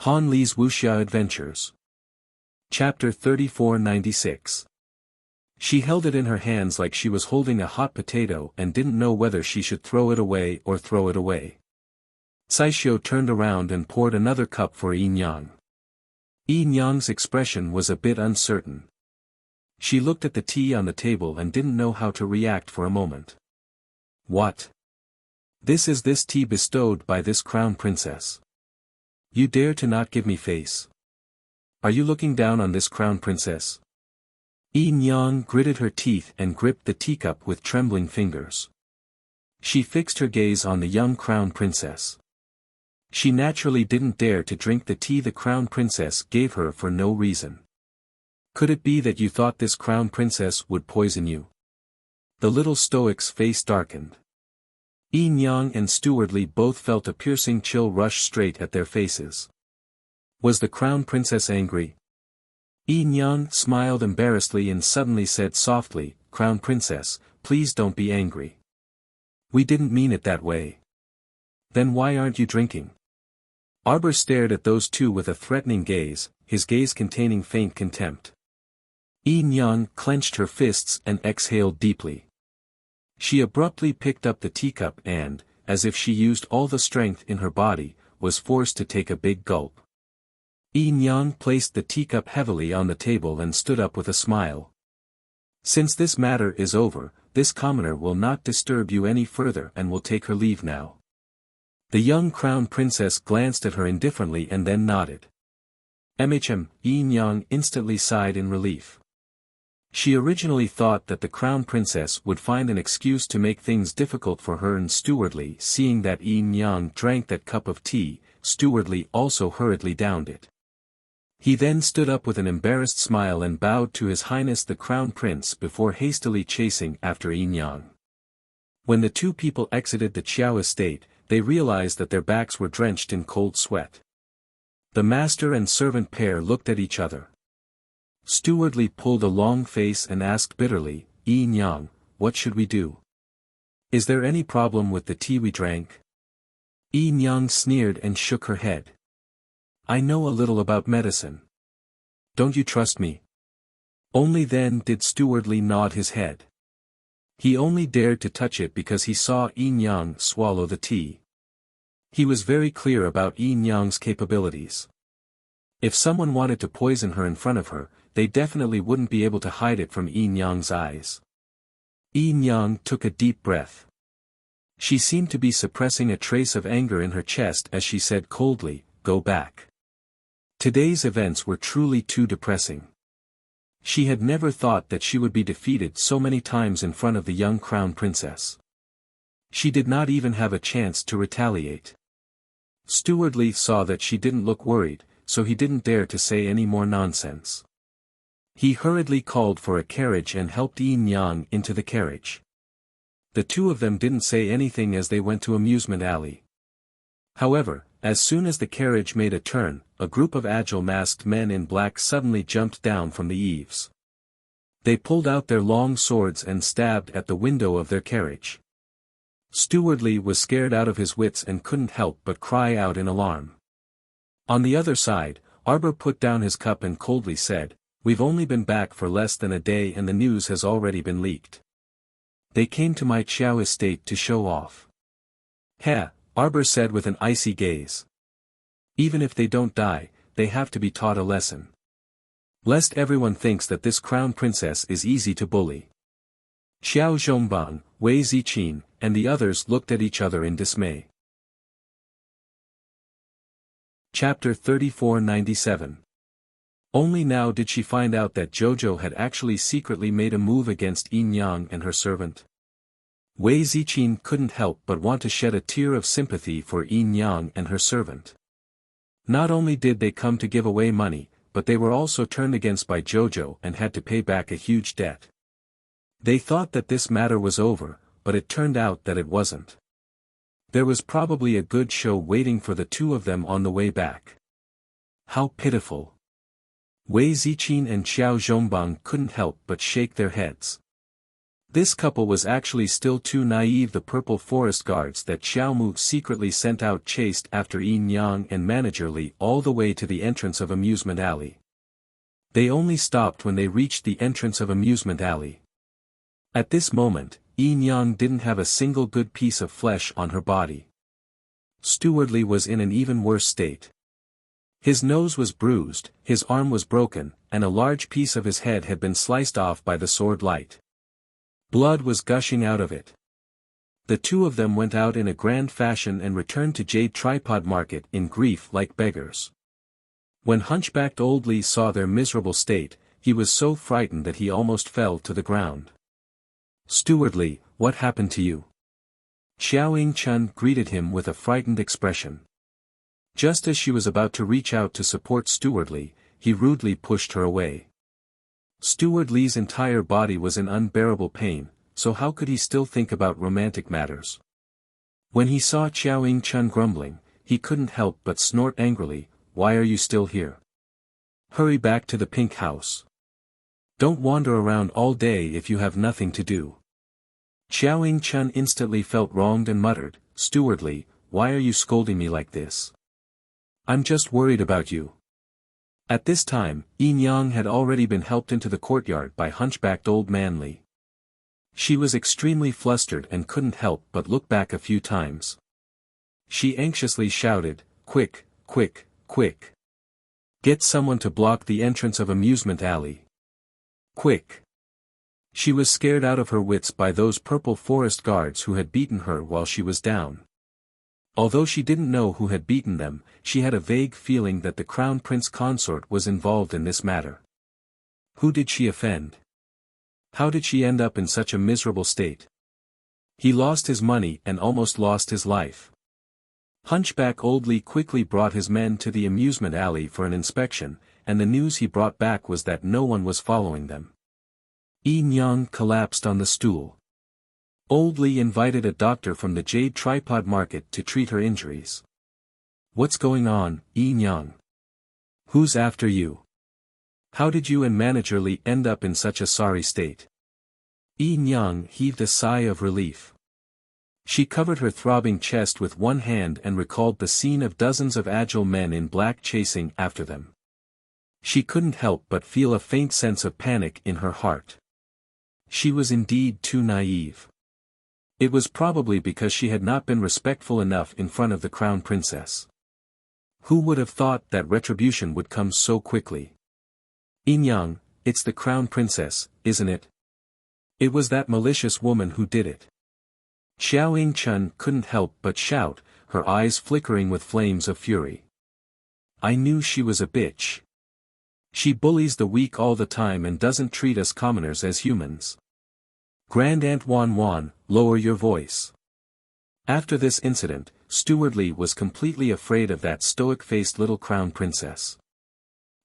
Han Li's Wuxia Adventures. Chapter 3496. She held it in her hands like she was holding a hot potato and didn't know whether she should throw it away or throw it away. Saishio turned around and poured another cup for Yin Yang. Yin Yang's expression was a bit uncertain. She looked at the tea on the table and didn't know how to react for a moment. What? This is this tea bestowed by this crown princess. You dare to not give me face? Are you looking down on this crown princess? Yin Yang gritted her teeth and gripped the teacup with trembling fingers. She fixed her gaze on the young crown princess. She naturally didn't dare to drink the tea the crown princess gave her for no reason. Could it be that you thought this crown princess would poison you? The little stoic's face darkened. Yin Yang and Stewardly both felt a piercing chill rush straight at their faces. Was the crown princess angry? Yin Yang smiled embarrassedly and suddenly said softly, "Crown princess, please don't be angry. We didn't mean it that way." Then why aren't you drinking? Arbor stared at those two with a threatening gaze, his gaze containing faint contempt. Yin Yang clenched her fists and exhaled deeply. She abruptly picked up the teacup and, as if she used all the strength in her body, was forced to take a big gulp. Yin Yang placed the teacup heavily on the table and stood up with a smile. "Since this matter is over, this commoner will not disturb you any further and will take her leave now." The young crown princess glanced at her indifferently and then nodded. Yin Yang instantly sighed in relief. She originally thought that the crown princess would find an excuse to make things difficult for her, and Stewardly, seeing that Yin Yang drank that cup of tea, Stewardly also hurriedly downed it. He then stood up with an embarrassed smile and bowed to His Highness the Crown Prince before hastily chasing after Yin Yang. When the two people exited the Qiao estate, they realized that their backs were drenched in cold sweat. The master and servant pair looked at each other. Stewardly pulled a long face and asked bitterly, "Yin Yang, what should we do? Is there any problem with the tea we drank?" Yin Yang sneered and shook her head. "I know a little about medicine. Don't you trust me?" Only then did Stewardly nod his head. He only dared to touch it because he saw Yin Yang swallow the tea. He was very clear about Yin Yang's capabilities. If someone wanted to poison her in front of her, they definitely wouldn't be able to hide it from Yin Yang's eyes. Yin Yang took a deep breath. She seemed to be suppressing a trace of anger in her chest as she said coldly, "Go back." Today's events were truly too depressing. She had never thought that she would be defeated so many times in front of the young crown princess. She did not even have a chance to retaliate. Stewardly saw that she didn't look worried, so he didn't dare to say any more nonsense. He hurriedly called for a carriage and helped Yin Yang into the carriage. The two of them didn't say anything as they went to Amusement Alley. However, as soon as the carriage made a turn, a group of agile masked men in black suddenly jumped down from the eaves. They pulled out their long swords and stabbed at the window of their carriage. Stewardly was scared out of his wits and couldn't help but cry out in alarm. On the other side, Arbor put down his cup and coldly said, "We've only been back for less than a day and the news has already been leaked. They came to my Qiao estate to show off." "Heh," Arbor said with an icy gaze. "Even if they don't die, they have to be taught a lesson. Lest everyone thinks that this crown princess is easy to bully." Xiao Zhongbang, Wei Ziqin, and the others looked at each other in dismay. Chapter 3497. Only now did she find out that Jojo had actually secretly made a move against Yin Yang and her servant. Wei Ziqin couldn't help but want to shed a tear of sympathy for Yin Yang and her servant. Not only did they come to give away money, but they were also turned against by Jojo and had to pay back a huge debt. They thought that this matter was over, but it turned out that it wasn't. There was probably a good show waiting for the two of them on the way back. How pitiful. Wei Ziqin and Xiao Zhongbang couldn't help but shake their heads. This couple was actually still too naive. The purple forest guards that Xiao Mu secretly sent out chased after Yin Yang and Manager Li all the way to the entrance of Amusement Alley. They only stopped when they reached the entrance of Amusement Alley. At this moment, Yin Yang didn't have a single good piece of flesh on her body. Steward Li was in an even worse state. His nose was bruised, his arm was broken, and a large piece of his head had been sliced off by the sword light. Blood was gushing out of it. The two of them went out in a grand fashion and returned to Jade Tripod Market in grief like beggars. When hunchbacked old Li saw their miserable state, he was so frightened that he almost fell to the ground. "Steward Li, what happened to you?" Xiao Ying-chun greeted him with a frightened expression. Just as she was about to reach out to support Steward Li, he rudely pushed her away. Steward Li's entire body was in unbearable pain, so how could he still think about romantic matters? When he saw Xiao Ying-chun grumbling, he couldn't help but snort angrily, "Why are you still here? Hurry back to the pink house. Don't wander around all day if you have nothing to do." Xiao Ying-chun instantly felt wronged and muttered, "Steward Li, why are you scolding me like this? I'm just worried about you." At this time, Yin Yang had already been helped into the courtyard by hunchbacked old man Li. She was extremely flustered and couldn't help but look back a few times. She anxiously shouted, "Quick, quick, quick. Get someone to block the entrance of Amusement Alley. Quick." She was scared out of her wits by those purple forest guards who had beaten her while she was down. Although she didn't know who had beaten them, she had a vague feeling that the Crown Prince Consort was involved in this matter. Who did she offend? How did she end up in such a miserable state? He lost his money and almost lost his life. Hunchback Old Li quickly brought his men to the amusement alley for an inspection, and the news he brought back was that no one was following them. Yin Yang collapsed on the stool. Old Li invited a doctor from the Jade Tripod Market to treat her injuries. "What's going on, Yin Yang? Who's after you? How did you and Manager Li end up in such a sorry state?" Yin Yang heaved a sigh of relief. She covered her throbbing chest with one hand and recalled the scene of dozens of agile men in black chasing after them. She couldn't help but feel a faint sense of panic in her heart. She was indeed too naive. It was probably because she had not been respectful enough in front of the Crown Princess. Who would have thought that retribution would come so quickly? "Yin Yang, it's the Crown Princess, isn't it? It was that malicious woman who did it." Xiao Ying-chun couldn't help but shout, her eyes flickering with flames of fury. "I knew she was a bitch. She bullies the weak all the time and doesn't treat us commoners as humans. Grand Aunt Wan Wan, lower your voice." After this incident, Steward Li was completely afraid of that stoic-faced little Crown Princess.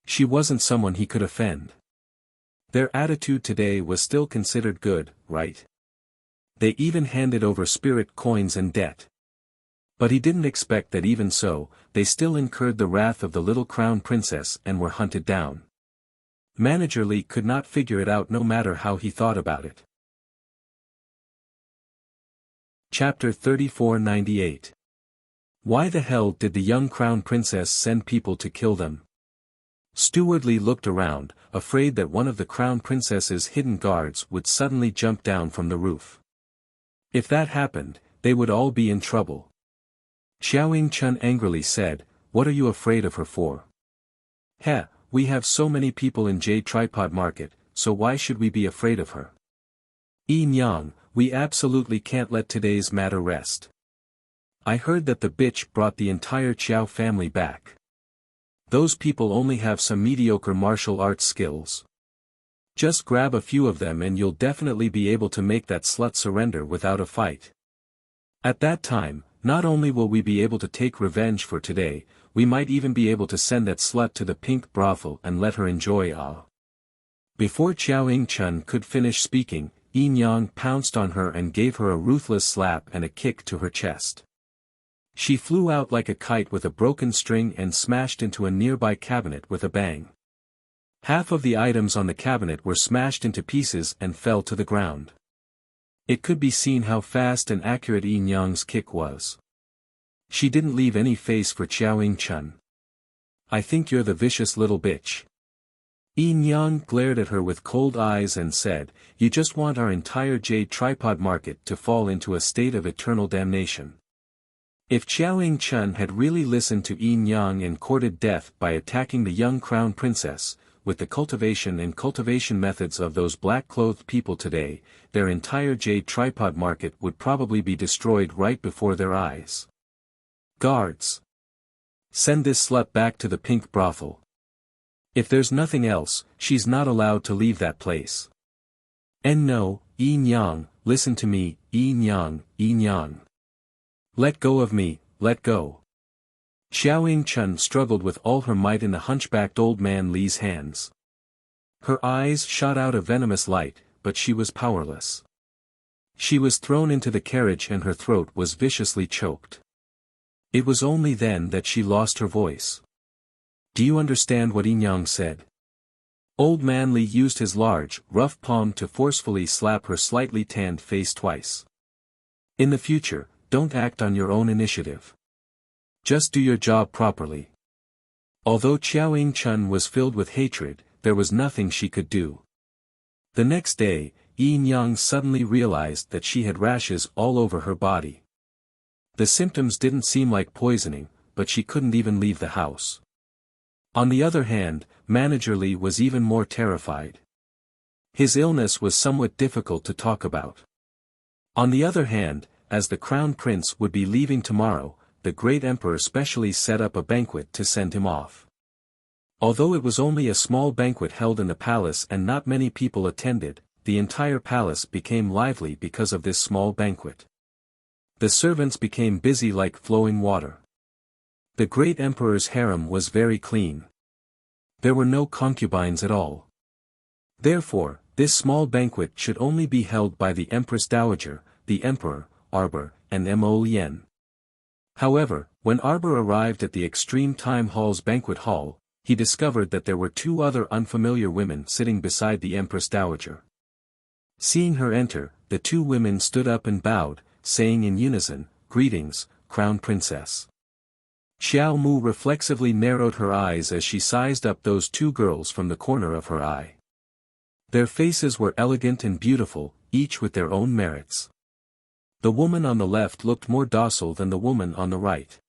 She wasn't someone he could offend. Their attitude today was still considered good, right? They even handed over spirit coins and debt. But he didn't expect that even so, they still incurred the wrath of the little Crown Princess and were hunted down. Manager Li could not figure it out no matter how he thought about it. Chapter 3498. Why the hell did the young Crown Princess send people to kill them? Steward Li looked around, afraid that one of the Crown Princess's hidden guards would suddenly jump down from the roof. If that happened, they would all be in trouble. Xiao Ying-chun angrily said, "What are you afraid of her for? Heh, we have so many people in Jade Tripod Market, so why should we be afraid of her? Yin Yang, we absolutely can't let today's matter rest. I heard that the bitch brought the entire Qiao family back. Those people only have some mediocre martial arts skills. Just grab a few of them and you'll definitely be able to make that slut surrender without a fight. At that time, not only will we be able to take revenge for today, we might even be able to send that slut to the pink brothel and let her enjoy all." Before Xiao Ying-chun could finish speaking, Yin Yang pounced on her and gave her a ruthless slap and a kick to her chest. She flew out like a kite with a broken string and smashed into a nearby cabinet with a bang. Half of the items on the cabinet were smashed into pieces and fell to the ground. It could be seen how fast and accurate Yin Yang's kick was. She didn't leave any face for Xiao Chun. "I think you're the vicious little bitch." Yin Yang glared at her with cold eyes and said, "You just want our entire jade tripod market to fall into a state of eternal damnation." If Xiao Chun had really listened to Yin Yang and courted death by attacking the young crown princess, with the cultivation methods of those black-clothed people today, their entire jade tripod market would probably be destroyed right before their eyes. "Guards! Send this slut back to the pink brothel. If there's nothing else, she's not allowed to leave that place." "And no, Yin Yang, listen to me, Yin Yang, Yin Yang. Let go of me, let go." Xiao Chun struggled with all her might in the hunchbacked old man Li's hands. Her eyes shot out a venomous light, but she was powerless. She was thrown into the carriage and her throat was viciously choked. It was only then that she lost her voice. "Do you understand what Yin Yang said?" Old man Li used his large, rough palm to forcefully slap her slightly tanned face twice. "In the future, don't act on your own initiative. Just do your job properly." Although Xiao Chun was filled with hatred, there was nothing she could do. The next day, Yin Yang suddenly realized that she had rashes all over her body. The symptoms didn't seem like poisoning, but she couldn't even leave the house. On the other hand, Manager Li was even more terrified. His illness was somewhat difficult to talk about. On the other hand, as the crown prince would be leaving tomorrow, the great emperor specially set up a banquet to send him off. Although it was only a small banquet held in the palace and not many people attended, the entire palace became lively because of this small banquet. The servants became busy like flowing water. The great emperor's harem was very clean. There were no concubines at all. Therefore, this small banquet should only be held by the Empress Dowager, the Emperor, Arbor, and Mo Lien. However, when Arbor arrived at the Extreme Time Hall's banquet hall, he discovered that there were two other unfamiliar women sitting beside the Empress Dowager. Seeing her enter, the two women stood up and bowed, saying in unison, "Greetings, Crown Princess." Xiao Mu reflexively narrowed her eyes as she sized up those two girls from the corner of her eye. Their faces were elegant and beautiful, each with their own merits. The woman on the left looked more docile than the woman on the right.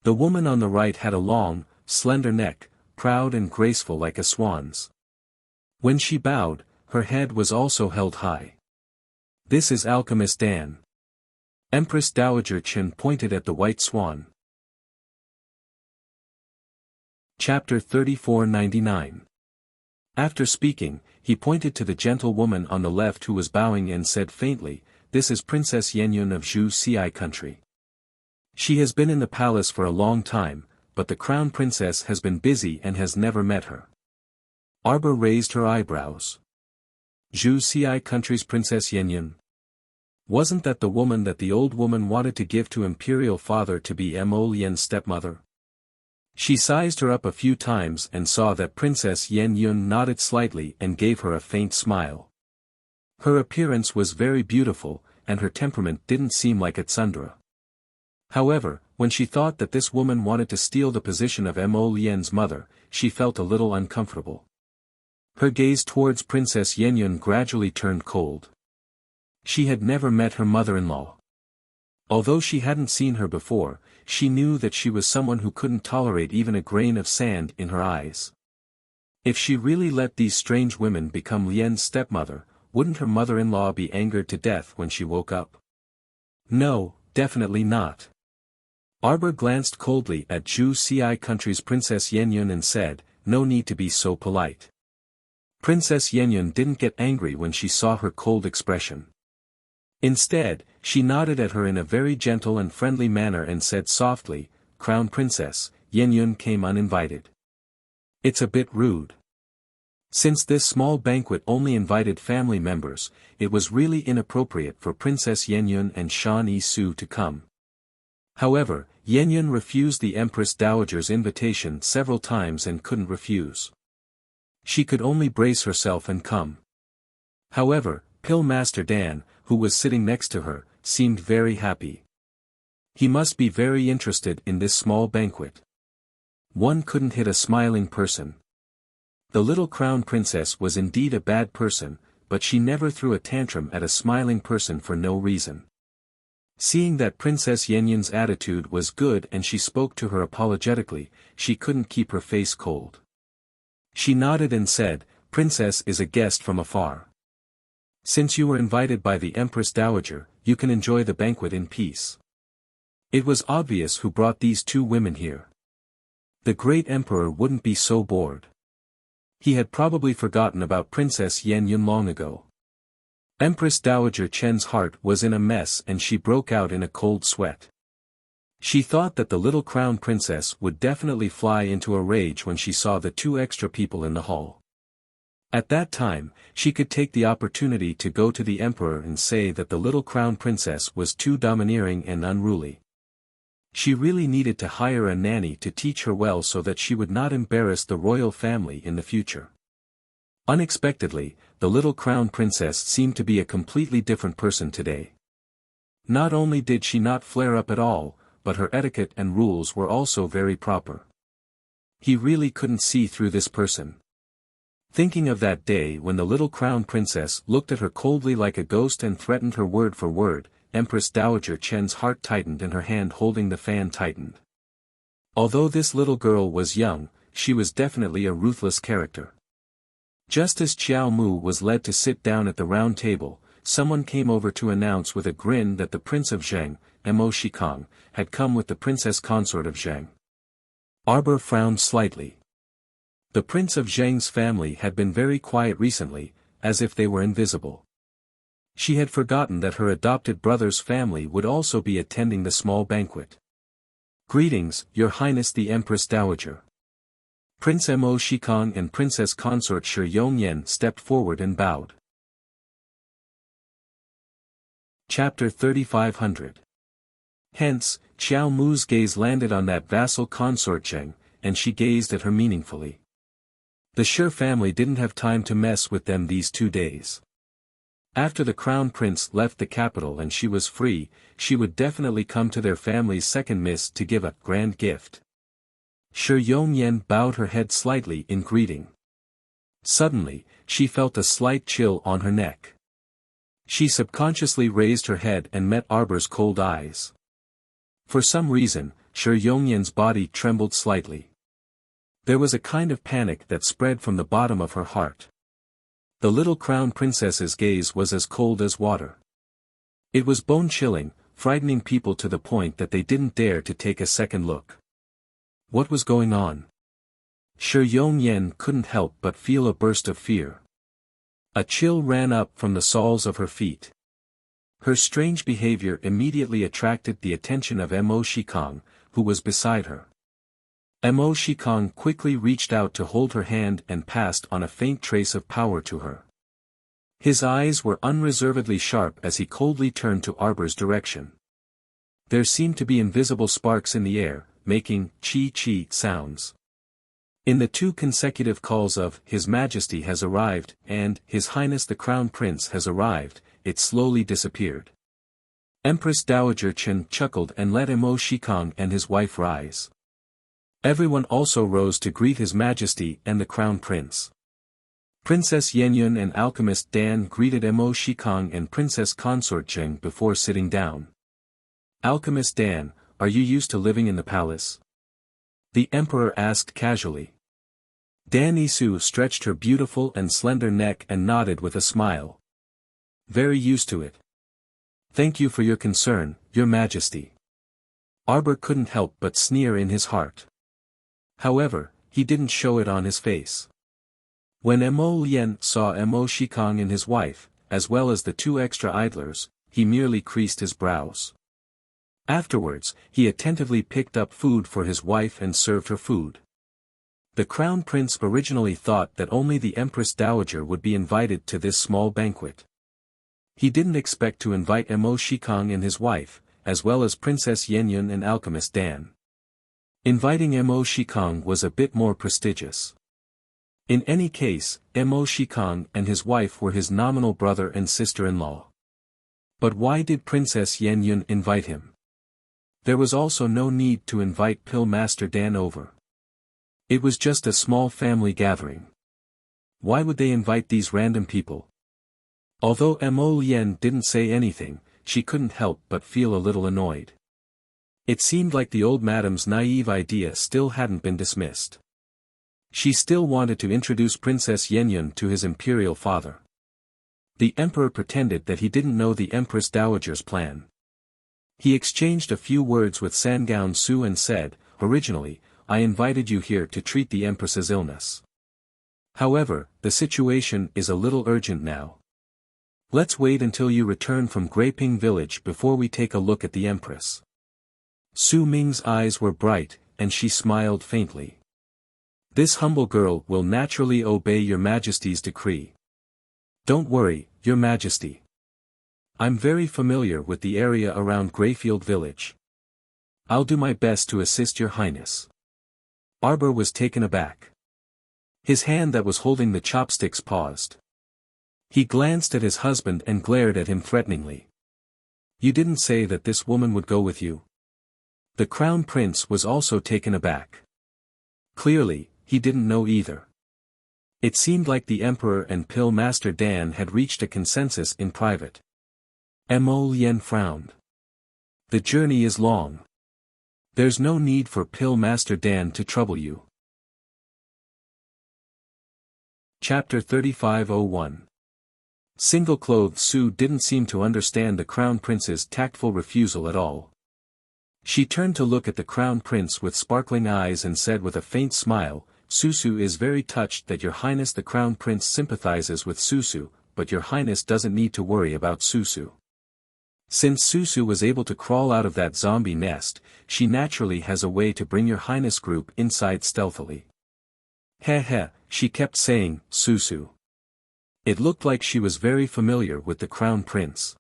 The woman on the right had a long, slender neck, proud and graceful like a swan's. When she bowed, her head was also held high. "This is Alchemist Dan." Empress Dowager Chen pointed at the white swan. Chapter 3499. After speaking, he pointed to the gentle woman on the left who was bowing and said faintly, "This is Princess Yenyun of Zhu Xi country. She has been in the palace for a long time, but the crown princess has been busy and has never met her." Arbor raised her eyebrows. "Zhu Xi country's Princess Yenyun? Wasn't that the woman that the old woman wanted to give to imperial father to be Mo Lien's stepmother?" She sized her up a few times and saw that Princess Yen Yun nodded slightly and gave her a faint smile. Her appearance was very beautiful, and her temperament didn't seem like a tsundere. However, when she thought that this woman wanted to steal the position of Mo Lien's mother, she felt a little uncomfortable. Her gaze towards Princess Yen Yun gradually turned cold. She had never met her mother-in-law. Although she hadn't seen her before, she knew that she was someone who couldn't tolerate even a grain of sand in her eyes. If she really let these strange women become Lien's stepmother, wouldn't her mother-in-law be angered to death when she woke up? No, definitely not. Arbor glanced coldly at Zhu Xi country's Princess Yenyun and said, "No need to be so polite." Princess Yenyun didn't get angry when she saw her cold expression. Instead, she nodded at her in a very gentle and friendly manner and said softly, "Crown Princess, Yenyun came uninvited. It's a bit rude." Since this small banquet only invited family members, it was really inappropriate for Princess Yenyun and Shan Yi-su to come. However, Yenyun refused the Empress Dowager's invitation several times and couldn't refuse. She could only brace herself and come. However, Pill Master Dan, who was sitting next to her, seemed very happy. He must be very interested in this small banquet. One couldn't hit a smiling person. The little crown princess was indeed a bad person, but she never threw a tantrum at a smiling person for no reason. Seeing that Princess Yenyen's attitude was good and she spoke to her apologetically, she couldn't keep her face cold. She nodded and said, "Princess is a guest from afar. Since you were invited by the Empress Dowager, you can enjoy the banquet in peace." It was obvious who brought these two women here. The great emperor wouldn't be so bored. He had probably forgotten about Princess Yenyen long ago. Empress Dowager Chen's heart was in a mess and she broke out in a cold sweat. She thought that the little crown princess would definitely fly into a rage when she saw the two extra people in the hall. At that time, she could take the opportunity to go to the emperor and say that the little crown princess was too domineering and unruly. She really needed to hire a nanny to teach her well so that she would not embarrass the royal family in the future. Unexpectedly, the little crown princess seemed to be a completely different person today. Not only did she not flare up at all, but her etiquette and rules were also very proper. He really couldn't see through this person. Thinking of that day when the little crown princess looked at her coldly like a ghost and threatened her word for word, Empress Dowager Chen's heart tightened and her hand holding the fan tightened. Although this little girl was young, she was definitely a ruthless character. Just as Xiao Mu was led to sit down at the round table, someone came over to announce with a grin that the Prince of Zheng, Mo Shikang, had come with the Princess Consort of Zheng. Arbor frowned slightly. The Prince of Zheng's family had been very quiet recently, as if they were invisible. She had forgotten that her adopted brother's family would also be attending the small banquet. "Greetings, Your Highness the Empress Dowager." Prince Mo Shikang and Princess Consort Shi Yongyan stepped forward and bowed. Chapter 3500. Hence, Xiao Mu's gaze landed on that vassal consort Zheng, and she gazed at her meaningfully. The Shi family didn't have time to mess with them these 2 days. After the crown prince left the capital and she was free, she would definitely come to their family's second miss to give a grand gift. Shi Yongyan bowed her head slightly in greeting. Suddenly, she felt a slight chill on her neck. She subconsciously raised her head and met Arbor's cold eyes. For some reason, Shi Yongyan's body trembled slightly. There was a kind of panic that spread from the bottom of her heart. The little crown princess's gaze was as cold as water. It was bone-chilling, frightening people to the point that they didn't dare to take a second look. What was going on? Shi Yongyan couldn't help but feel a burst of fear. A chill ran up from the soles of her feet. Her strange behavior immediately attracted the attention of Mo Shikang, who was beside her. Mo Shikang quickly reached out to hold her hand and passed on a faint trace of power to her. His eyes were unreservedly sharp as he coldly turned to Arbor's direction. There seemed to be invisible sparks in the air, making chi-chi sounds. In the 2 consecutive calls of "His Majesty has arrived" and "His Highness the Crown Prince has arrived," it slowly disappeared. Empress Dowager Chen chuckled and let Mo Shikang and his wife rise. Everyone also rose to greet His Majesty and the Crown Prince. Princess Yenyun and Alchemist Dan greeted Mo Shikang and Princess Consort Zheng before sitting down. "Alchemist Dan, are you used to living in the palace?" the emperor asked casually. Dan Isu stretched her beautiful and slender neck and nodded with a smile. "Very used to it. Thank you for your concern, Your Majesty." Arbor couldn't help but sneer in his heart. However, he didn't show it on his face. When Mo Lien saw Mo Shikang and his wife, as well as the 2 extra idlers, he merely creased his brows. Afterwards, he attentively picked up food for his wife and served her food. The Crown Prince originally thought that only the Empress Dowager would be invited to this small banquet. He didn't expect to invite Mo Shikang and his wife, as well as Princess Yenyun and Alchemist Dan. Inviting Mo Shikang was a bit more prestigious. In any case, Mo Shikang and his wife were his nominal brother and sister-in-law. But why did Princess Yen Yun invite him? There was also no need to invite Pill Master Dan over. It was just a small family gathering. Why would they invite these random people? Although Mo Lien didn't say anything, she couldn't help but feel a little annoyed. It seemed like the old madam's naive idea still hadn't been dismissed. She still wanted to introduce Princess Yen Yun to his imperial father. The emperor pretended that he didn't know the Empress Dowager's plan. He exchanged a few words with Sangown Su and said, "Originally, I invited you here to treat the Empress's illness. However, the situation is a little urgent now. Let's wait until you return from Greiping village before we take a look at the Empress." Su Ming's eyes were bright, and she smiled faintly. "This humble girl will naturally obey your Majesty's decree. Don't worry, Your Majesty. I'm very familiar with the area around Greyfield village. I'll do my best to assist Your Highness." Arbor was taken aback. His hand that was holding the chopsticks paused. He glanced at his husband and glared at him threateningly. "You didn't say that this woman would go with you?" The Crown Prince was also taken aback. Clearly, he didn't know either. It seemed like the Emperor and Pill Master Dan had reached a consensus in private. Mo Lien frowned. "The journey is long. There's no need for Pill Master Dan to trouble you." Chapter 3501. Single-clothed Su didn't seem to understand the Crown Prince's tactful refusal at all. She turned to look at the Crown Prince with sparkling eyes and said with a faint smile, "Susu is very touched that Your Highness the Crown Prince sympathizes with Susu, but Your Highness doesn't need to worry about Susu. Since Susu was able to crawl out of that zombie nest, she naturally has a way to bring Your Highness group inside stealthily." Heh, she kept saying, "Susu." It looked like she was very familiar with the Crown Prince.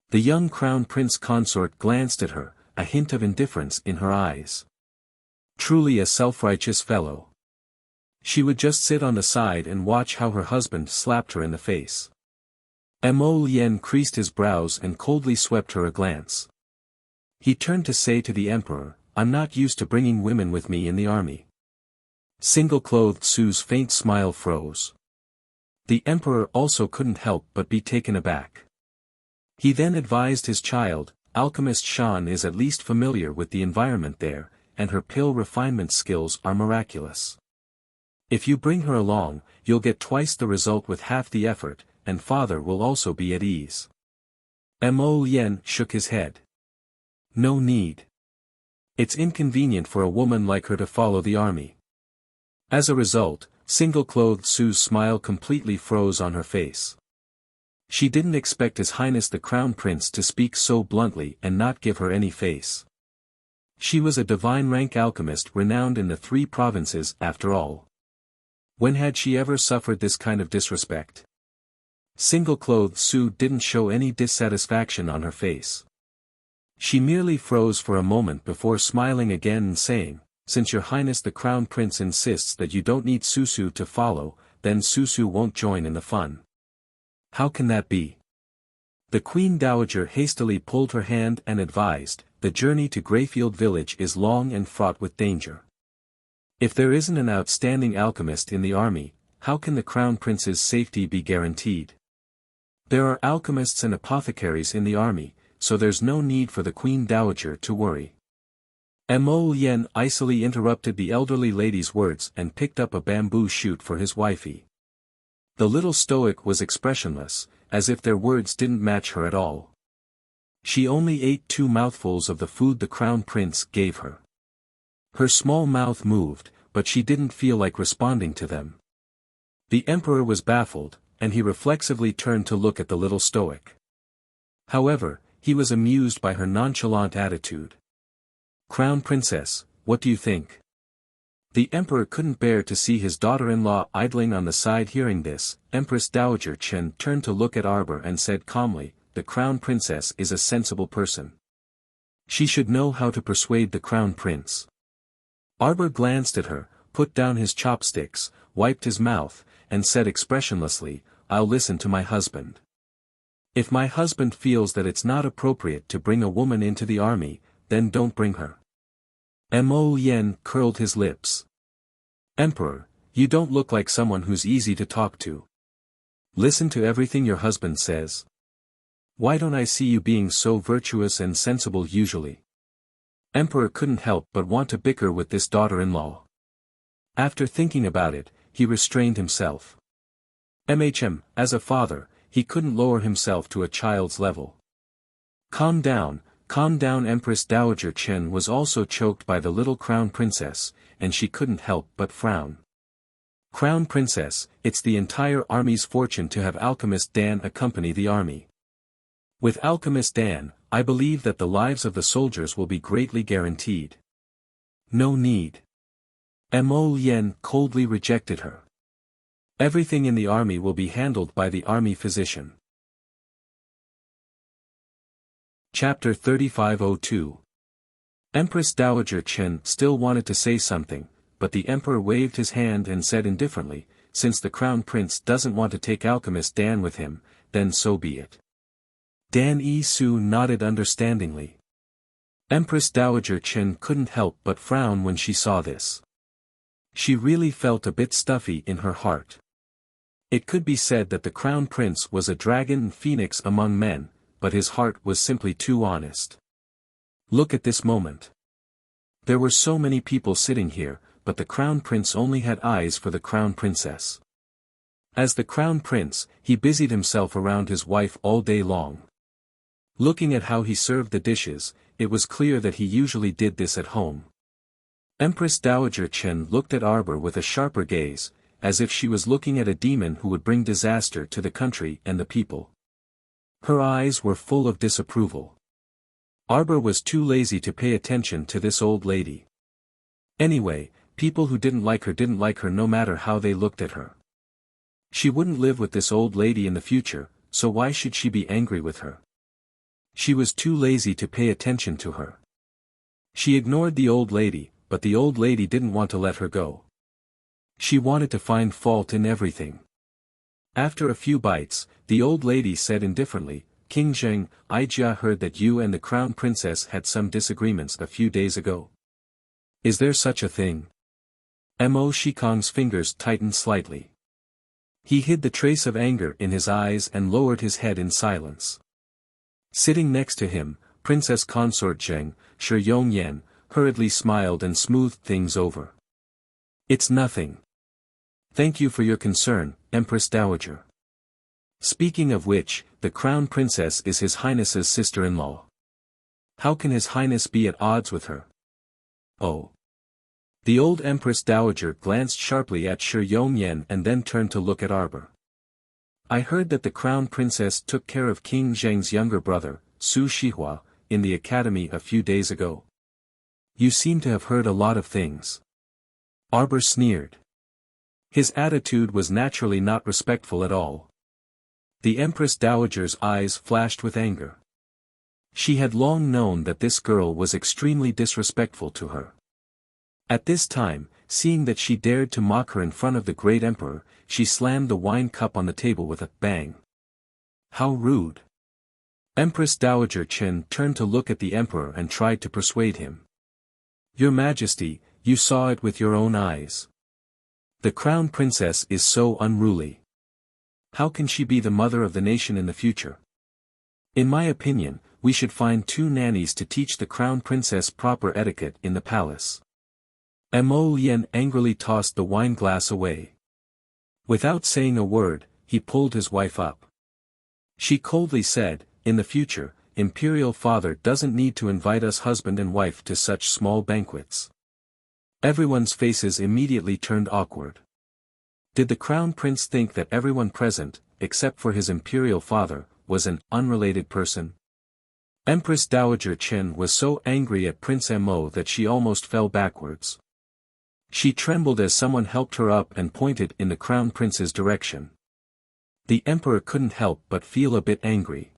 The young Crown Prince consort glanced at her, a hint of indifference in her eyes. Truly a self-righteous fellow. She would just sit on the side and watch how her husband slapped her in the face. Mo Lien creased his brows and coldly swept her a glance. He turned to say to the Emperor, "I'm not used to bringing women with me in the army." Single-clothed Su's faint smile froze. The Emperor also couldn't help but be taken aback. He then advised his child, "Alchemist Shan is at least familiar with the environment there, and her pill refinement skills are miraculous. If you bring her along, you'll get twice the result with half the effort, and father will also be at ease." Mo Lien shook his head. "No need. It's inconvenient for a woman like her to follow the army." As a result, single-clothed Su's smile completely froze on her face. She didn't expect His Highness the Crown Prince to speak so bluntly and not give her any face. She was a divine-rank alchemist renowned in the 3 provinces after all. When had she ever suffered this kind of disrespect? Single-clothed Su didn't show any dissatisfaction on her face. She merely froze for a moment before smiling again and saying, "Since Your Highness the Crown Prince insists that you don't need Susu to follow, then Susu won't join in the fun." "How can that be?" The Queen Dowager hastily pulled her hand and advised, "The journey to Greyfield village is long and fraught with danger. If there isn't an outstanding alchemist in the army, how can the Crown Prince's safety be guaranteed? There are alchemists and apothecaries in the army, so there's no need for the Queen Dowager to worry." Mo Lien icily interrupted the elderly lady's words and picked up a bamboo shoot for his wifey. The little stoic was expressionless, as if their words didn't match her at all. She only ate 2 mouthfuls of the food the Crown Prince gave her. Her small mouth moved, but she didn't feel like responding to them. The Emperor was baffled, and he reflexively turned to look at the little stoic. However, he was amused by her nonchalant attitude. "Crown Princess, what do you think?" The Emperor couldn't bear to see his daughter-in-law idling on the side. Hearing this, Empress Dowager Chen turned to look at Arbor and said calmly, "The Crown Princess is a sensible person. She should know how to persuade the Crown Prince." Arbor glanced at her, put down his chopsticks, wiped his mouth, and said expressionlessly, "I'll listen to my husband." If my husband feels that it's not appropriate to bring a woman into the army, then don't bring her. Mo Yen curled his lips. Emperor, you don't look like someone who's easy to talk to. Listen to everything your husband says. Why don't I see you being so virtuous and sensible usually? Emperor couldn't help but want to bicker with this daughter-in-law. After thinking about it, he restrained himself. As a father, he couldn't lower himself to a child's level. Calm down, Empress Dowager Chen was also choked by the little crown princess, and she couldn't help but frown. Crown princess, it's the entire army's fortune to have Alchemist Dan accompany the army. With Alchemist Dan, I believe that the lives of the soldiers will be greatly guaranteed. No need. Mo Yen coldly rejected her. Everything in the army will be handled by the army physician. Chapter 3502. Empress Dowager Chen still wanted to say something, but the emperor waved his hand and said indifferently, since the crown prince doesn't want to take Alchemist Dan with him, then so be it. Dan Yi-su nodded understandingly. Empress Dowager Chen couldn't help but frown when she saw this. She really felt a bit stuffy in her heart. It could be said that the crown prince was a dragon and phoenix among men, but his heart was simply too honest. Look at this moment. There were so many people sitting here, but the crown prince only had eyes for the crown princess. As the crown prince, he busied himself around his wife all day long. Looking at how he served the dishes, it was clear that he usually did this at home. Empress Dowager Chen looked at Arbor with a sharper gaze, as if she was looking at a demon who would bring disaster to the country and the people. Her eyes were full of disapproval. Arbor was too lazy to pay attention to this old lady. Anyway, people who didn't like her no matter how they looked at her. She wouldn't live with this old lady in the future, so why should she be angry with her? She was too lazy to pay attention to her. She ignored the old lady, but the old lady didn't want to let her go. She wanted to find fault in everything. After a few bites, the old lady said indifferently, King Zheng, I heard that you and the crown princess had some disagreements a few days ago. Is there such a thing? Mo Shikong's fingers tightened slightly. He hid the trace of anger in his eyes and lowered his head in silence. Sitting next to him, Princess Consort Zheng, Shi Yongyan, hurriedly smiled and smoothed things over. It's nothing. Thank you for your concern, Empress Dowager. Speaking of which, the crown princess is His Highness's sister-in-law. How can His Highness be at odds with her? Oh. The old Empress Dowager glanced sharply at Shi Yongyan and then turned to look at Arbor. I heard that the crown princess took care of King Zheng's younger brother, Su Shihua, in the academy a few days ago. You seem to have heard a lot of things. Arbor sneered. His attitude was naturally not respectful at all. The Empress Dowager's eyes flashed with anger. She had long known that this girl was extremely disrespectful to her. At this time, seeing that she dared to mock her in front of the great emperor, she slammed the wine cup on the table with a bang. How rude! Empress Dowager Chen turned to look at the emperor and tried to persuade him. Your Majesty, you saw it with your own eyes. The crown princess is so unruly. How can she be the mother of the nation in the future? In my opinion, we should find 2 nannies to teach the crown princess proper etiquette in the palace. Mo Yen angrily tossed the wine glass away. Without saying a word, he pulled his wife up. She coldly said, in the future, Imperial Father doesn't need to invite us husband and wife to such small banquets. Everyone's faces immediately turned awkward. Did the crown prince think that everyone present, except for his Imperial Father, was an unrelated person? Empress Dowager Chen was so angry at Prince Mo that she almost fell backwards. She trembled as someone helped her up and pointed in the crown prince's direction. The emperor couldn't help but feel a bit angry.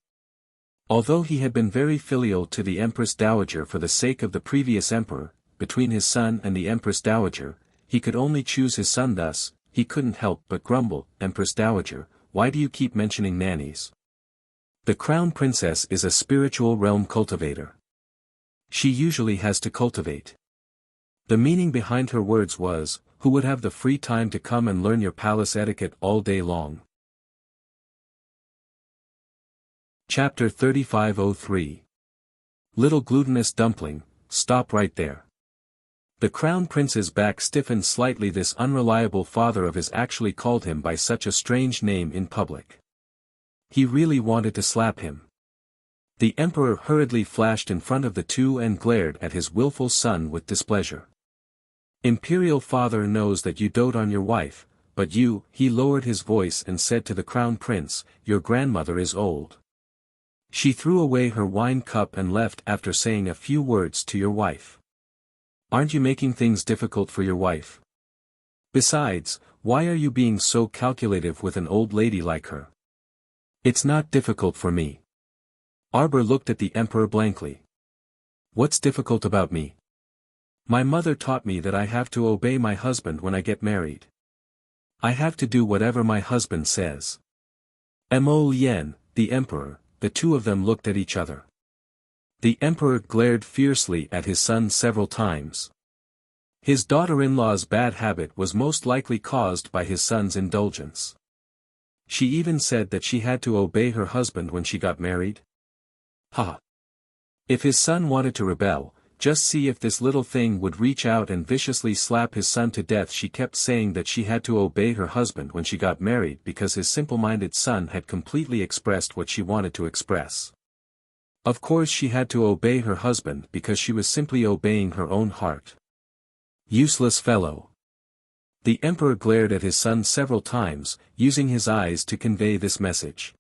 Although he had been very filial to the Empress Dowager for the sake of the previous emperor, between his son and the Empress Dowager, he could only choose his son thus, he couldn't help but grumble, Empress Dowager, why do you keep mentioning nannies? The crown princess is a spiritual realm cultivator. She usually has to cultivate. The meaning behind her words was, who would have the free time to come and learn your palace etiquette all day long? Chapter 3503. Little glutinous dumpling, stop right there. The crown prince's back stiffened slightly. This unreliable father of his actually called him by such a strange name in public. He really wanted to slap him. The emperor hurriedly flashed in front of the two and glared at his willful son with displeasure. Imperial father knows that you dote on your wife, but you, he lowered his voice and said to the crown prince, your grandmother is old. She threw away her wine cup and left after saying a few words to your wife. Aren't you making things difficult for your wife? Besides, why are you being so calculative with an old lady like her? It's not difficult for me. Arbor looked at the emperor blankly. What's difficult about me? My mother taught me that I have to obey my husband when I get married. I have to do whatever my husband says. Mo Lien, the emperor, the two of them looked at each other. The emperor glared fiercely at his son several times. His daughter-in-law's bad habit was most likely caused by his son's indulgence. She even said that she had to obey her husband when she got married. Ha! If his son wanted to rebel, just see if this little thing would reach out and viciously slap his son to death. She kept saying that she had to obey her husband when she got married because his simple-minded son had completely expressed what she wanted to express. Of course she had to obey her husband because she was simply obeying her own heart. Useless fellow. The emperor glared at his son several times, using his eyes to convey this message.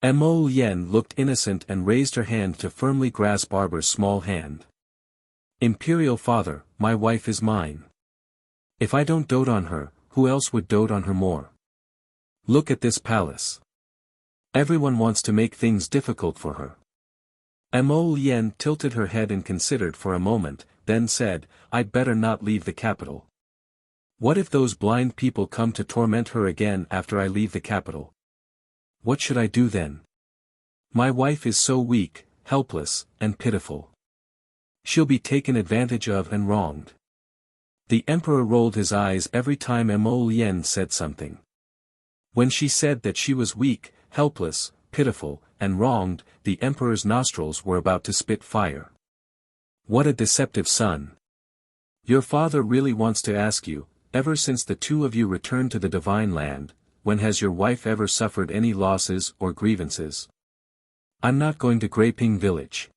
Mo Lien looked innocent and raised her hand to firmly grasp Arbor's small hand. Imperial father, my wife is mine. If I don't dote on her, who else would dote on her more? Look at this palace. Everyone wants to make things difficult for her. Mo Lien tilted her head and considered for a moment, then said, I'd better not leave the capital. What if those blind people come to torment her again after I leave the capital? What should I do then? My wife is so weak, helpless, and pitiful. She'll be taken advantage of and wronged. The emperor rolled his eyes every time Mo Lien said something. When she said that she was weak, helpless, pitiful, and wronged, the emperor's nostrils were about to spit fire. What a deceptive son. Your father really wants to ask you, ever since the two of you returned to the divine land, when has your wife ever suffered any losses or grievances? I'm not going to Graping Village.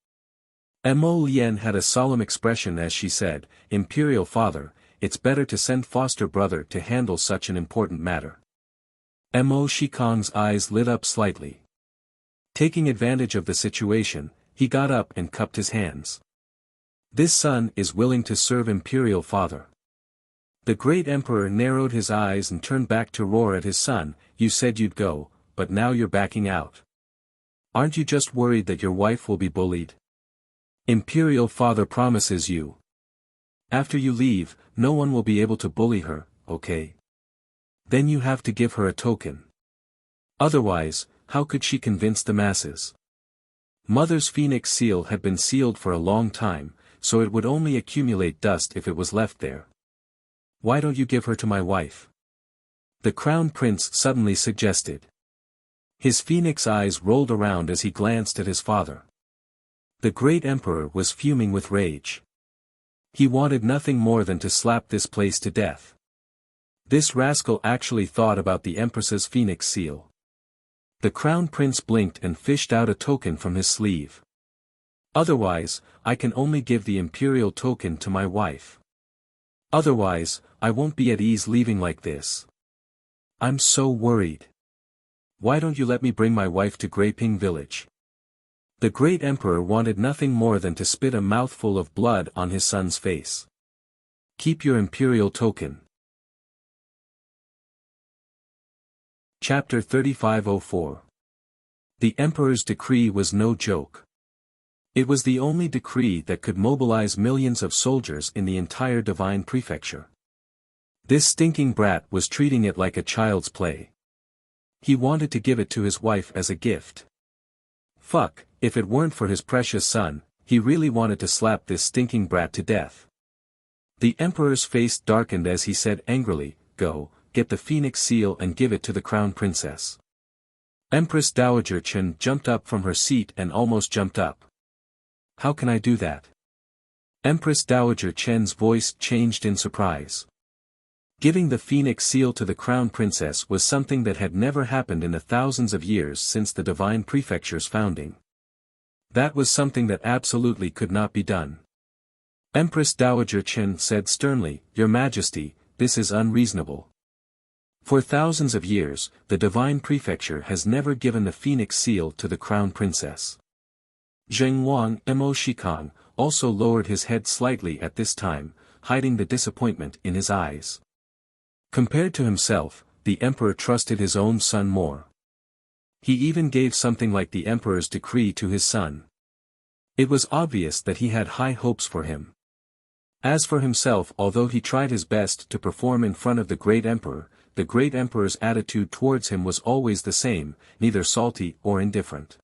Mo Lien had a solemn expression as she said, Imperial father, it's better to send foster brother to handle such an important matter. Mo Shikong's eyes lit up slightly. Taking advantage of the situation, he got up and cupped his hands. This son is willing to serve Imperial father. The great emperor narrowed his eyes and turned back to roar at his son, you said you'd go, but now you're backing out. Aren't you just worried that your wife will be bullied? Imperial father promises you. After you leave, no one will be able to bully her, okay? Then you have to give her a token. Otherwise, how could she convince the masses? Mother's phoenix seal had been sealed for a long time, so it would only accumulate dust if it was left there. Why don't you give her to my wife? The crown prince suddenly suggested. His phoenix eyes rolled around as he glanced at his father. The great emperor was fuming with rage. He wanted nothing more than to slap this place to death. This rascal actually thought about the empress's phoenix seal. The crown prince blinked and fished out a token from his sleeve. Otherwise, I can only give the imperial token to my wife. Otherwise, I won't be at ease leaving like this. I'm so worried. Why don't you let me bring my wife to Graping Village? The great emperor wanted nothing more than to spit a mouthful of blood on his son's face. Keep your imperial token. Chapter 3504. The emperor's decree was no joke. It was the only decree that could mobilize millions of soldiers in the entire divine prefecture. This stinking brat was treating it like a child's play. He wanted to give it to his wife as a gift. Fuck, if it weren't for his precious son, he really wanted to slap this stinking brat to death. The emperor's face darkened as he said angrily, "Go, get the phoenix seal and give it to the crown princess." Empress Dowager Chen jumped up from her seat and almost jumped up. "How can I do that?" Empress Dowager Chen's voice changed in surprise. Giving the phoenix seal to the crown princess was something that had never happened in the thousands of years since the divine prefecture's founding. That was something that absolutely could not be done. Empress Dowager Chen said sternly, "Your Majesty, this is unreasonable. For thousands of years, the divine prefecture has never given the phoenix seal to the crown princess." Zheng Wang Mo Shikang also lowered his head slightly at this time, hiding the disappointment in his eyes. Compared to himself, the emperor trusted his own son more. He even gave something like the emperor's decree to his son. It was obvious that he had high hopes for him. As for himself, although he tried his best to perform in front of the great emperor's attitude towards him was always the same, neither salty or indifferent.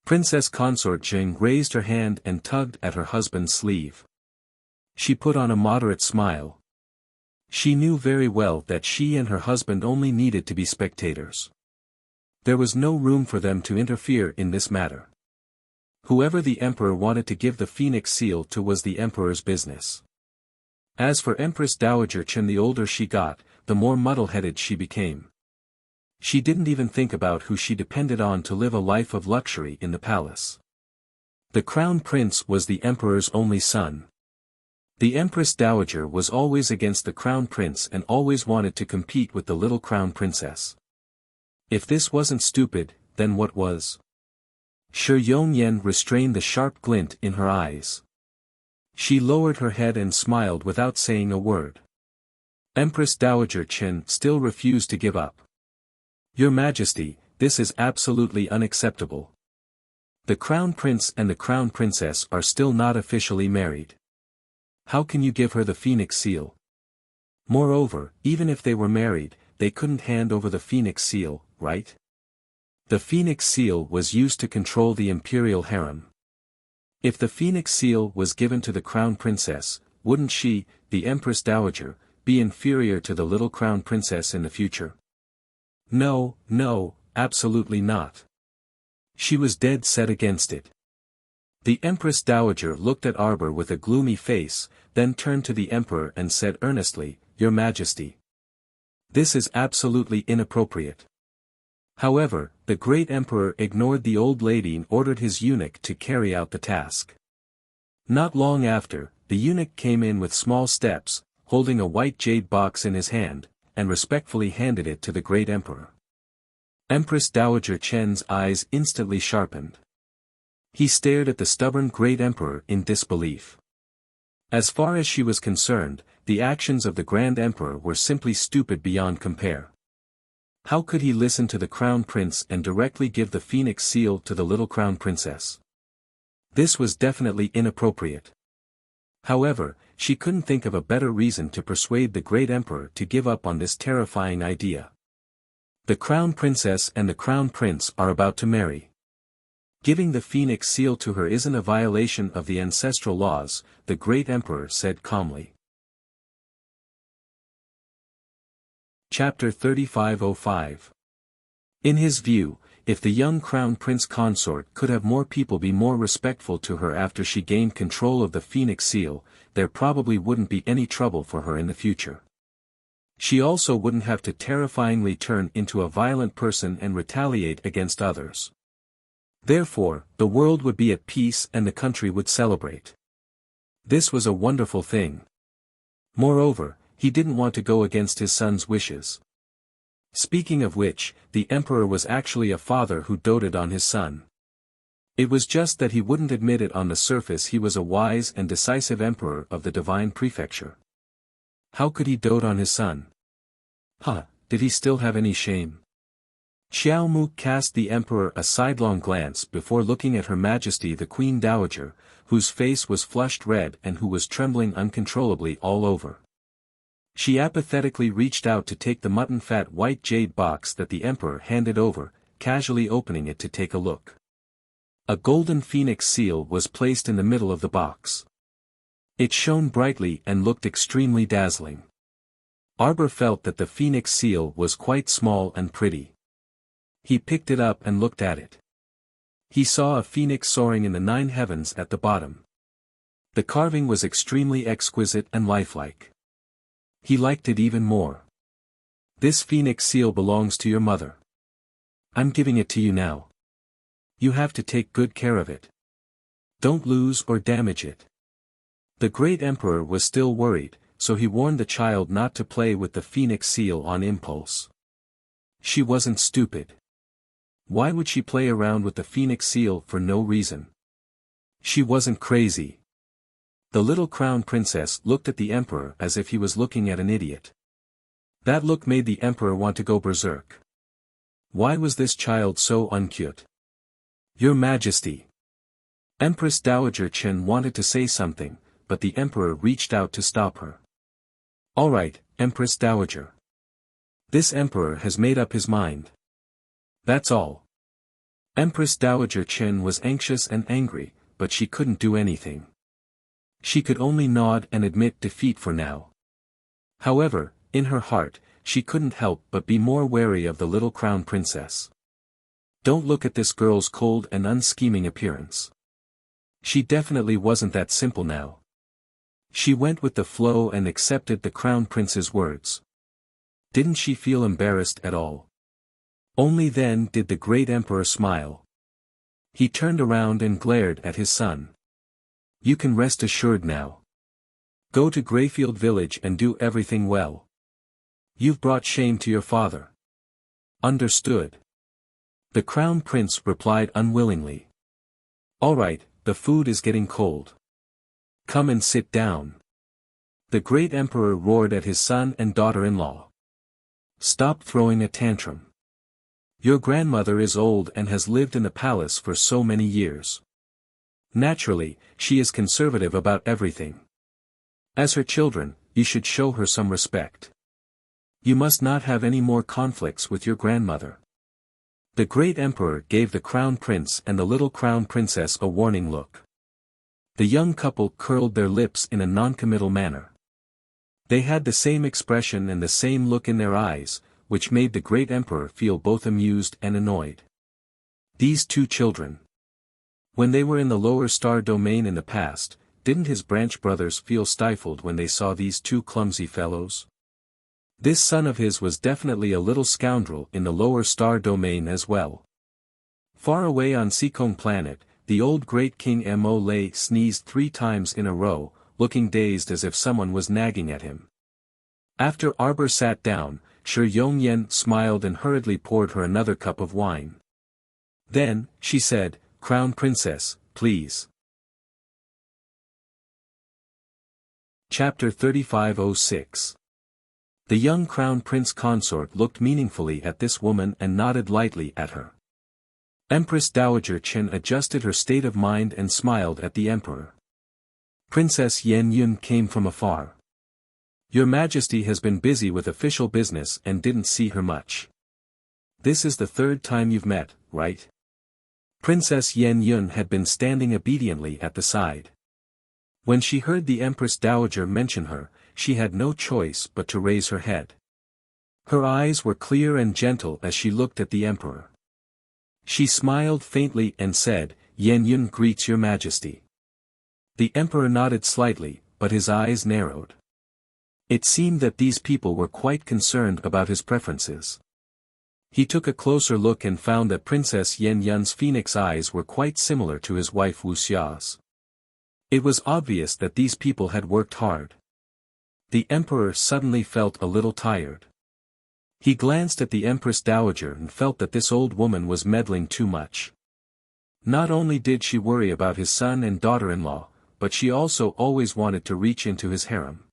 Princess Consort Jing raised her hand and tugged at her husband's sleeve. She put on a moderate smile. She knew very well that she and her husband only needed to be spectators. There was no room for them to interfere in this matter. Whoever the emperor wanted to give the phoenix seal to was the emperor's business. As for Empress Dowager Chen, the older she got, the more muddle-headed she became. She didn't even think about who she depended on to live a life of luxury in the palace. The crown prince was the emperor's only son. The Empress Dowager was always against the crown prince and always wanted to compete with the little crown princess. If this wasn't stupid, then what was? Shi Yongyan restrained the sharp glint in her eyes. She lowered her head and smiled without saying a word. Empress Dowager Chen still refused to give up. "Your Majesty, this is absolutely unacceptable. The crown prince and the crown princess are still not officially married. How can you give her the phoenix seal? Moreover, even if they were married, they couldn't hand over the phoenix seal, right? The phoenix seal was used to control the imperial harem. If the phoenix seal was given to the crown princess, wouldn't she, the Empress Dowager, be inferior to the little crown princess in the future? No, absolutely not. She was dead set against it. The Empress Dowager looked at Arbor with a gloomy face, then turned to the emperor and said earnestly, "Your Majesty. This is absolutely inappropriate." However, the great emperor ignored the old lady and ordered his eunuch to carry out the task. Not long after, the eunuch came in with small steps, holding a white jade box in his hand, and respectfully handed it to the great emperor. Empress Dowager Chen's eyes instantly sharpened. He stared at the stubborn great emperor in disbelief. As far as she was concerned, the actions of the grand emperor were simply stupid beyond compare. How could he listen to the crown prince and directly give the phoenix seal to the little crown princess? This was definitely inappropriate. However, she couldn't think of a better reason to persuade the great emperor to give up on this terrifying idea. The crown princess and the crown prince are about to marry. Giving the phoenix seal to her isn't a violation of the ancestral laws, the great emperor said calmly. Chapter 3505. In his view, if the young crown prince consort could have more people be more respectful to her after she gained control of the phoenix seal, there probably wouldn't be any trouble for her in the future. She also wouldn't have to terrifyingly turn into a violent person and retaliate against others. Therefore, the world would be at peace and the country would celebrate. This was a wonderful thing. Moreover, he didn't want to go against his son's wishes. Speaking of which, the emperor was actually a father who doted on his son. It was just that he wouldn't admit it on the surface. He was a wise and decisive emperor of the divine prefecture. How could he dote on his son? Did he still have any shame? Xiao Mu cast the emperor a sidelong glance before looking at Her Majesty the Queen Dowager, whose face was flushed red and who was trembling uncontrollably all over. She apathetically reached out to take the mutton-fat white jade box that the emperor handed over, casually opening it to take a look. A golden phoenix seal was placed in the middle of the box. It shone brightly and looked extremely dazzling. Arbor felt that the phoenix seal was quite small and pretty. He picked it up and looked at it. He saw a phoenix soaring in the 9 heavens at the bottom. The carving was extremely exquisite and lifelike. He liked it even more. This phoenix seal belongs to your mother. I'm giving it to you now. You have to take good care of it. Don't lose or damage it. The great emperor was still worried, so he warned the child not to play with the phoenix seal on impulse. She wasn't stupid. Why would she play around with the phoenix seal for no reason? She wasn't crazy. The little crown princess looked at the emperor as if he was looking at an idiot. That look made the emperor want to go berserk. Why was this child so uncute? Your Majesty. Empress Dowager Chen wanted to say something, but the emperor reached out to stop her. All right, Empress Dowager. This emperor has made up his mind. That's all. Empress Dowager Chen was anxious and angry, but she couldn't do anything. She could only nod and admit defeat for now. However, in her heart, she couldn't help but be more wary of the little crown princess. Don't look at this girl's cold and unscheming appearance. She definitely wasn't that simple now. She went with the flow and accepted the crown prince's words. Didn't she feel embarrassed at all? Only then did the great emperor smile. He turned around and glared at his son. You can rest assured now. Go to Greyfield Village and do everything well. You've brought shame to your father. Understood. The crown prince replied unwillingly. All right, the food is getting cold. Come and sit down. The great emperor roared at his son and daughter-in-law. Stop throwing a tantrum. Your grandmother is old and has lived in the palace for so many years. Naturally, she is conservative about everything. As her children, you should show her some respect. You must not have any more conflicts with your grandmother. The great emperor gave the crown prince and the little crown princess a warning look. The young couple curled their lips in a noncommittal manner. They had the same expression and the same look in their eyes, which made the great emperor feel both amused and annoyed. These two children. When they were in the lower star domain in the past, didn't his branch brothers feel stifled when they saw these two clumsy fellows? This son of his was definitely a little scoundrel in the lower star domain as well. Far away on Seekong planet, the old great king Mo Lei sneezed 3 times in a row, looking dazed as if someone was nagging at him. After Arbor sat down, Shi Yongyan smiled and hurriedly poured her another cup of wine. Then, she said, Crown Princess, please. Chapter 3506. The young Crown Prince Consort looked meaningfully at this woman and nodded lightly at her. Empress Dowager Chen adjusted her state of mind and smiled at the emperor. Princess Yen Yun came from afar. Your Majesty has been busy with official business and didn't see her much. This is the 3rd time you've met, right? Princess Yen Yun had been standing obediently at the side. When she heard the Empress Dowager mention her, she had no choice but to raise her head. Her eyes were clear and gentle as she looked at the emperor. She smiled faintly and said, Yen Yun greets your Majesty. The emperor nodded slightly, but his eyes narrowed. It seemed that these people were quite concerned about his preferences. He took a closer look and found that Princess Yen Yun's phoenix eyes were quite similar to his wife Wuxia's. It was obvious that these people had worked hard. The emperor suddenly felt a little tired. He glanced at the Empress Dowager and felt that this old woman was meddling too much. Not only did she worry about his son and daughter-in-law, but she also always wanted to reach into his harem.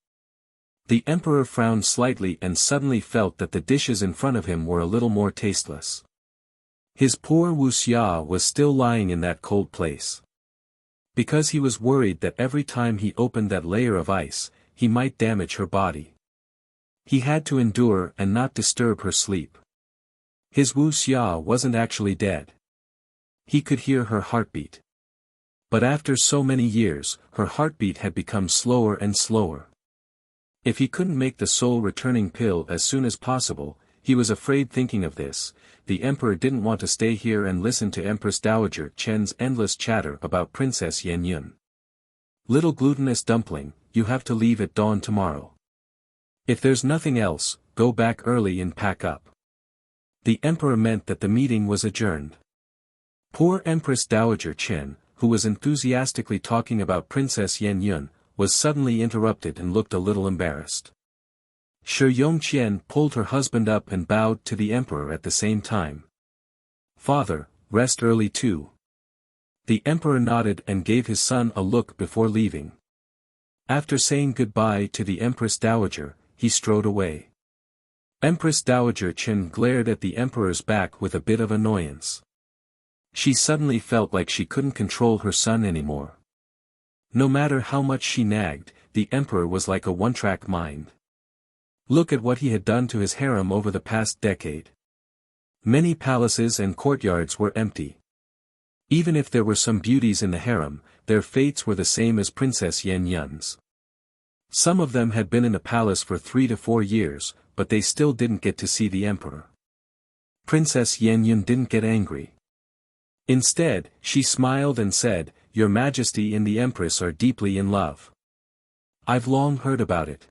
The emperor frowned slightly and suddenly felt that the dishes in front of him were a little more tasteless. His poor Wuxia was still lying in that cold place. Because he was worried that every time he opened that layer of ice, he might damage her body. He had to endure and not disturb her sleep. His Wuxia wasn't actually dead. He could hear her heartbeat. But after so many years, her heartbeat had become slower and slower. If he couldn't make the soul-returning pill as soon as possible, he was afraid thinking of this. The emperor didn't want to stay here and listen to Empress Dowager Chen's endless chatter about Princess Yan Yun. Little glutinous dumpling, you have to leave at dawn tomorrow. If there's nothing else, go back early and pack up. The emperor meant that the meeting was adjourned. Poor Empress Dowager Chen, who was enthusiastically talking about Princess Yan Yun, was suddenly interrupted and looked a little embarrassed. Shi Yongqian pulled her husband up and bowed to the emperor at the same time. Father, rest early too. The emperor nodded and gave his son a look before leaving. After saying goodbye to the Empress Dowager, he strode away. Empress Dowager Chen glared at the emperor's back with a bit of annoyance. She suddenly felt like she couldn't control her son anymore. No matter how much she nagged, the emperor was like a one-track mind. Look at what he had done to his harem over the past decade. Many palaces and courtyards were empty. Even if there were some beauties in the harem, their fates were the same as Princess Yan Yun's. Some of them had been in a palace for 3 to 4 years, but they still didn't get to see the emperor. Princess Yan Yun didn't get angry. Instead, she smiled and said, "Your Majesty and the Empress are deeply in love. I've long heard about it.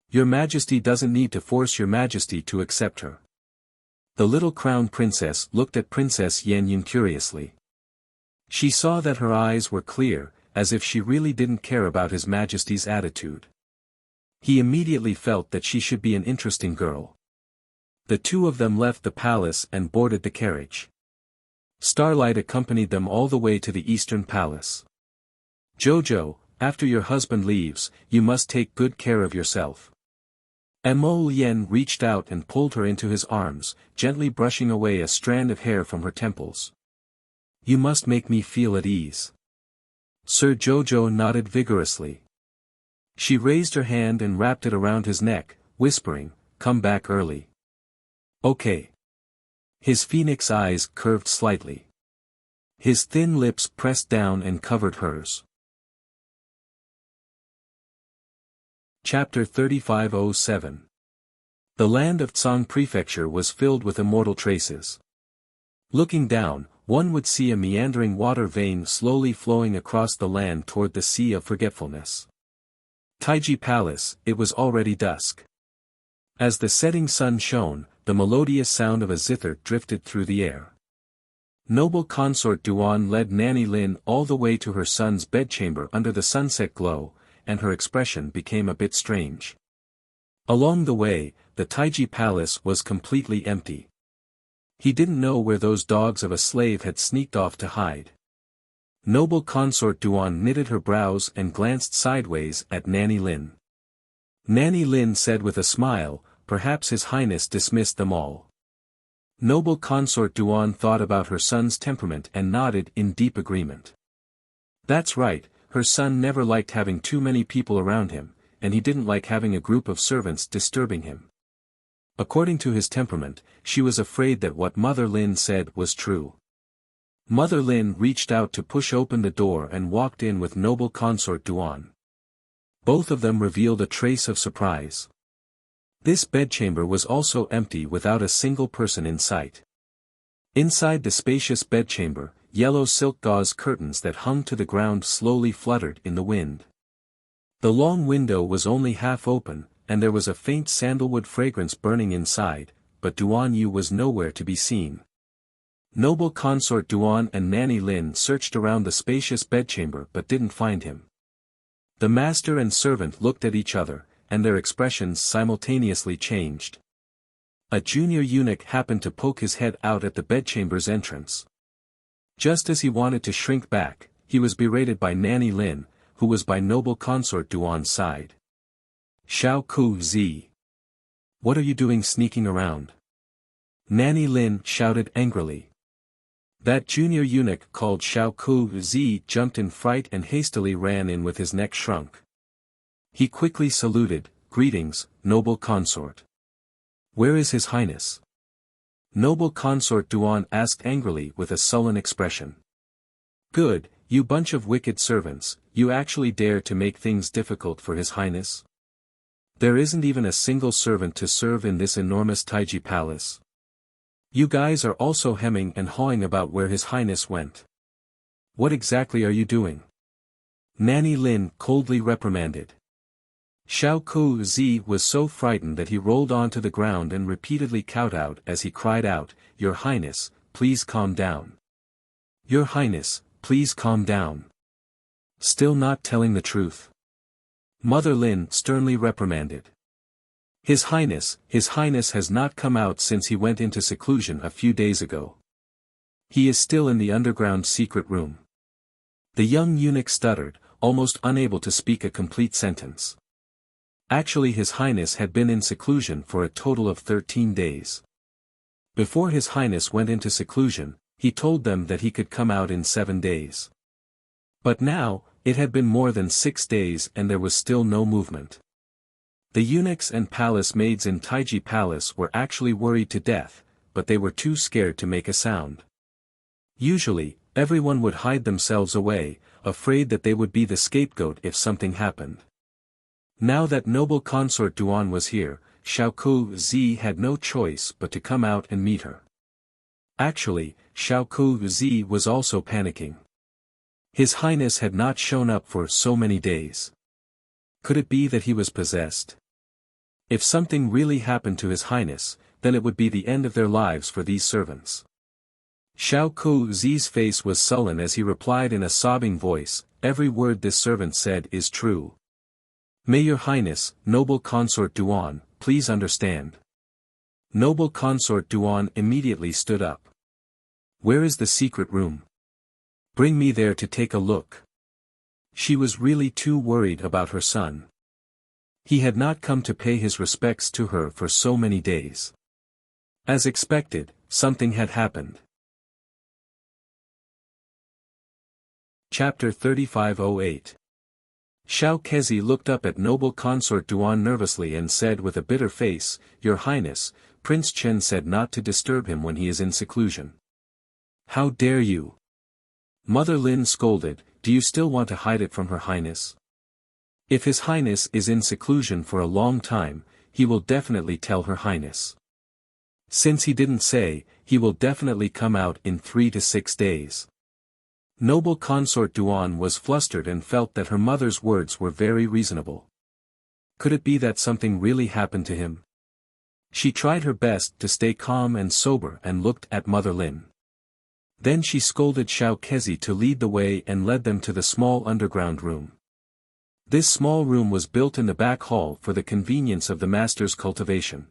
Your Majesty doesn't need to force Your Majesty to accept her." The little crown princess looked at Princess Yan Yun curiously. She saw that her eyes were clear, as if she really didn't care about His Majesty's attitude. He immediately felt that she should be an interesting girl. The two of them left the palace and boarded the carriage. Starlight accompanied them all the way to the Eastern Palace. "Jojo, after your husband leaves, you must take good care of yourself." Mo Lien reached out and pulled her into his arms, gently brushing away a strand of hair from her temples. "You must make me feel at ease." Sir Jojo nodded vigorously. She raised her hand and wrapped it around his neck, whispering, "Come back early." "Okay." His phoenix eyes curved slightly. His thin lips pressed down and covered hers. Chapter 3507. The land of Tsang Prefecture was filled with immortal traces. Looking down, one would see a meandering water vein slowly flowing across the land toward the Sea of Forgetfulness. Taiji Palace, it was already dusk. As the setting sun shone, the melodious sound of a zither drifted through the air. Noble Consort Duan led Nanny Lin all the way to her son's bedchamber under the sunset glow, and her expression became a bit strange. Along the way, the Taiji Palace was completely empty. He didn't know where those dogs of a slave had sneaked off to hide. Noble Consort Duan knitted her brows and glanced sideways at Nanny Lin. Nanny Lin said with a smile, "Perhaps His Highness dismissed them all." Noble Consort Duan thought about her son's temperament and nodded in deep agreement. That's right, her son never liked having too many people around him, and he didn't like having a group of servants disturbing him. According to his temperament, she was afraid that what Mother Lin said was true. Mother Lin reached out to push open the door and walked in with Noble Consort Duan. Both of them revealed a trace of surprise. This bedchamber was also empty without a single person in sight. Inside the spacious bedchamber, yellow silk gauze curtains that hung to the ground slowly fluttered in the wind. The long window was only half open, and there was a faint sandalwood fragrance burning inside, but Duan Yu was nowhere to be seen. Noble Consort Duan and Nanny Lin searched around the spacious bedchamber but didn't find him. The master and servant looked at each other, and their expressions simultaneously changed. A junior eunuch happened to poke his head out at the bedchamber's entrance. Just as he wanted to shrink back, he was berated by Nanny Lin, who was by Noble Consort Duan's side. "Xiao Ku Zi. What are you doing sneaking around?" Nanny Lin shouted angrily. That junior eunuch called Xiao Ku Zi jumped in fright and hastily ran in with his neck shrunk. He quickly saluted, "Greetings, noble consort. Where is His Highness?" Noble Consort Duan asked angrily with a sullen expression. Good, you bunch of wicked servants, you actually dare to make things difficult for His Highness? There isn't even a single servant to serve in this enormous Taiji palace. You guys are also hemming and hawing about where His Highness went. What exactly are you doing? Nanny Lin coldly reprimanded. Xiao Ku-zi was so frightened that he rolled onto the ground and repeatedly kowtowed as he cried out, Your Highness, please calm down. Your Highness, please calm down. Still not telling the truth. Mother Lin sternly reprimanded. His Highness has not come out since he went into seclusion a few days ago. He is still in the underground secret room. The young eunuch stuttered, almost unable to speak a complete sentence. Actually, His Highness had been in seclusion for a total of 13 days. Before His Highness went into seclusion, he told them that he could come out in 7 days. But now, it had been more than 6 days and there was still no movement. The eunuchs and palace maids in Taiji Palace were actually worried to death, but they were too scared to make a sound. Usually, everyone would hide themselves away, afraid that they would be the scapegoat if something happened. Now that Noble Consort Duan was here, Xiao Ku-zi had no choice but to come out and meet her. Actually, Xiao Ku-zi was also panicking. His Highness had not shown up for so many days. Could it be that he was possessed? If something really happened to His Highness, then it would be the end of their lives for these servants. Xiao Ku-zi's face was sullen as he replied in a sobbing voice, Every word this servant said is true. May Your Highness, Noble Consort Duan, please understand. Noble Consort Duan immediately stood up. Where is the secret room? Bring me there to take a look. She was really too worried about her son. He had not come to pay his respects to her for so many days. As expected, something had happened. Chapter 3508. Xiao Kezi looked up at Noble Consort Duan nervously and said with a bitter face, Your Highness, Prince Chen said not to disturb him when he is in seclusion. How dare you? Mother Lin scolded, Do you still want to hide it from Her Highness? If His Highness is in seclusion for a long time, he will definitely tell Her Highness. Since he didn't say, he will definitely come out in 3 to 6 days. Noble Consort Duan was flustered and felt that her mother's words were very reasonable. Could it be that something really happened to him? She tried her best to stay calm and sober and looked at Mother Lin. Then she scolded Xiao Kezi to lead the way and led them to the small underground room. This small room was built in the back hall for the convenience of the master's cultivation.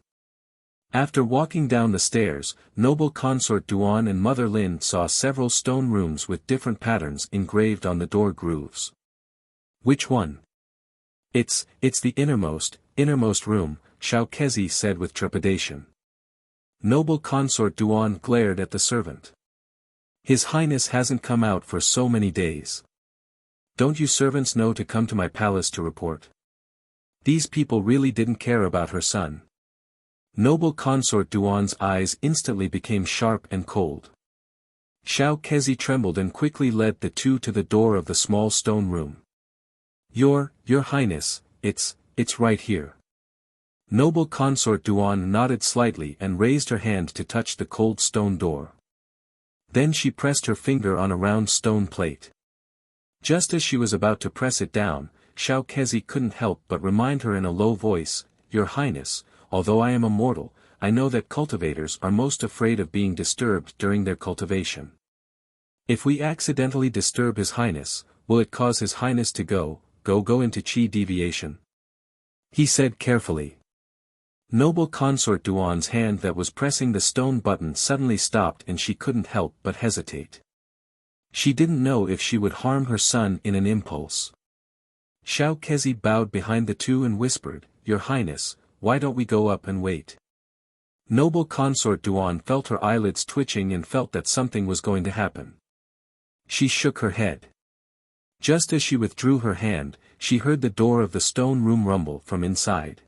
After walking down the stairs, Noble Consort Duan and Mother Lin saw several stone rooms with different patterns engraved on the door grooves. Which one? It's the innermost room, Xiao Kezi said with trepidation. Noble Consort Duan glared at the servant. His Highness hasn't come out for so many days. Don't you servants know to come to my palace to report? These people really didn't care about her son. Noble Consort Duan's eyes instantly became sharp and cold. Xiao Kezi trembled and quickly led the two to the door of the small stone room. Your Highness, it's right here. Noble Consort Duan nodded slightly and raised her hand to touch the cold stone door. Then she pressed her finger on a round stone plate. Just as she was about to press it down, Xiao Kezi couldn't help but remind her in a low voice, Your Highness, although I am a mortal, I know that cultivators are most afraid of being disturbed during their cultivation. If we accidentally disturb His Highness, will it cause His Highness to go into chi deviation? He said carefully. Noble Consort Duan's hand that was pressing the stone button suddenly stopped and she couldn't help but hesitate. She didn't know if she would harm her son in an impulse. Xiao Kezi bowed behind the two and whispered, Your Highness, why don't we go up and wait? Noble Consort Duan felt her eyelids twitching and felt that something was going to happen. She shook her head. Just as she withdrew her hand, she heard the door of the stone room rumble from inside.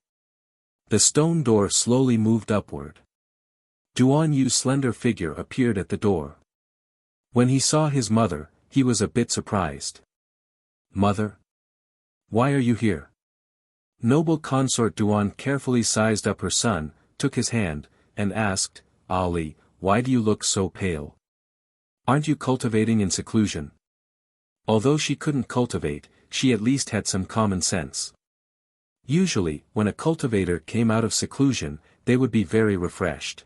The stone door slowly moved upward. Duan Yu's slender figure appeared at the door. When he saw his mother, he was a bit surprised. Mother? Why are you here? Noble consort Duan carefully sized up her son, took his hand, and asked, Ali, why do you look so pale? Aren't you cultivating in seclusion? Although she couldn't cultivate, she at least had some common sense. Usually, when a cultivator came out of seclusion, they would be very refreshed.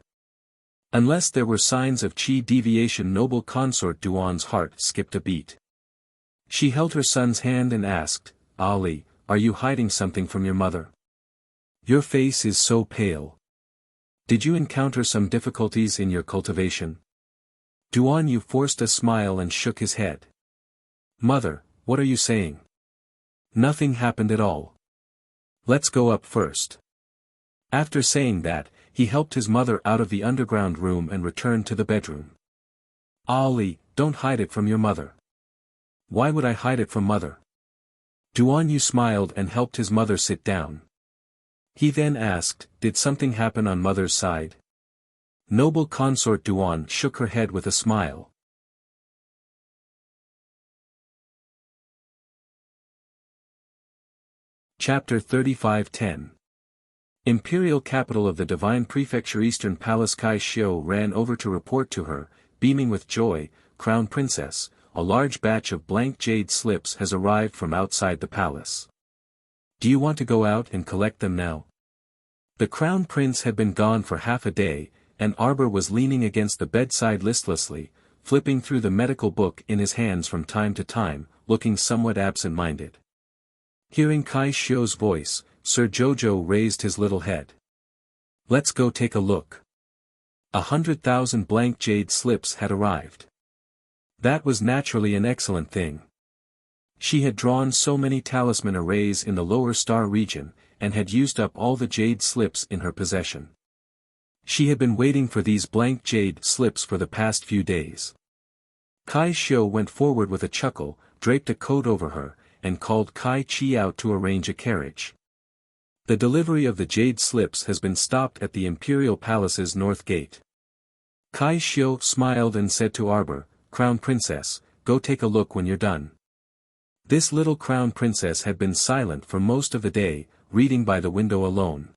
Unless there were signs of qi deviation, noble consort Duan's heart skipped a beat. She held her son's hand and asked, Ali, are you hiding something from your mother? Your face is so pale. Did you encounter some difficulties in your cultivation? Duan Yu forced a smile and shook his head. Mother, what are you saying? Nothing happened at all. Let's go up first. After saying that, he helped his mother out of the underground room and returned to the bedroom. Ali, don't hide it from your mother. Why would I hide it from mother? Duan Yu smiled and helped his mother sit down. He then asked, did something happen on mother's side? Noble consort Duan shook her head with a smile. Chapter 35:10. Imperial capital of the Divine Prefecture Eastern Palace. Kai Xiu ran over to report to her, beaming with joy, Crown Princess, a large batch of blank jade slips has arrived from outside the palace. Do you want to go out and collect them now? The Crown Prince had been gone for half a day, and Arbor was leaning against the bedside listlessly, flipping through the medical book in his hands from time to time, looking somewhat absent-minded. Hearing Kai Xiu's voice, Sir Jojo raised his little head. Let's go take a look. 100,000 blank jade slips had arrived. That was naturally an excellent thing. She had drawn so many talisman arrays in the lower star region, and had used up all the jade slips in her possession. She had been waiting for these blank jade slips for the past few days. Kai Xiu went forward with a chuckle, draped a coat over her, and called Kai Chi out to arrange a carriage. The delivery of the jade slips has been stopped at the Imperial Palace's north gate. Kai Xiu smiled and said to Arbor, Crown Princess, go take a look when you're done. This little Crown Princess had been silent for most of the day, reading by the window alone.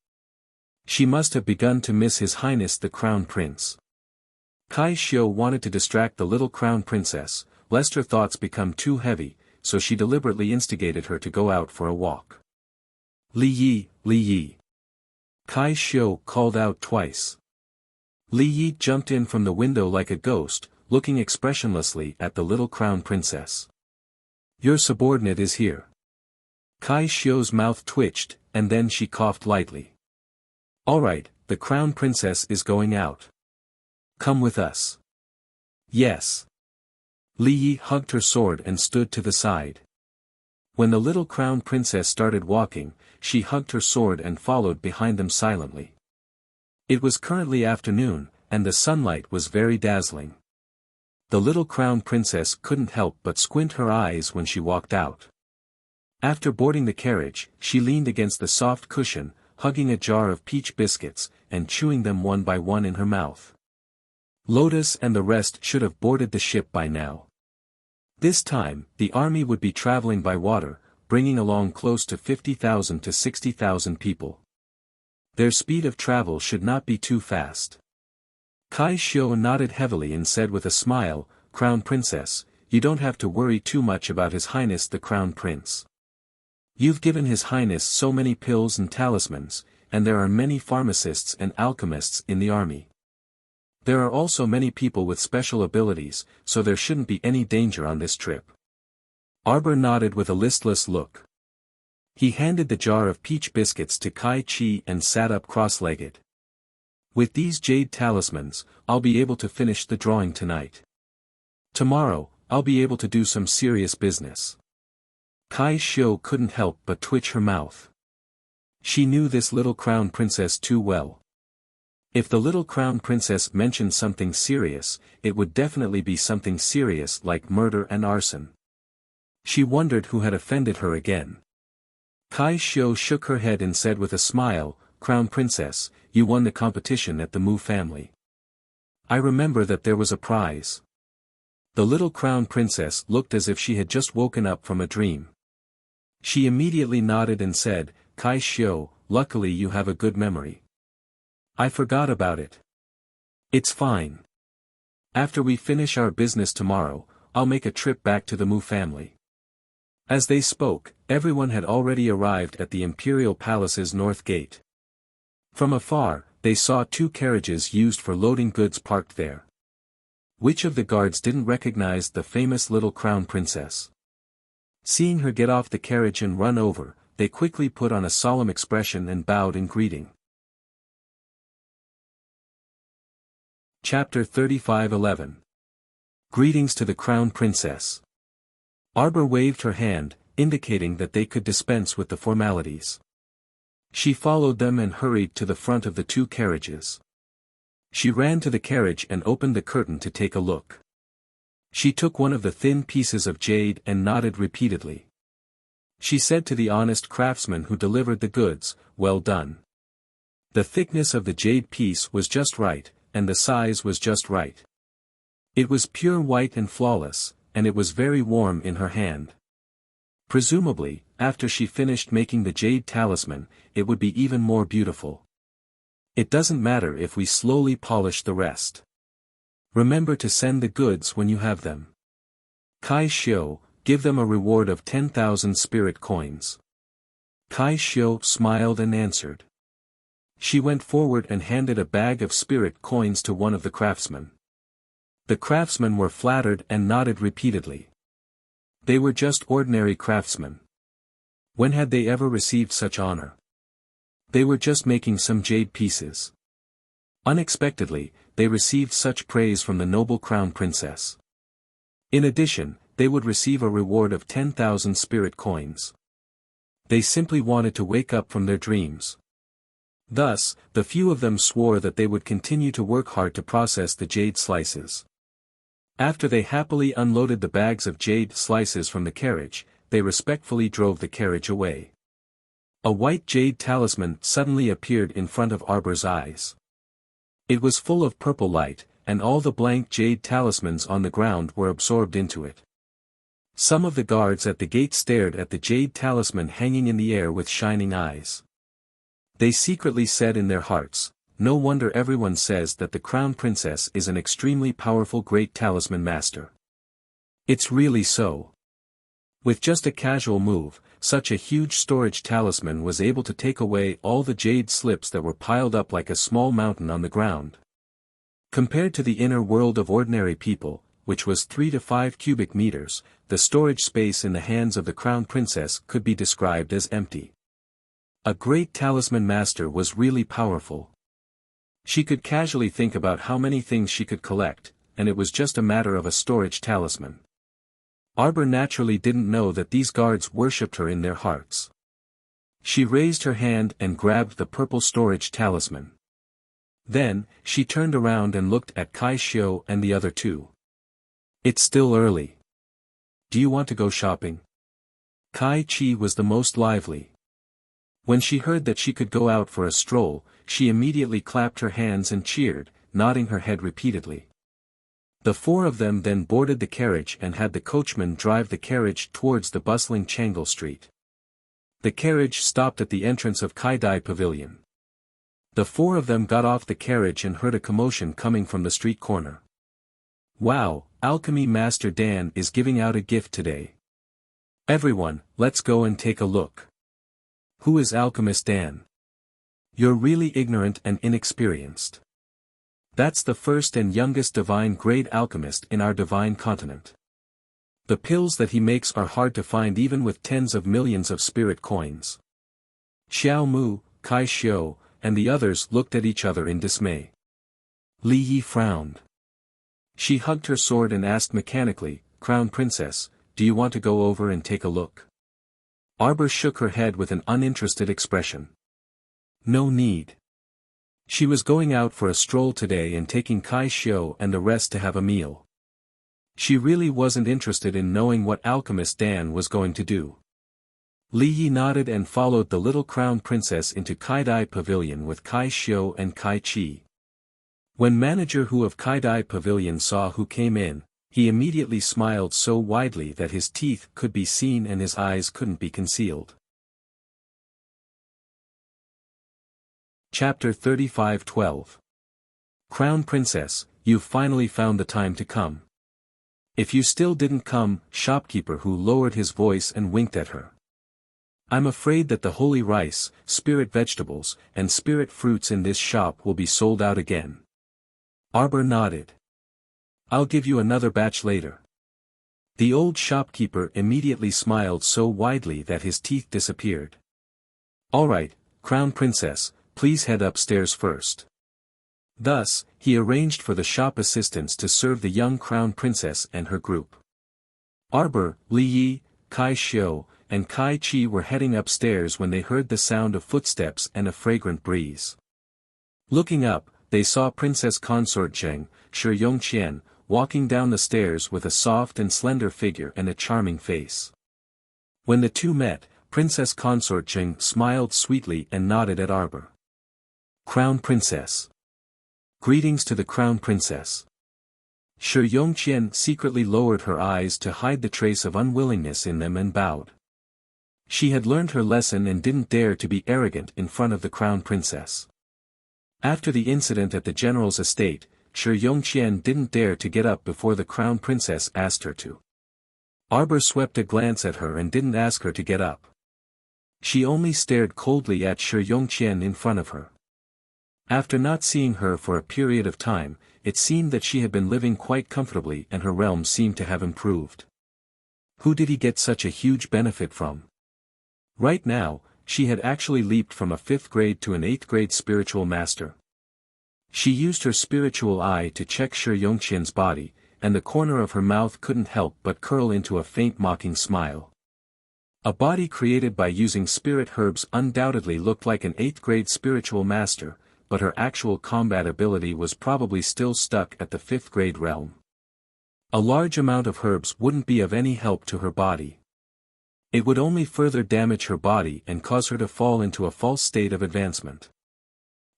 She must have begun to miss His Highness the Crown Prince. Kai Xiu wanted to distract the little Crown Princess, lest her thoughts become too heavy, so she deliberately instigated her to go out for a walk. Li Yi, Li Yi. Kai Xiu called out twice. Li Yi jumped in from the window like a ghost, looking expressionlessly at the little Crown Princess. Your subordinate is here. Kai Xiu's mouth twitched, and then she coughed lightly. All right, the Crown Princess is going out. Come with us. Yes. Li Yi hugged her sword and stood to the side. When the little Crown Princess started walking, she hugged her sword and followed behind them silently. It was currently afternoon, and the sunlight was very dazzling. The little Crown Princess couldn't help but squint her eyes when she walked out. After boarding the carriage, she leaned against the soft cushion, hugging a jar of peach biscuits, and chewing them one by one in her mouth. Lotus and the rest should have boarded the ship by now. This time, the army would be traveling by water, bringing along close to 50,000 to 60,000 people. Their speed of travel should not be too fast. Kai Xiu nodded heavily and said with a smile, Crown Princess, you don't have to worry too much about His Highness the Crown Prince. You've given His Highness so many pills and talismans, and there are many pharmacists and alchemists in the army. There are also many people with special abilities, so there shouldn't be any danger on this trip. Arbor nodded with a listless look. He handed the jar of peach biscuits to Kai Chi and sat up cross-legged. With these jade talismans, I'll be able to finish the drawing tonight. Tomorrow, I'll be able to do some serious business. Kai Xiu couldn't help but twitch her mouth. She knew this little Crown Princess too well. If the little Crown Princess mentioned something serious, it would definitely be something serious like murder and arson. She wondered who had offended her again. Kai Xiu shook her head and said with a smile, Crown Princess, you won the competition at the Mu family. I remember that there was a prize. The little crown princess looked as if she had just woken up from a dream. She immediately nodded and said, Kai Xiu, luckily you have a good memory. I forgot about it. It's fine. After we finish our business tomorrow, I'll make a trip back to the Mu family. As they spoke, everyone had already arrived at the imperial palace's north gate. From afar, they saw 2 carriages used for loading goods parked there. Which of the guards didn't recognize the famous little crown princess? Seeing her get off the carriage and run over, they quickly put on a solemn expression and bowed in greeting. Chapter 35:11. Greetings to the Crown Princess. Arbor waved her hand, indicating that they could dispense with the formalities. She followed them and hurried to the front of the 2 carriages. She ran to the carriage and opened the curtain to take a look. She took one of the thin pieces of jade and nodded repeatedly. She said to the honest craftsman who delivered the goods, "Well done." The thickness of the jade piece was just right, and the size was just right. It was pure white and flawless, and it was very warm in her hand. Presumably, after she finished making the jade talisman, it would be even more beautiful. It doesn't matter if we slowly polish the rest. Remember to send the goods when you have them. Kai Xiu, give them a reward of 10,000 spirit coins. Kai Xiu smiled and answered. She went forward and handed a bag of spirit coins to one of the craftsmen. The craftsmen were flattered and nodded repeatedly. They were just ordinary craftsmen. When had they ever received such honor? They were just making some jade pieces. Unexpectedly, they received such praise from the noble crown princess. In addition, they would receive a reward of 10,000 spirit coins. They simply wanted to wake up from their dreams. Thus, the few of them swore that they would continue to work hard to process the jade slices. After they happily unloaded the bags of jade slices from the carriage, they respectfully drove the carriage away. A white jade talisman suddenly appeared in front of Arbor's eyes. It was full of purple light, and all the blank jade talismans on the ground were absorbed into it. Some of the guards at the gate stared at the jade talisman hanging in the air with shining eyes. They secretly said in their hearts, "No wonder everyone says that the crown princess is an extremely powerful great talisman master. It's really so." With just a casual move, such a huge storage talisman was able to take away all the jade slips that were piled up like a small mountain on the ground. Compared to the inner world of ordinary people, which was 3 to 5 cubic meters, the storage space in the hands of the crown princess could be described as empty. A great talisman master was really powerful. She could casually think about how many things she could collect, and it was just a matter of a storage talisman. Arbor naturally didn't know that these guards worshipped her in their hearts. She raised her hand and grabbed the purple storage talisman. Then, she turned around and looked at Kai Xiu and the other 2. "It's still early. Do you want to go shopping?" Kai Chi was the most lively. When she heard that she could go out for a stroll, she immediately clapped her hands and cheered, nodding her head repeatedly. The 4 of them then boarded the carriage and had the coachman drive the carriage towards the bustling Changle Street. The carriage stopped at the entrance of Kaidai Pavilion. The 4 of them got off the carriage and heard a commotion coming from the street corner. "Wow, Alchemy Master Dan is giving out a gift today. Everyone, let's go and take a look." "Who is Alchemist Dan?" "You're really ignorant and inexperienced. That's the first and youngest divine grade alchemist in our divine continent. The pills that he makes are hard to find even with tens of millions of spirit coins." Xiao Mu, Kai Xiu, and the others looked at each other in dismay. Li Yi frowned. She hugged her sword and asked mechanically, "Crown Princess, do you want to go over and take a look?" Arbor shook her head with an uninterested expression. "No need. She was going out for a stroll today and taking Kai Xiu and the rest to have a meal. She really wasn't interested in knowing what Alchemist Dan was going to do." Li Yi nodded and followed the little crown princess into Kaidai Pavilion with Kai Xiu and Kai Chi. When manager Hu of Kaidai Pavilion saw who came in, he immediately smiled so widely that his teeth could be seen and his eyes couldn't be concealed. Chapter 35:12. Crown Princess, you've finally found the time to come. If you still didn't come, shopkeeper Hu lowered his voice and winked at her. I'm afraid that the holy rice, spirit vegetables, and spirit fruits in this shop will be sold out again. Arbor nodded. I'll give you another batch later. The old shopkeeper immediately smiled so widely that his teeth disappeared. All right, Crown Princess, please head upstairs first. Thus, he arranged for the shop assistants to serve the young Crown Princess and her group. Arbor, Li Yi, Kai Xiu, and Kai Chi were heading upstairs when they heard the sound of footsteps and a fragrant breeze. Looking up, they saw Princess Consort Zheng, Shi Yongqian, walking down the stairs with a soft and slender figure and a charming face. When the two met, Princess Consort Zheng smiled sweetly and nodded at Arbor. Crown Princess. Greetings to the Crown Princess. Shi Yongqian secretly lowered her eyes to hide the trace of unwillingness in them and bowed. She had learned her lesson and didn't dare to be arrogant in front of the Crown Princess. After the incident at the general's estate, Shi Yongqian didn't dare to get up before the Crown Princess asked her to. Arbor swept a glance at her and didn't ask her to get up. She only stared coldly at Shi Yongqian in front of her. After not seeing her for a period of time, it seemed that she had been living quite comfortably and her realm seemed to have improved. Who did he get such a huge benefit from? Right now, she had actually leaped from a 5th grade to an 8th grade spiritual master. She used her spiritual eye to check Shi Yongqian's body, and the corner of her mouth couldn't help but curl into a faint mocking smile. A body created by using spirit herbs undoubtedly looked like an 8th grade spiritual master, but her actual combat ability was probably still stuck at the 5th grade realm. A large amount of herbs wouldn't be of any help to her body. It would only further damage her body and cause her to fall into a false state of advancement.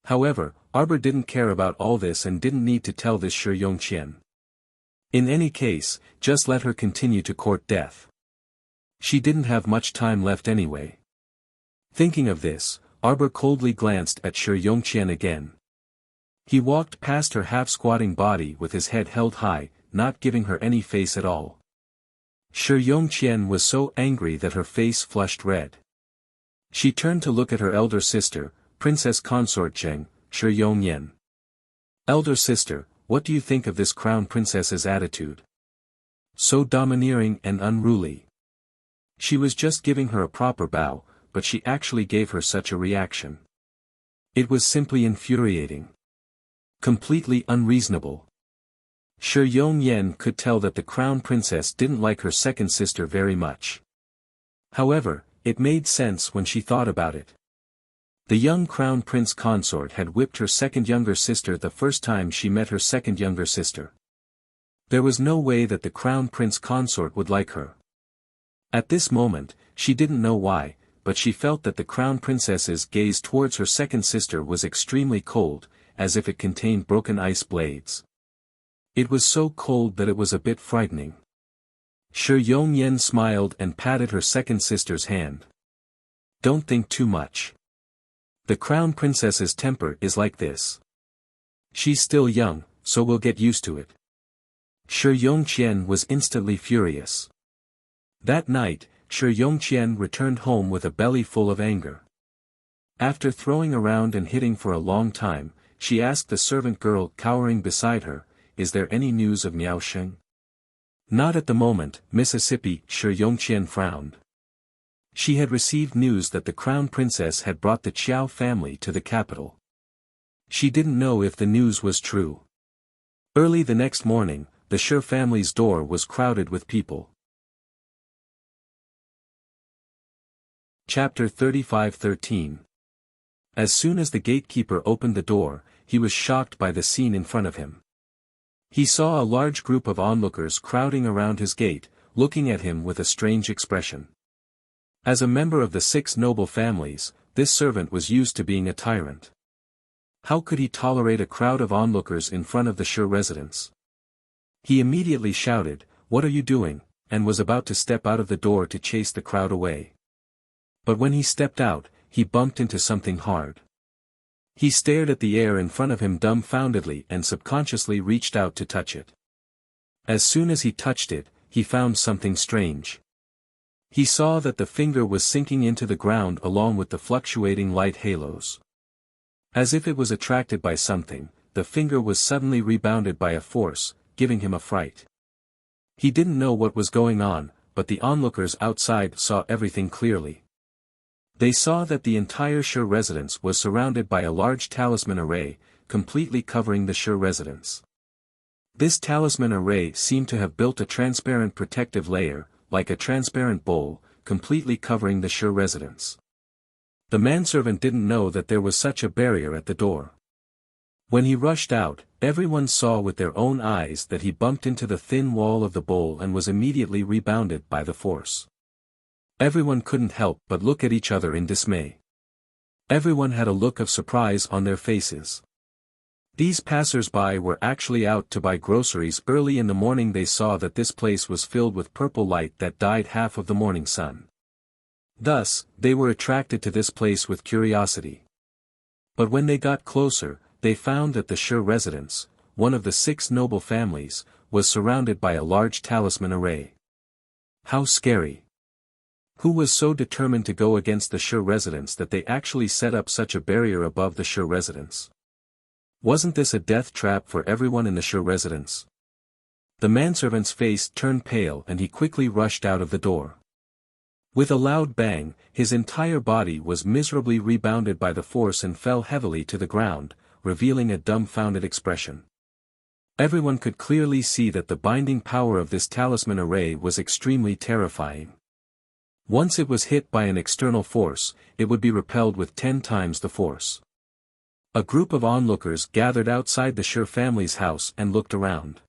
However, Arbor didn't care about all this and didn't need to tell this Shi Yongqian. In any case, just let her continue to court death. She didn't have much time left anyway. Thinking of this, Arbor coldly glanced at Shi Yongqian again. He walked past her half-squatting body with his head held high, not giving her any face at all. Shi Yongqian was so angry that her face flushed red. She turned to look at her elder sister, Princess Consort Zheng, Shi Yongyan. Elder sister, what do you think of this Crown Princess's attitude? So domineering and unruly. She was just giving her a proper bow, but she actually gave her such a reaction. It was simply infuriating. Completely unreasonable. Shi Yongyan could tell that the Crown Princess didn't like her second sister very much. However, it made sense when she thought about it. The young Crown Prince Consort had whipped her second younger sister the first time she met her second younger sister. There was no way that the Crown Prince Consort would like her. At this moment, she didn't know why, but she felt that the Crown Princess's gaze towards her second sister was extremely cold, as if it contained broken ice blades. It was so cold that it was a bit frightening. Shi Yongyan smiled and patted her second sister's hand. Don't think too much. The Crown Princess's temper is like this. She's still young, so we'll get used to it. Shi Yongqian was instantly furious. That night, Shi Yongqian returned home with a belly full of anger. After throwing around and hitting for a long time, she asked the servant girl cowering beside her, "Is there any news of Miao Sheng?" "Not at the moment, Mississippi," Shi Yongqian frowned. She had received news that the Crown Princess had brought the Qiao family to the capital. She didn't know if the news was true. Early the next morning, the Shi family's door was crowded with people. Chapter 35:13. As soon as the gatekeeper opened the door, he was shocked by the scene in front of him. He saw a large group of onlookers crowding around his gate, looking at him with a strange expression. As a member of the 6 noble families, this servant was used to being a tyrant. How could he tolerate a crowd of onlookers in front of the Shi residence? He immediately shouted, "What are you doing?" and was about to step out of the door to chase the crowd away. But when he stepped out, he bumped into something hard. He stared at the air in front of him dumbfoundedly and subconsciously reached out to touch it. As soon as he touched it, he found something strange. He saw that the finger was sinking into the ground along with the fluctuating light halos. As if it was attracted by something, the finger was suddenly rebounded by a force, giving him a fright. He didn't know what was going on, but the onlookers outside saw everything clearly. They saw that the entire Shi residence was surrounded by a large talisman array, completely covering the Shi residence. This talisman array seemed to have built a transparent protective layer, like a transparent bowl, completely covering the Shi residence. The manservant didn't know that there was such a barrier at the door. When he rushed out, everyone saw with their own eyes that he bumped into the thin wall of the bowl and was immediately rebounded by the force. Everyone couldn't help but look at each other in dismay. Everyone had a look of surprise on their faces. These passers-by were actually out to buy groceries early in the morning. They saw that this place was filled with purple light that dyed half of the morning sun. Thus, they were attracted to this place with curiosity. But when they got closer, they found that the Shi residence, one of the 6 noble families, was surrounded by a large talisman array. How scary! Who was so determined to go against the Shi residence that they actually set up such a barrier above the Shi residence? Wasn't this a death trap for everyone in the Shi residence? The manservant's face turned pale and he quickly rushed out of the door. With a loud bang, his entire body was miserably rebounded by the force and fell heavily to the ground, revealing a dumbfounded expression. Everyone could clearly see that the binding power of this talisman array was extremely terrifying. Once it was hit by an external force, it would be repelled with 10 times the force. A group of onlookers gathered outside the Shi family's house and looked around.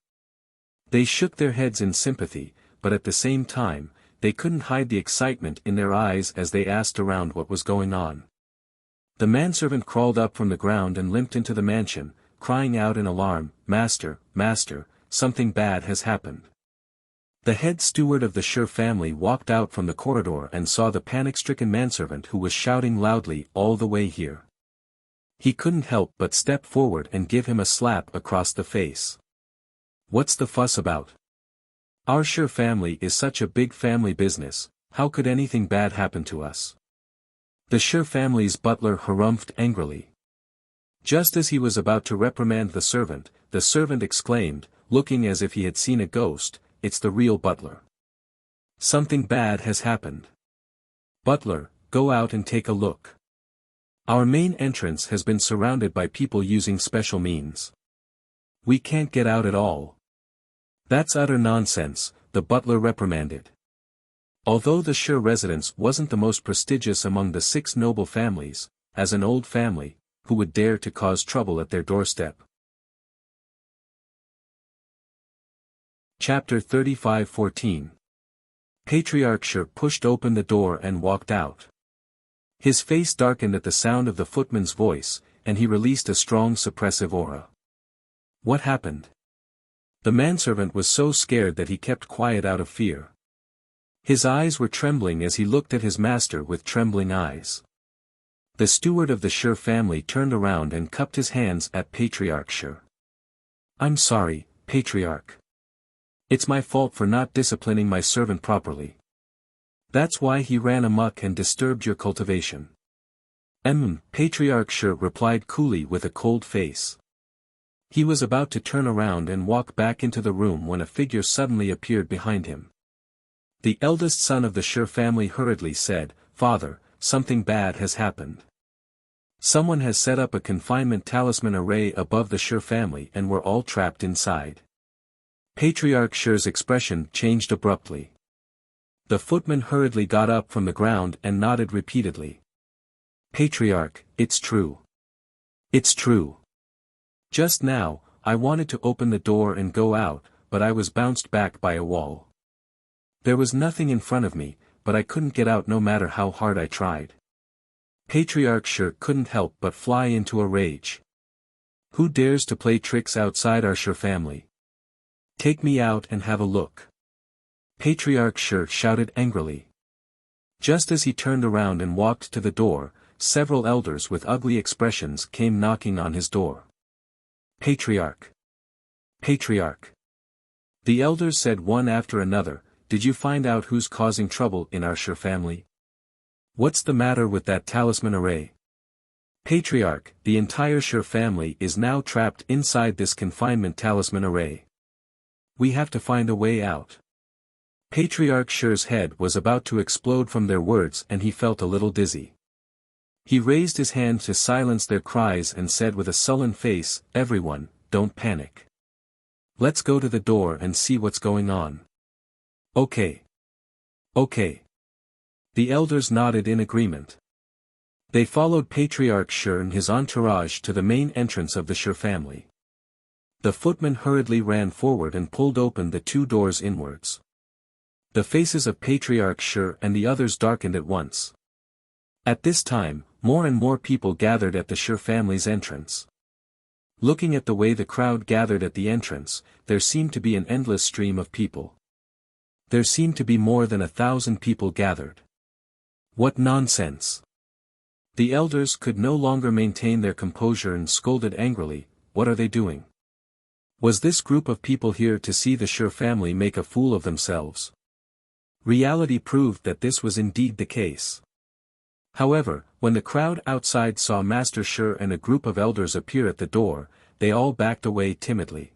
They shook their heads in sympathy, but at the same time, they couldn't hide the excitement in their eyes as they asked around what was going on. The manservant crawled up from the ground and limped into the mansion, crying out in alarm, "Master, master, something bad has happened." The head steward of the Shi family walked out from the corridor and saw the panic-stricken manservant who was shouting loudly all the way here. He couldn't help but step forward and give him a slap across the face. "What's the fuss about? Our Shi family is such a big family business, how could anything bad happen to us?" The Shi family's butler harumphed angrily. Just as he was about to reprimand the servant exclaimed, looking as if he had seen a ghost, "It's the real butler. Something bad has happened. Butler, go out and take a look. Our main entrance has been surrounded by people using special means. We can't get out at all." "That's utter nonsense," the butler reprimanded. Although the Shi residence wasn't the most prestigious among the 6 noble families, as an old family, who would dare to cause trouble at their doorstep? Chapter 35:14. Patriarch Shi pushed open the door and walked out. His face darkened at the sound of the footman's voice, and he released a strong suppressive aura. What happened? The manservant was so scared that he kept quiet out of fear. His eyes were trembling as he looked at his master with trembling eyes. The steward of the Shi family turned around and cupped his hands at Patriarch Shi. "I'm sorry, Patriarch. It's my fault for not disciplining my servant properly. That's why he ran amok and disturbed your cultivation." Patriarch Shi replied coolly with a cold face. He was about to turn around and walk back into the room when a figure suddenly appeared behind him. The eldest son of the Shi family hurriedly said, "Father, something bad has happened. Someone has set up a confinement talisman array above the Shi family and we're all trapped inside." Patriarch Shi's expression changed abruptly. The footman hurriedly got up from the ground and nodded repeatedly. "Patriarch, it's true. It's true. Just now, I wanted to open the door and go out, but I was bounced back by a wall. There was nothing in front of me, but I couldn't get out no matter how hard I tried." Patriarch Shi couldn't help but fly into a rage. Who dares to play tricks outside our Shi family? Take me out and have a look. Patriarch Shi shouted angrily. Just as he turned around and walked to the door, several elders with ugly expressions came knocking on his door. Patriarch! Patriarch! The elders said one after another, did you find out who's causing trouble in our Shi family? What's the matter with that talisman array? Patriarch, the entire Shi family is now trapped inside this confinement talisman array. We have to find a way out. Patriarch Shi's head was about to explode from their words and he felt a little dizzy. He raised his hand to silence their cries and said with a sullen face, everyone, don't panic. Let's go to the door and see what's going on. Okay. Okay. The elders nodded in agreement. They followed Patriarch Shi and his entourage to the main entrance of the Shi family. The footman hurriedly ran forward and pulled open the two doors inwards. The faces of Patriarch Shi and the others darkened at once. At this time, more and more people gathered at the Shi family's entrance. Looking at the way the crowd gathered at the entrance, there seemed to be an endless stream of people. There seemed to be more than 1,000 people gathered. What nonsense! The elders could no longer maintain their composure and scolded angrily, what are they doing? Was this group of people here to see the Shi family make a fool of themselves? Reality proved that this was indeed the case. However, when the crowd outside saw Master Shi and a group of elders appear at the door, they all backed away timidly.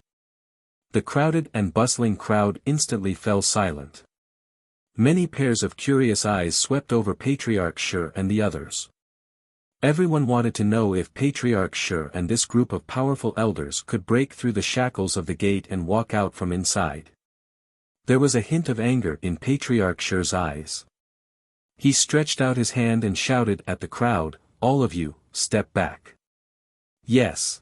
The crowded and bustling crowd instantly fell silent. Many pairs of curious eyes swept over Patriarch Shi and the others. Everyone wanted to know if Patriarch Shi and this group of powerful elders could break through the shackles of the gate and walk out from inside. There was a hint of anger in Patriarch Shi's eyes. He stretched out his hand and shouted at the crowd, all of you, step back. Yes.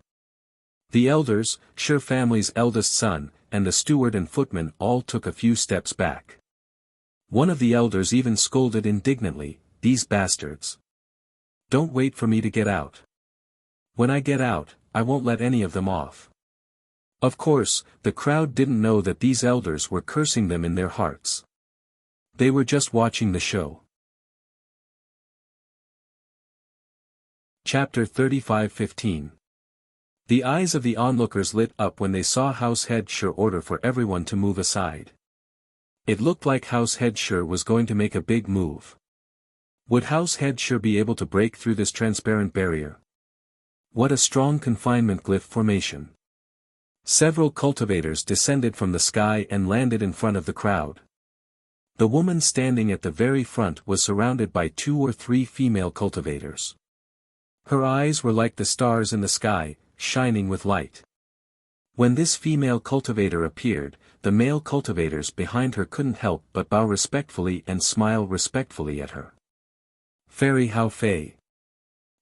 The elders, Shi family's eldest son, and the steward and footman all took a few steps back. One of the elders even scolded indignantly, these bastards. Don't wait for me to get out. When I get out, I won't let any of them off. Of course, the crowd didn't know that these elders were cursing them in their hearts. They were just watching the show. Chapter 35:15. The eyes of the onlookers lit up when they saw House Head Shi order for everyone to move aside. It looked like House Head Shi was going to make a big move. Would House Head Shi be able to break through this transparent barrier? What a strong confinement glyph formation. Several cultivators descended from the sky and landed in front of the crowd. The woman standing at the very front was surrounded by 2 or 3 female cultivators. Her eyes were like the stars in the sky, shining with light. When this female cultivator appeared, the male cultivators behind her couldn't help but bow respectfully and smile respectfully at her. Fairy Hao Fei.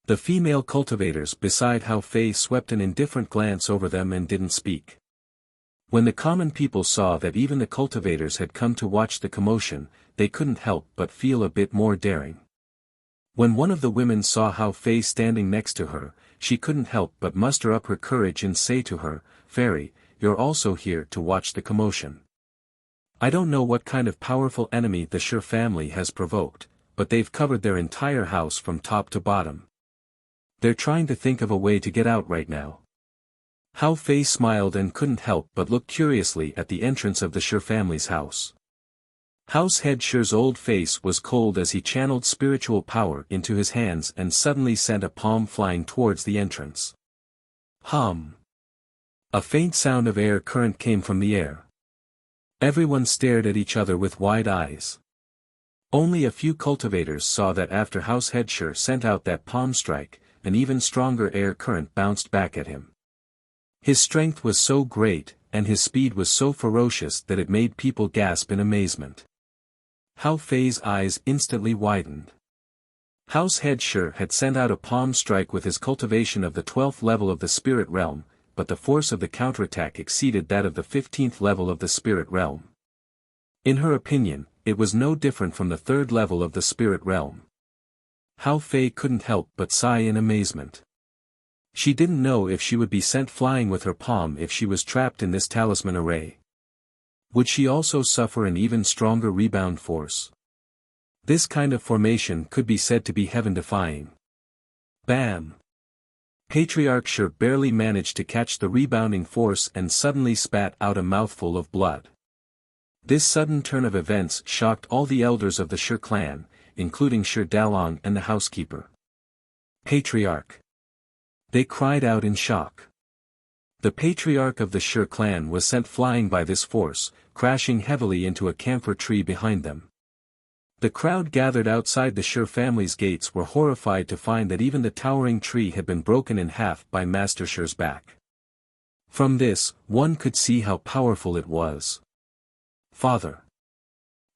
The female cultivators beside Hao Fei swept an indifferent glance over them and didn't speak. When the common people saw that even the cultivators had come to watch the commotion, they couldn't help but feel a bit more daring. When one of the women saw Hao Fei standing next to her, she couldn't help but muster up her courage and say to her, Fairy, you're also here to watch the commotion. I don't know what kind of powerful enemy the Shi family has provoked, but they've covered their entire house from top to bottom. They're trying to think of a way to get out right now. Hao Fei smiled and couldn't help but look curiously at the entrance of the Shi family's house. House Head Shi's old face was cold as he channeled spiritual power into his hands and suddenly sent a palm flying towards the entrance. Hum! A faint sound of air current came from the air. Everyone stared at each other with wide eyes. Only a few cultivators saw that after House Head Shi sent out that palm strike, an even stronger air current bounced back at him. His strength was so great, and his speed was so ferocious that it made people gasp in amazement. Hao Fei's eyes instantly widened. House Head Shi had sent out a palm strike with his cultivation of the 12th level of the spirit realm, but the force of the counterattack exceeded that of the 15th level of the spirit realm. In her opinion, it was no different from the 3rd level of the spirit realm. Hao Fei couldn't help but sigh in amazement. She didn't know if she would be sent flying with her palm if she was trapped in this talisman array. Would she also suffer an even stronger rebound force? This kind of formation could be said to be heaven-defying. Bam! Patriarch Sure barely managed to catch the rebounding force and suddenly spat out a mouthful of blood. This sudden turn of events shocked all the elders of the Sure clan, including Sure Dalong and the housekeeper. Patriarch! They cried out in shock. The patriarch of the Sure clan was sent flying by this force, crashing heavily into a camphor tree behind them. The crowd gathered outside the Sure family's gates were horrified to find that even the towering tree had been broken in half by Master Sure's back. From this, one could see how powerful it was. Father!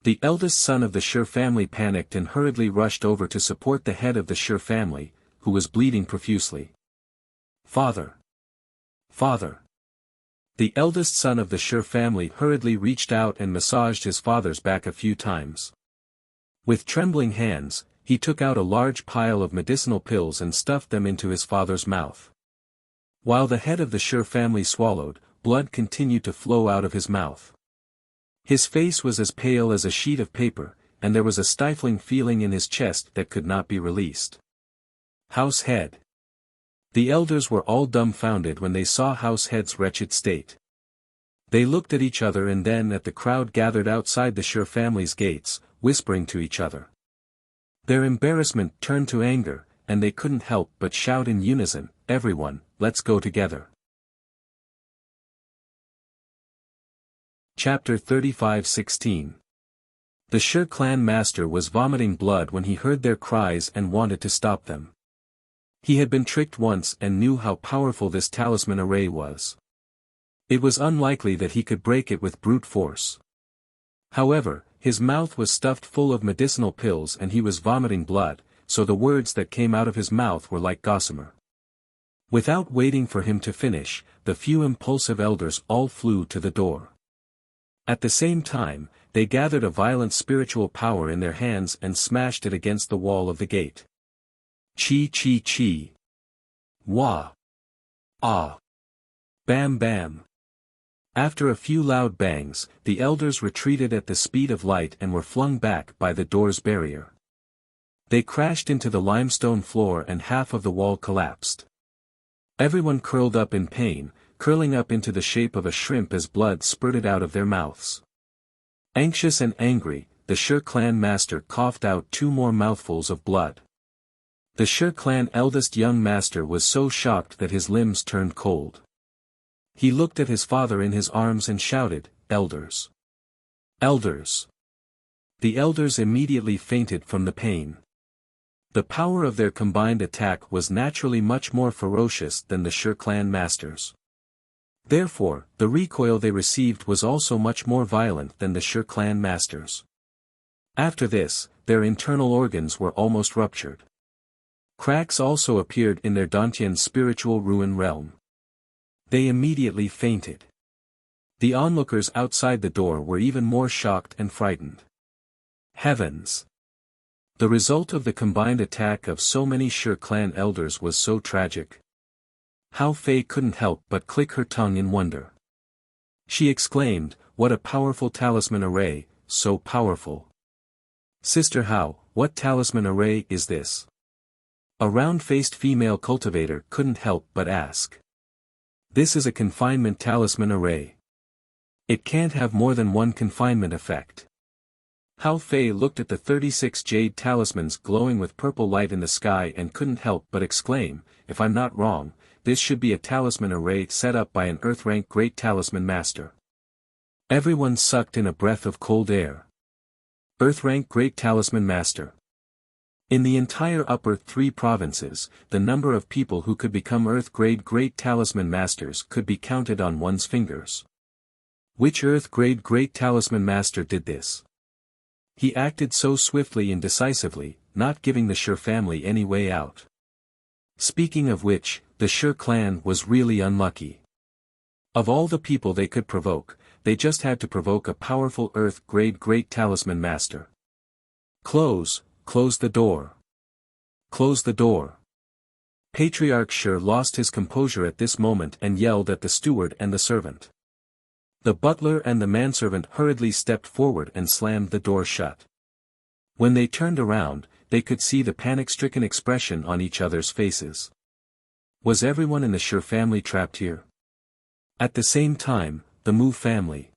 The eldest son of the Sure family panicked and hurriedly rushed over to support the head of the Sure family, who was bleeding profusely. Father! Father! The eldest son of the Sure family hurriedly reached out and massaged his father's back a few times. With trembling hands, he took out a large pile of medicinal pills and stuffed them into his father's mouth. While the head of the Sure family swallowed, blood continued to flow out of his mouth. His face was as pale as a sheet of paper, and there was a stifling feeling in his chest that could not be released. House head! The elders were all dumbfounded when they saw House Head's wretched state. They looked at each other and then at the crowd gathered outside the Sure family's gates, whispering to each other. Their embarrassment turned to anger, and they couldn't help but shout in unison, "Everyone, let's go together." Chapter 35:16. The Sure clan master was vomiting blood when he heard their cries and wanted to stop them. He had been tricked once and knew how powerful this talisman array was. It was unlikely that he could break it with brute force. However, his mouth was stuffed full of medicinal pills and he was vomiting blood, so the words that came out of his mouth were like gossamer. Without waiting for him to finish, the few impulsive elders all flew to the door. At the same time, they gathered a violent spiritual power in their hands and smashed it against the wall of the gate. Chi chi chi. Wah. Ah. Bam bam. After a few loud bangs, the elders retreated at the speed of light and were flung back by the door's barrier. They crashed into the limestone floor and half of the wall collapsed. Everyone curled up in pain, curling up into the shape of a shrimp as blood spurted out of their mouths. Anxious and angry, the Sure clan master coughed out 2 more mouthfuls of blood. The Sure clan eldest young master was so shocked that his limbs turned cold. He looked at his father in his arms and shouted, "Elders! Elders!" The elders immediately fainted from the pain. The power of their combined attack was naturally much more ferocious than the Sure clan master's. Therefore, the recoil they received was also much more violent than the Sure clan master's. After this, their internal organs were almost ruptured. Cracks also appeared in their Dantian's spiritual ruin realm. They immediately fainted. The onlookers outside the door were even more shocked and frightened. Heavens! The result of the combined attack of so many Sure clan elders was so tragic. Hao Fei couldn't help but click her tongue in wonder. She exclaimed, "What a powerful talisman array, so powerful." "Sister Hao, what talisman array is this?" A round-faced female cultivator couldn't help but ask. "This is a confinement talisman array. It can't have more than one confinement effect." Hao Fei looked at the 36 jade talismans glowing with purple light in the sky and couldn't help but exclaim, "If I'm not wrong, this should be a talisman array set up by an Earth-rank Great Talisman Master." Everyone sucked in a breath of cold air. Earth-rank Great Talisman Master. In the entire upper 3 provinces, the number of people who could become Earth-grade Great Talisman Masters could be counted on one's fingers. Which Earth-grade Great Talisman Master did this? He acted so swiftly and decisively, not giving the Sure family any way out. Speaking of which, the Sure clan was really unlucky. Of all the people they could provoke, they just had to provoke a powerful Earth-grade Great Talisman Master. Close the door. Close the door. Patriarch Shi lost his composure at this moment and yelled at the steward and the servant. The butler and the manservant hurriedly stepped forward and slammed the door shut. When they turned around, they could see the panic-stricken expression on each other's faces. Was everyone in the Shi family trapped here? At the same time, the Mu family.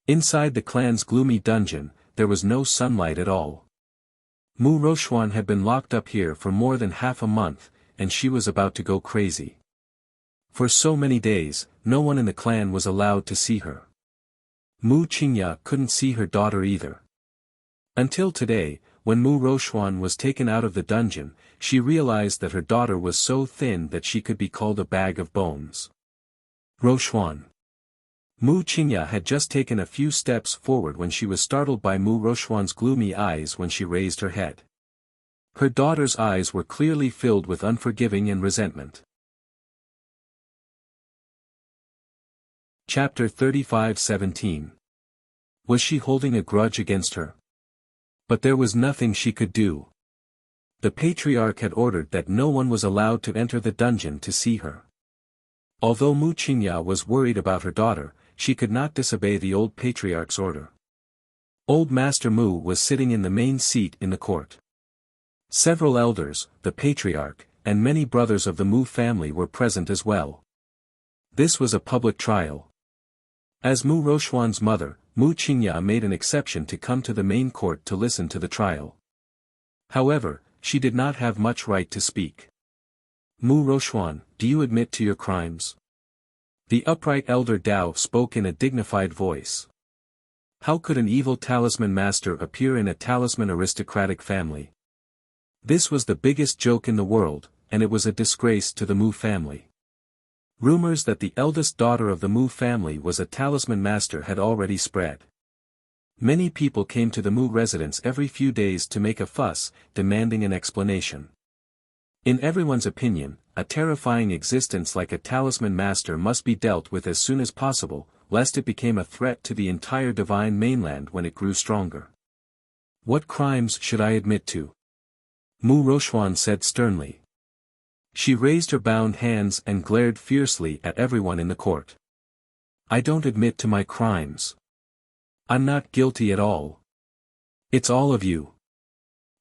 Inside the clan's gloomy dungeon, there was no sunlight at all. Mu Roxuan had been locked up here for more than half a month, and she was about to go crazy. For so many days, no one in the clan was allowed to see her. Mu Qingya couldn't see her daughter either. Until today, when Mu Roxuan was taken out of the dungeon, she realized that her daughter was so thin that she could be called a bag of bones. Roxuan. Mu Qingya had just taken a few steps forward when she was startled by Mu Roxuan's gloomy eyes when she raised her head. Her daughter's eyes were clearly filled with unforgiving and resentment. Chapter 35:17. Was she holding a grudge against her? But there was nothing she could do. The patriarch had ordered that no one was allowed to enter the dungeon to see her. Although Mu Qingya was worried about her daughter, she could not disobey the old patriarch's order. Old Master Mu was sitting in the main seat in the court. Several elders, the patriarch, and many brothers of the Mu family were present as well. This was a public trial. As Mu Roxuan's mother, Mu Qingya made an exception to come to the main court to listen to the trial. However, she did not have much right to speak. Mu Roxuan, do you admit to your crimes? The upright elder Dao spoke in a dignified voice. How could an evil talisman master appear in a talisman aristocratic family? This was the biggest joke in the world, and it was a disgrace to the Mu family. Rumors that the eldest daughter of the Mu family was a talisman master had already spread. Many people came to the Mu residence every few days to make a fuss, demanding an explanation. In everyone's opinion, a terrifying existence like a talisman master must be dealt with as soon as possible, lest it became a threat to the entire divine mainland when it grew stronger. What crimes should I admit to? Mu Roxuan said sternly. She raised her bound hands and glared fiercely at everyone in the court. I don't admit to my crimes. I'm not guilty at all. It's all of you.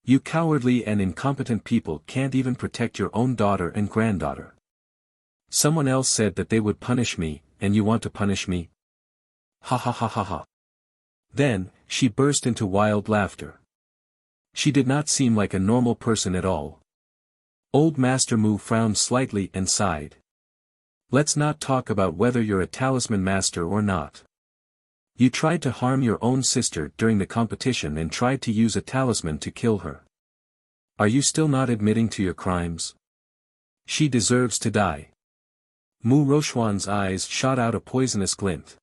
You cowardly and incompetent people can't even protect your own daughter and granddaughter. Someone else said that they would punish me, and you want to punish me? Ha ha ha ha ha. Then, she burst into wild laughter. She did not seem like a normal person at all. Old Master Mu frowned slightly and sighed. Let's not talk about whether you're a talisman master or not. You tried to harm your own sister during the competition and tried to use a talisman to kill her. Are you still not admitting to your crimes? She deserves to die. Mu Roxuan's eyes shot out a poisonous glint.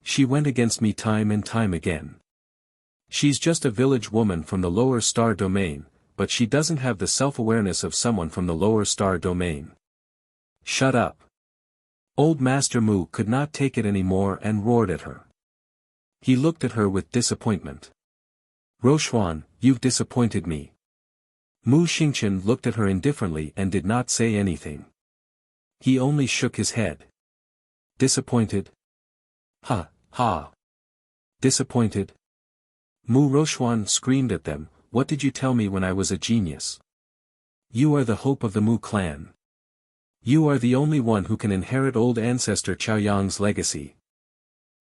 She went against me time and time again. She's just a village woman from the lower star domain, but she doesn't have the self-awareness of someone from the lower star domain. Shut up. Old Master Mu could not take it anymore and roared at her. He looked at her with disappointment. Roxuan, you've disappointed me. Mu Xingchen looked at her indifferently and did not say anything. He only shook his head. Disappointed? Ha, ha. Disappointed? Mu Roxuan screamed at them, what did you tell me when I was a genius? You are the hope of the Mu clan. You are the only one who can inherit old ancestor Chaoyang's legacy.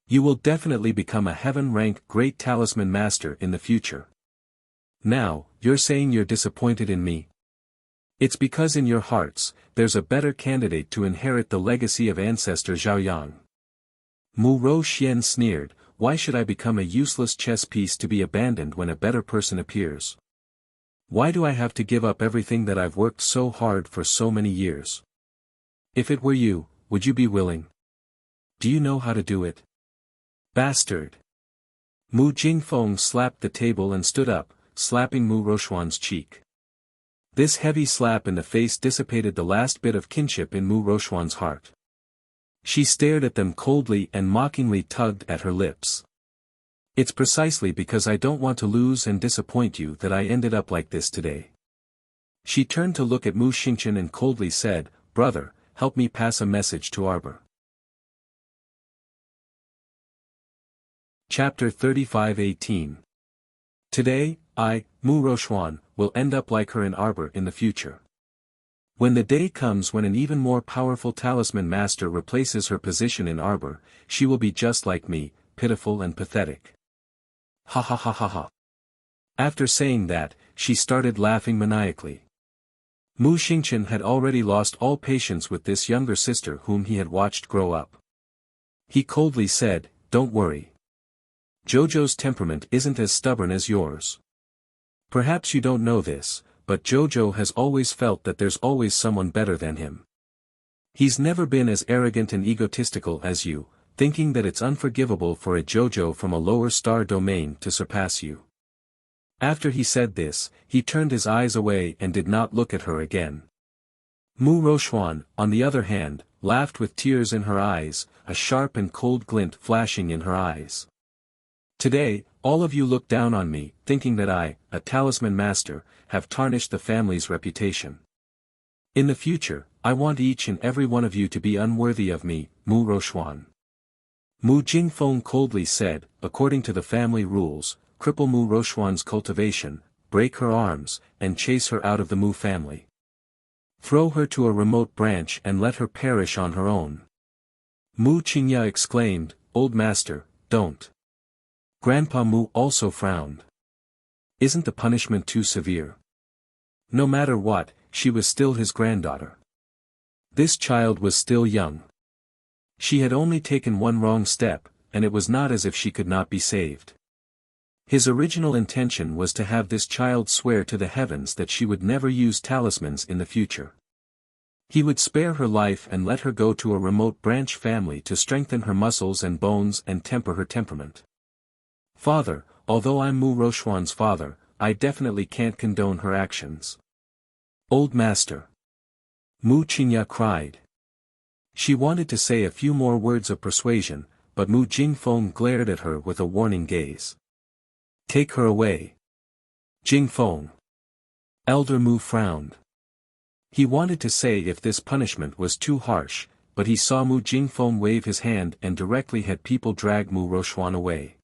You will definitely become a heaven-rank great talisman master in the future. Now, you're saying you're disappointed in me? It's because in your hearts, there's a better candidate to inherit the legacy of ancestor Zhaoyang. Mu Roxian sneered, why should I become a useless chess piece to be abandoned when a better person appears? Why do I have to give up everything that I've worked so hard for so many years? If it were you, would you be willing? Do you know how to do it? Bastard! Mu Jingfeng slapped the table and stood up, slapping Mu Roxuan's cheek. This heavy slap in the face dissipated the last bit of kinship in Mu Roxuan's heart. She stared at them coldly and mockingly tugged at her lips. It's precisely because I don't want to lose and disappoint you that I ended up like this today. She turned to look at Mu Xingqian and coldly said, "Brother, help me pass a message to Arbor." Chapter 35:18. Today, I, Mu Roxuan, will end up like her in Arbor in the future. When the day comes when an even more powerful talisman master replaces her position in Arbor, she will be just like me, pitiful and pathetic. Ha ha ha ha ha. After saying that, she started laughing maniacally. Mu Xingqian had already lost all patience with this younger sister whom he had watched grow up. He coldly said, "Don't worry. Jojo's temperament isn't as stubborn as yours. Perhaps you don't know this, but Jojo has always felt that there's always someone better than him. He's never been as arrogant and egotistical as you, thinking that it's unforgivable for a Jojo from a lower star domain to surpass you." After he said this, he turned his eyes away and did not look at her again. Mu Roxuan, on the other hand, laughed with tears in her eyes, a sharp and cold glint flashing in her eyes. "Today, all of you look down on me, thinking that I, a talisman master, have tarnished the family's reputation. In the future, I want each and every one of you to be unworthy of me, Mu Roxuan." Mu Jingfeng coldly said, "According to the family rules, cripple Mu Roxuan's cultivation, break her arms, and chase her out of the Mu family. Throw her to a remote branch and let her perish on her own." Mu Qingya exclaimed, "Old master, don't." Grandpa Mu also frowned. Isn't the punishment too severe? No matter what, she was still his granddaughter. This child was still young. She had only taken one wrong step, and it was not as if she could not be saved. His original intention was to have this child swear to the heavens that she would never use talismans in the future. He would spare her life and let her go to a remote branch family to strengthen her muscles and bones and temper her temperament. "Father, although I'm Mu Roxuan's father, I definitely can't condone her actions." "Old master!" Mu Qingya cried. She wanted to say a few more words of persuasion, but Mu Jingfeng glared at her with a warning gaze. "Take her away." Jingfeng. Elder Mu frowned. He wanted to say if this punishment was too harsh, but he saw Mu Jingfeng wave his hand and directly had people drag Mu Roxuan away.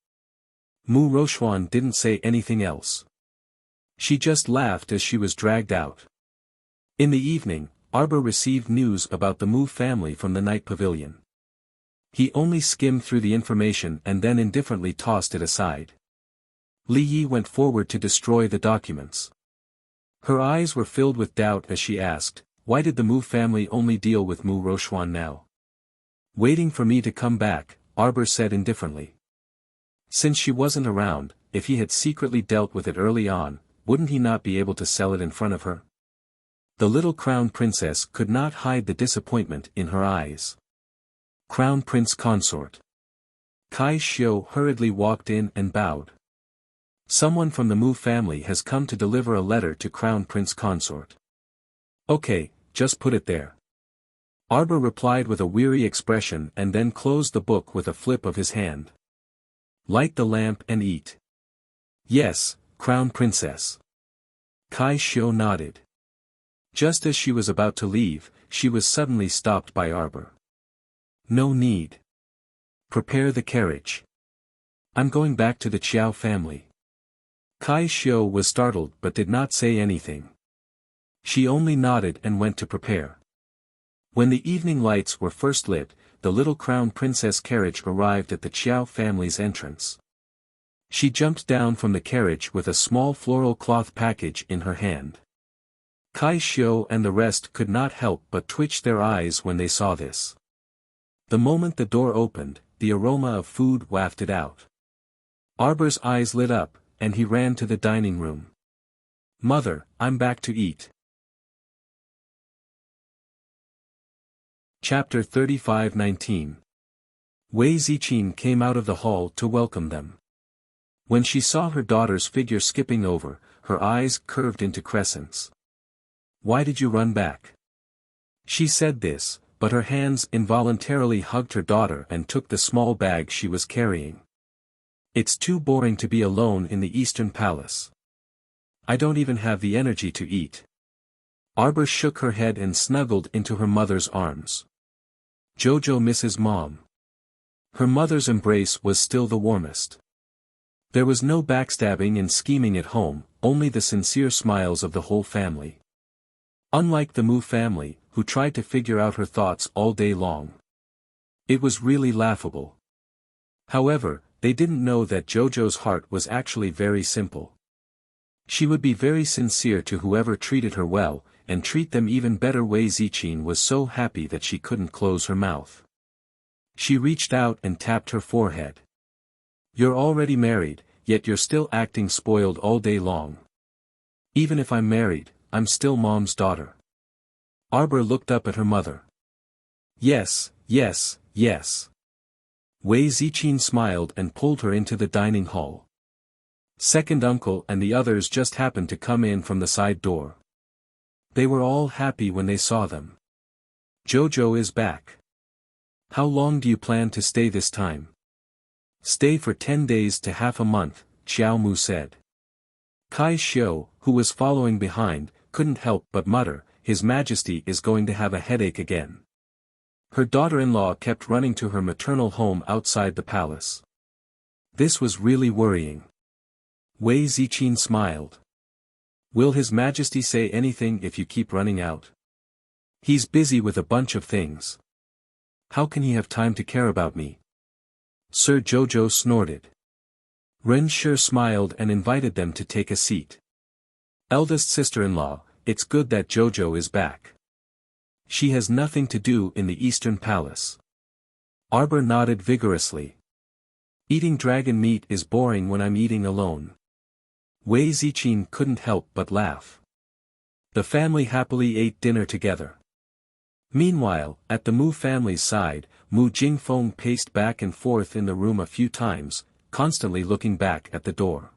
Mu Roxuan didn't say anything else. She just laughed as she was dragged out. In the evening, Arbor received news about the Mu family from the night pavilion. He only skimmed through the information and then indifferently tossed it aside. Li Yi went forward to destroy the documents. Her eyes were filled with doubt as she asked, "Why did the Mu family only deal with Mu Roxuan now?" "Waiting for me to come back," Arbor said indifferently. Since she wasn't around, if he had secretly dealt with it early on, wouldn't he not be able to sell it in front of her? The little crown princess could not hide the disappointment in her eyes. Crown Prince Consort. Kai Xiu hurriedly walked in and bowed. "Someone from the Mu family has come to deliver a letter to Crown Prince Consort." "Okay, just put it there." Arbor replied with a weary expression and then closed the book with a flip of his hand. "Light the lamp and eat." "Yes, Crown Princess." Kai Xiu nodded. Just as she was about to leave, she was suddenly stopped by Arbor. "No need. Prepare the carriage. I'm going back to the Qiao family." Kai Xiu was startled but did not say anything. She only nodded and went to prepare. When the evening lights were first lit, the little crown princess carriage arrived at the Qiao family's entrance. She jumped down from the carriage with a small floral cloth package in her hand. Kai Xiu and the rest could not help but twitch their eyes when they saw this. The moment the door opened, the aroma of food wafted out. Arbor's eyes lit up, and he ran to the dining room. "Mother, I'm back to eat." Chapter 35:19. Wei Ziqin came out of the hall to welcome them. When she saw her daughter's figure skipping over, her eyes curved into crescents. "Why did you run back?" She said this, but her hands involuntarily hugged her daughter and took the small bag she was carrying. "It's too boring to be alone in the Eastern Palace. I don't even have the energy to eat." Arbor shook her head and snuggled into her mother's arms. Jojo misses Mom. Her mother's embrace was still the warmest. There was no backstabbing and scheming at home, only the sincere smiles of the whole family. Unlike the Mu family, who tried to figure out her thoughts all day long. It was really laughable. However, they didn't know that Jojo's heart was actually very simple. She would be very sincere to whoever treated her well, and treat them even better. Wei Ziqin was so happy that she couldn't close her mouth. She reached out and tapped her forehead. You're already married, yet you're still acting spoiled all day long. Even if I'm married, I'm still Mom's daughter. Arbor looked up at her mother. Yes, yes, yes. Wei Ziqin smiled and pulled her into the dining hall. Second uncle and the others just happened to come in from the side door. They were all happy when they saw them. Jojo is back. How long do you plan to stay this time? Stay for 10 days to half a month, Xiao Mu said. Kai Xiu, who was following behind, couldn't help but mutter, His Majesty is going to have a headache again. Her daughter-in-law kept running to her maternal home outside the palace. This was really worrying. Wei Ziqin smiled. Will His Majesty say anything if you keep running out? He's busy with a bunch of things. How can he have time to care about me? Sir Jojo snorted. Ren Shi smiled and invited them to take a seat. Eldest sister-in-law, it's good that Jojo is back. She has nothing to do in the Eastern Palace. Arbor nodded vigorously. Eating dragon meat is boring when I'm eating alone. Wei Ziqin couldn't help but laugh. The family happily ate dinner together. Meanwhile, at the Mu family's side, Mu Jingfeng paced back and forth in the room a few times, constantly looking back at the door.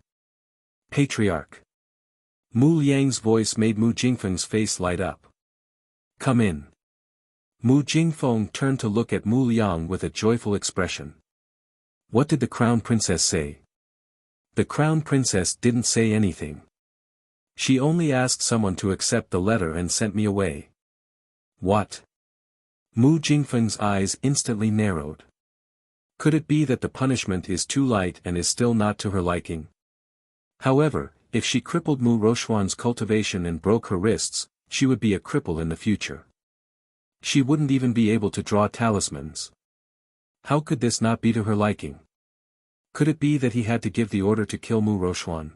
Patriarch. Mu Liang's voice made Mu Jingfeng's face light up. Come in. Mu Jingfeng turned to look at Mu Liang with a joyful expression. What did the crown princess say? The crown princess didn't say anything. She only asked someone to accept the letter and sent me away. What? Mu Jingfeng's eyes instantly narrowed. Could it be that the punishment is too light and is still not to her liking? However, if she crippled Mu Rochuan's cultivation and broke her wrists, she would be a cripple in the future. She wouldn't even be able to draw talismans. How could this not be to her liking? Could it be that he had to give the order to kill Mu Rochuan?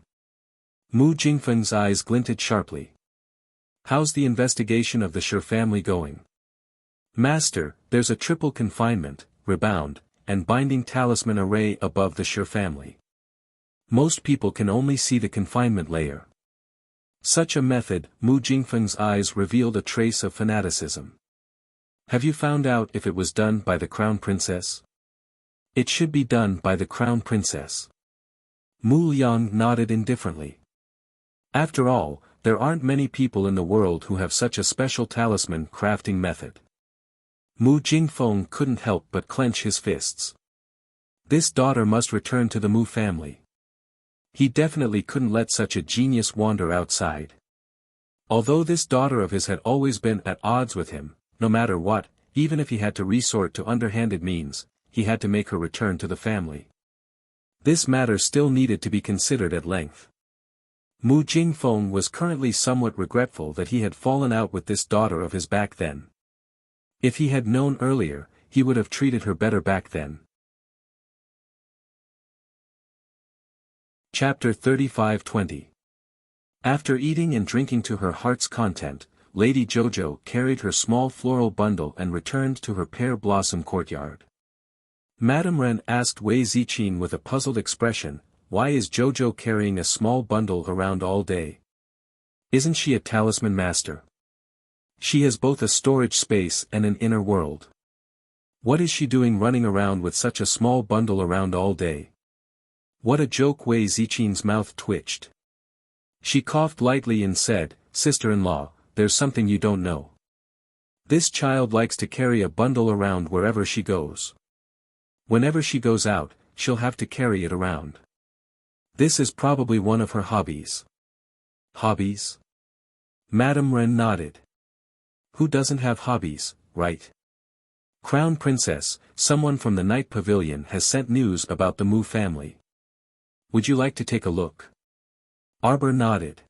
Mu Jingfeng's eyes glinted sharply. How's the investigation of the Shi family going? Master, there's a triple confinement, rebound, and binding talisman array above the Shi family. Most people can only see the confinement layer. Such a method, Mu Jingfeng's eyes revealed a trace of fanaticism. Have you found out if it was done by the crown princess? It should be done by the crown princess. Mu Liang nodded indifferently. After all, there aren't many people in the world who have such a special talisman crafting method. Mu Jingfeng couldn't help but clench his fists. This daughter must return to the Mu family. He definitely couldn't let such a genius wander outside. Although this daughter of his had always been at odds with him, no matter what, even if he had to resort to underhanded means, he had to make her return to the family. This matter still needed to be considered at length. Mu Jingfeng was currently somewhat regretful that he had fallen out with this daughter of his back then. If he had known earlier, he would have treated her better back then. Chapter 35-20. After eating and drinking to her heart's content, Lady Jojo carried her small floral bundle and returned to her pear-blossom courtyard. Madame Ren asked Wei Ziqin with a puzzled expression, why is Jojo carrying a small bundle around all day? Isn't she a talisman master? She has both a storage space and an inner world. What is she doing running around with such a small bundle around all day? What a joke! Wei Ziqin's mouth twitched. She coughed lightly and said, Sister-in-law, there's something you don't know. This child likes to carry a bundle around wherever she goes. Whenever she goes out, she'll have to carry it around. This is probably one of her hobbies. Hobbies? Madame Ren nodded. Who doesn't have hobbies, right? Crown Princess, someone from the Night Pavilion has sent news about the Mu family. Would you like to take a look? Arbor nodded.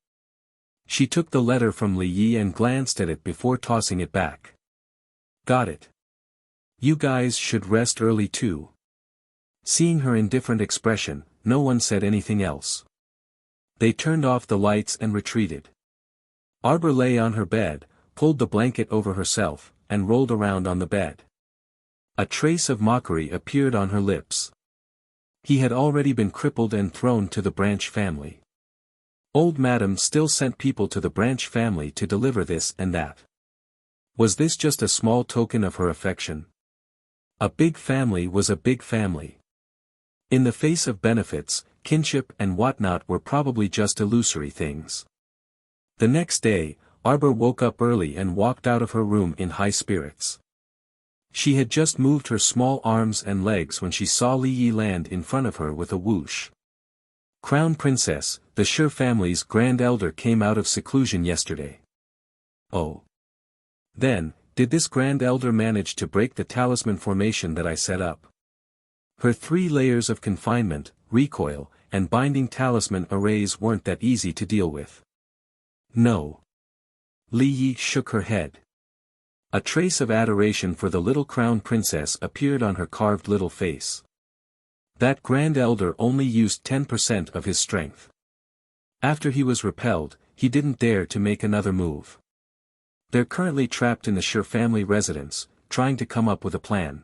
She took the letter from Li Yi and glanced at it before tossing it back. Got it. You guys should rest early too. Seeing her indifferent expression, no one said anything else. They turned off the lights and retreated. Arbor lay on her bed, pulled the blanket over herself, and rolled around on the bed. A trace of mockery appeared on her lips. He had already been crippled and thrown to the Branch family. Old Madam still sent people to the Branch family to deliver this and that. Was this just a small token of her affection? A big family was a big family. In the face of benefits, kinship and whatnot were probably just illusory things. The next day, Arbor woke up early and walked out of her room in high spirits. She had just moved her small arms and legs when she saw Li Yi land in front of her with a whoosh. Crown Princess, the Shi family's grand elder, came out of seclusion yesterday. Oh. Then, did this grand elder manage to break the talisman formation that I set up? Her 3 layers of confinement, recoil, and binding talisman arrays weren't that easy to deal with. No. Li Yi shook her head. A trace of adoration for the little Crown Princess appeared on her carved little face. That Grand Elder only used 10% of his strength. After he was repelled, he didn't dare to make another move. They're currently trapped in the Shi family residence, trying to come up with a plan.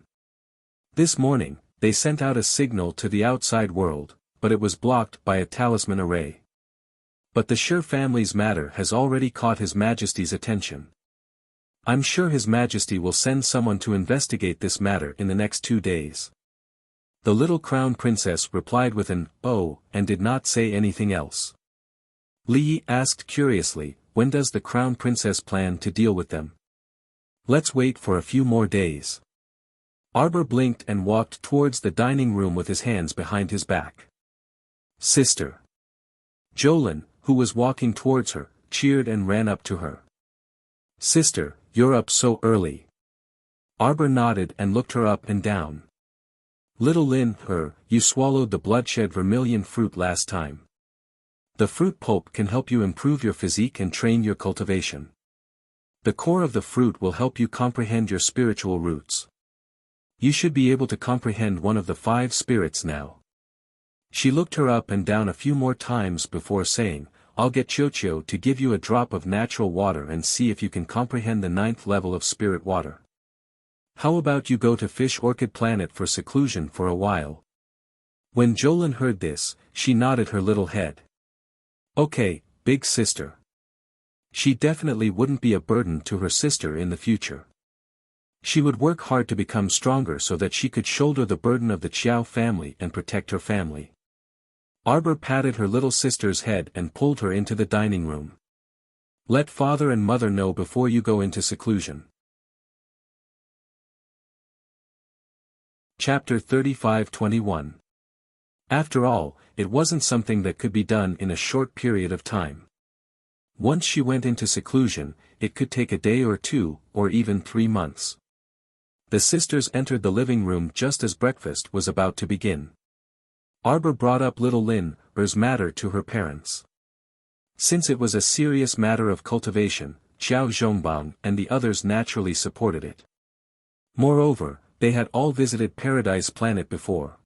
This morning, they sent out a signal to the outside world, but it was blocked by a talisman array. But the Shi family's matter has already caught His Majesty's attention. I'm sure His Majesty will send someone to investigate this matter in the next 2 days. The little Crown Princess replied with an "oh," and did not say anything else. Li Yi asked curiously, when does the Crown Princess plan to deal with them? Let's wait for a few more days. Arbor blinked and walked towards the dining room with his hands behind his back. Sister. Jolin, who was walking towards her, cheered and ran up to her. Sister, you're up so early. Arbor nodded and looked her up and down. Little Lin, you swallowed the bloodshed vermilion fruit last time. The fruit pulp can help you improve your physique and train your cultivation. The core of the fruit will help you comprehend your spiritual roots. You should be able to comprehend one of the 5 spirits now. She looked her up and down a few more times before saying, I'll get Chocho to give you a drop of natural water and see if you can comprehend the 9th level of spirit water. How about you go to Fish Orchid Planet for seclusion for a while? When Jolin heard this, she nodded her little head. Okay, big sister. She definitely wouldn't be a burden to her sister in the future. She would work hard to become stronger so that she could shoulder the burden of the Qiao family and protect her family. Arbor patted her little sister's head and pulled her into the dining room. Let father and mother know before you go into seclusion. Chapter 35-21. After all, it wasn't something that could be done in a short period of time. Once she went into seclusion, it could take a day or 2, or even 3 months. The sisters entered the living room just as breakfast was about to begin. Arbor brought up little Lin's matter to her parents. Since it was a serious matter of cultivation, Xiao Zhongbang and the others naturally supported it. Moreover, they had all visited Paradise Planet before.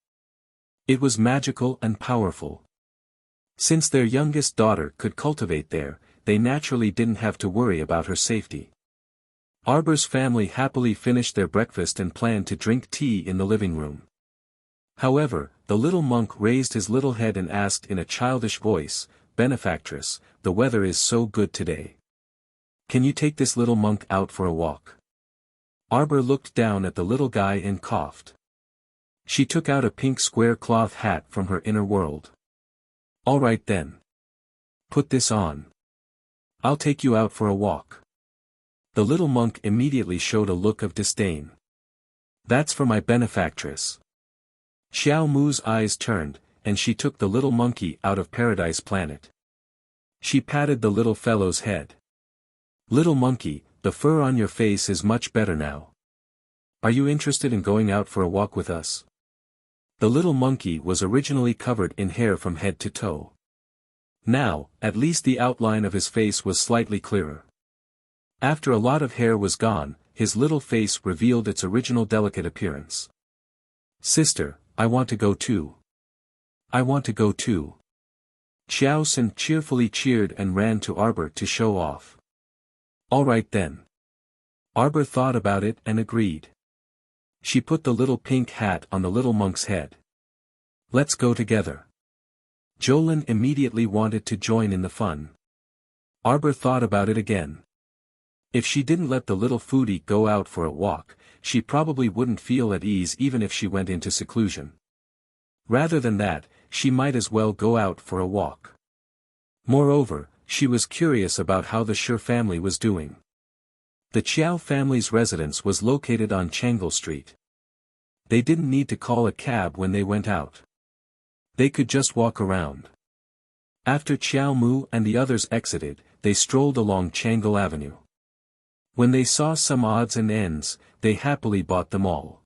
It was magical and powerful. Since their youngest daughter could cultivate there, they naturally didn't have to worry about her safety. Arbor's family happily finished their breakfast and planned to drink tea in the living room. However, the little monk raised his little head and asked in a childish voice, Benefactress, the weather is so good today. Can you take this little monk out for a walk? Arbor looked down at the little guy and coughed. She took out a pink square cloth hat from her inner world. All right then. Put this on. I'll take you out for a walk. The little monk immediately showed a look of disdain. That's for my benefactress. Xiao Mu's eyes turned, and she took the little monkey out of Paradise Planet. She patted the little fellow's head. Little monkey, the fur on your face is much better now. Are you interested in going out for a walk with us? The little monkey was originally covered in hair from head to toe. Now, at least the outline of his face was slightly clearer. After a lot of hair was gone, his little face revealed its original delicate appearance. Sister, I want to go too. I want to go too. Xiao San cheerfully cheered and ran to Arbor to show off. All right then. Arbor thought about it and agreed. She put the little pink hat on the little monk's head. Let's go together. Jolin immediately wanted to join in the fun. Arbor thought about it again. If she didn't let the little foodie go out for a walk, she probably wouldn't feel at ease even if she went into seclusion. Rather than that, she might as well go out for a walk. Moreover, she was curious about how the Shi family was doing. The Chiao family's residence was located on Changle Street. They didn't need to call a cab when they went out. They could just walk around. After Chiao Mu and the others exited, they strolled along Changle Avenue. When they saw some odds and ends, they happily bought them all.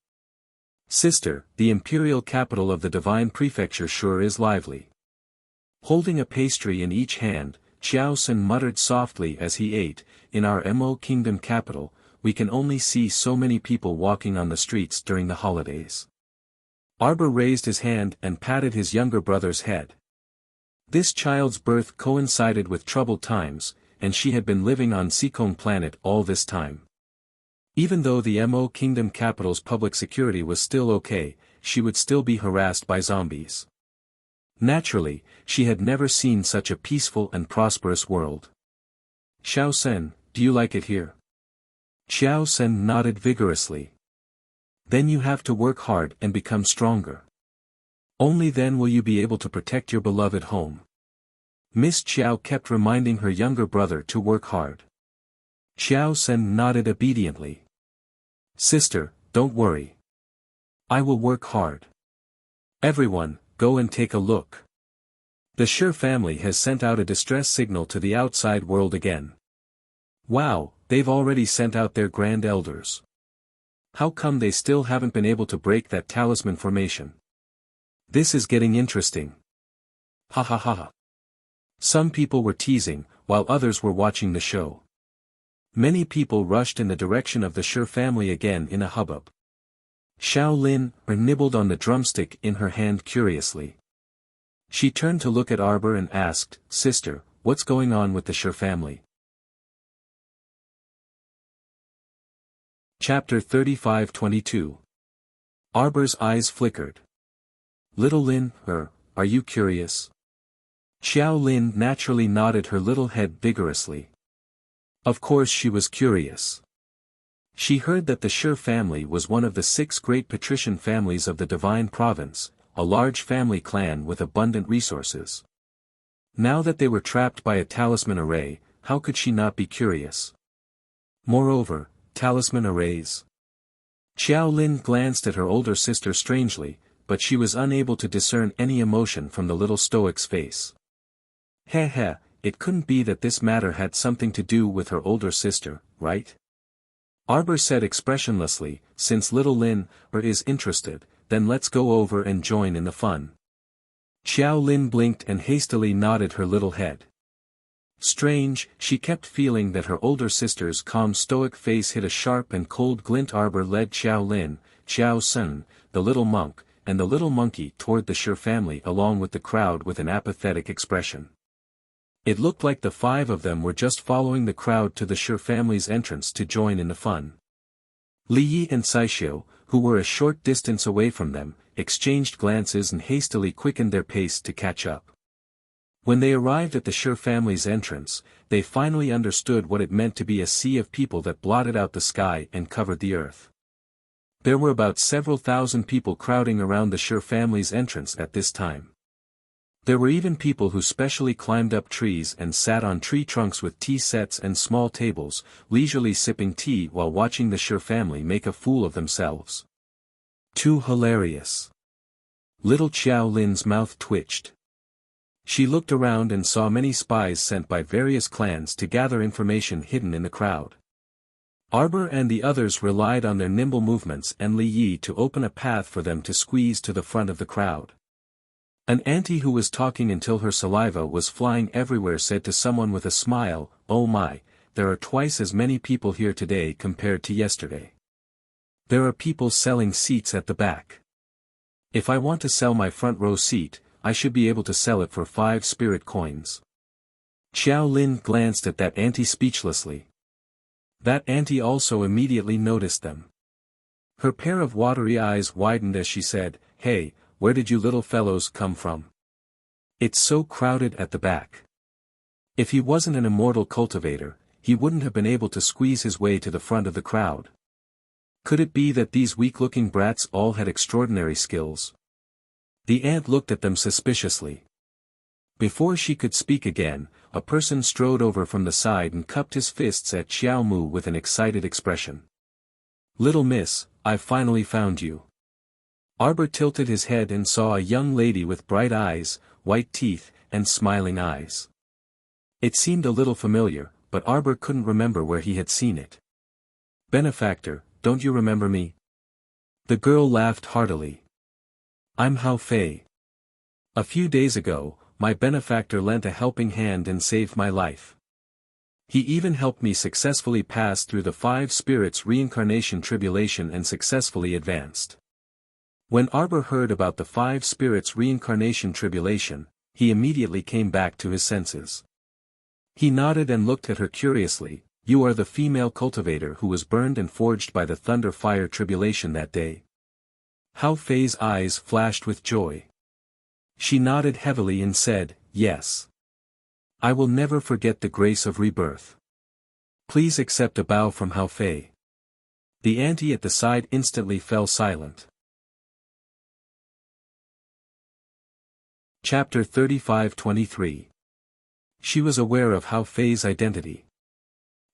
Sister, the imperial capital of the divine prefecture sure is lively. Holding a pastry in each hand, Xiao San muttered softly as he ate, in our Mo Kingdom capital, we can only see so many people walking on the streets during the holidays. Arbor raised his hand and patted his younger brother's head. This child's birth coincided with troubled times, and she had been living on Seekong planet all this time. Even though the Mo Kingdom capital's public security was still okay, she would still be harassed by zombies. Naturally, she had never seen such a peaceful and prosperous world. Xiao San, do you like it here? Xiao San nodded vigorously. Then you have to work hard and become stronger. Only then will you be able to protect your beloved home. Miss Xiao kept reminding her younger brother to work hard. Xiao San nodded obediently. Sister, don't worry. I will work hard. Everyone, go and take a look. The Shi family has sent out a distress signal to the outside world again. Wow, they've already sent out their grand elders. How come they still haven't been able to break that talisman formation? This is getting interesting. Ha ha ha ha. Some people were teasing, while others were watching the show. Many people rushed in the direction of the Shi family again in a hubbub. Xiao Lin nibbled on the drumstick in her hand curiously. She turned to look at Arbor and asked, Sister, what's going on with the Shi family? Chapter 35-22. Arbor's eyes flickered. Little Lin, are you curious? Xiao Lin naturally nodded her little head vigorously. Of course she was curious. She heard that the Shi family was one of the 6 great patrician families of the Divine Province, a large family clan with abundant resources. Now that they were trapped by a talisman array, how could she not be curious? Moreover, talisman arrays. Xiao Lin glanced at her older sister strangely, but she was unable to discern any emotion from the little stoic's face. Heh, it couldn't be that this matter had something to do with her older sister, right? Arbor said expressionlessly, since little Lin is interested, then let's go over and join in the fun. Xiao Lin blinked and hastily nodded her little head. Strange, she kept feeling that her older sister's calm stoic face hid a sharp and cold glint. Arbor led Xiao Lin, Xiao Sun, the little monk, and the little monkey toward the Shi family along with the crowd with an apathetic expression. It looked like the 5 of them were just following the crowd to the Shi family's entrance to join in the fun. Li Yi and Saishio, who were a short distance away from them, exchanged glances and hastily quickened their pace to catch up. When they arrived at the Shi family's entrance, they finally understood what it meant to be a sea of people that blotted out the sky and covered the earth. There were about several thousand people crowding around the Shi family's entrance at this time. There were even people who specially climbed up trees and sat on tree trunks with tea sets and small tables, leisurely sipping tea while watching the Shi family make a fool of themselves. Too hilarious. Little Xiao Lin's mouth twitched. She looked around and saw many spies sent by various clans to gather information hidden in the crowd. Arbor and the others relied on their nimble movements and Li Yi to open a path for them to squeeze to the front of the crowd. An auntie who was talking until her saliva was flying everywhere said to someone with a smile, "Oh my, there are twice as many people here today compared to yesterday. There are people selling seats at the back. If I want to sell my front row seat, I should be able to sell it for 5 spirit coins." Xiao Lin glanced at that auntie speechlessly. That auntie also immediately noticed them. Her pair of watery eyes widened as she said, "Hey, where did you little fellows come from? It's so crowded at the back." If he wasn't an immortal cultivator, he wouldn't have been able to squeeze his way to the front of the crowd. Could it be that these weak-looking brats all had extraordinary skills? The ant looked at them suspiciously. Before she could speak again, a person strode over from the side and cupped his fists at Xiao Mu with an excited expression. "Little miss, I've finally found you." Arbor tilted his head and saw a young lady with bright eyes, white teeth, and smiling eyes. It seemed a little familiar, but Arbor couldn't remember where he had seen it. "Benefactor, don't you remember me?" The girl laughed heartily. "I'm Hao Fei. A few days ago, my benefactor lent a helping hand and saved my life. He even helped me successfully pass through the 5 spirits reincarnation tribulation and successfully advanced." When Arbor heard about the 5 spirits reincarnation tribulation, he immediately came back to his senses. He nodded and looked at her curiously. "You are the female cultivator who was burned and forged by the thunder fire tribulation that day." Hao Fei's eyes flashed with joy. She nodded heavily and said, "Yes. I will never forget the grace of rebirth. Please accept a bow from Hao Fei." The auntie at the side instantly fell silent. Chapter 35-23. She was aware of Hao Fei's identity.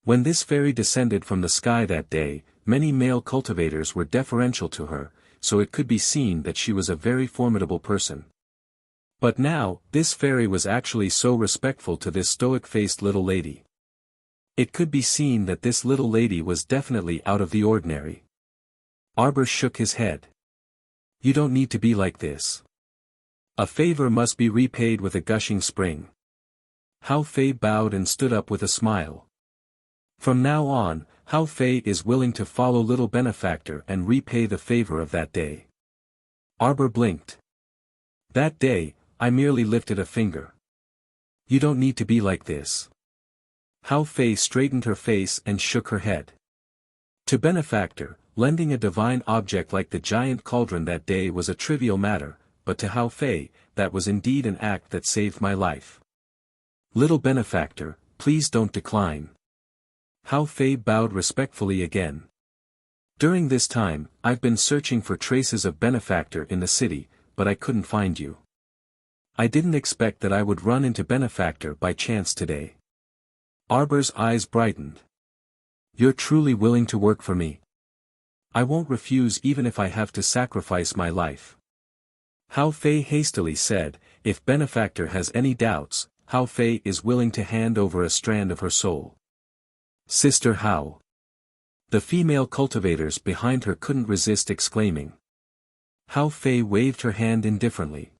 When this fairy descended from the sky that day, many male cultivators were deferential to her, so it could be seen that she was a very formidable person. But now, this fairy was actually so respectful to this stoic-faced little lady. It could be seen that this little lady was definitely out of the ordinary. Arbor shook his head. "You don't need to be like this. A favor must be repaid with a gushing spring." Hao Fei bowed and stood up with a smile. From now on, Hao Fei is willing to follow little benefactor and repay the favor of that day. Arbor blinked. "That day, I merely lifted a finger. You don't need to be like this." Hao Fei straightened her face and shook her head. To benefactor, lending a divine object like the giant cauldron that day was a trivial matter, but to Hao Fei, that was indeed an act that saved my life. "Little benefactor, please don't decline." Hao Fei bowed respectfully again. "During this time, I've been searching for traces of benefactor in the city, but I couldn't find you. I didn't expect that I would run into benefactor by chance today." Arbor's eyes brightened. "You're truly willing to work for me. I won't refuse even if I have to sacrifice my life." Hao Fei hastily said, "If benefactor has any doubts, Hao Fei is willing to hand over a strand of her soul." "Sister Hao." The female cultivators behind her couldn't resist exclaiming. Hao Fei waved her hand indifferently.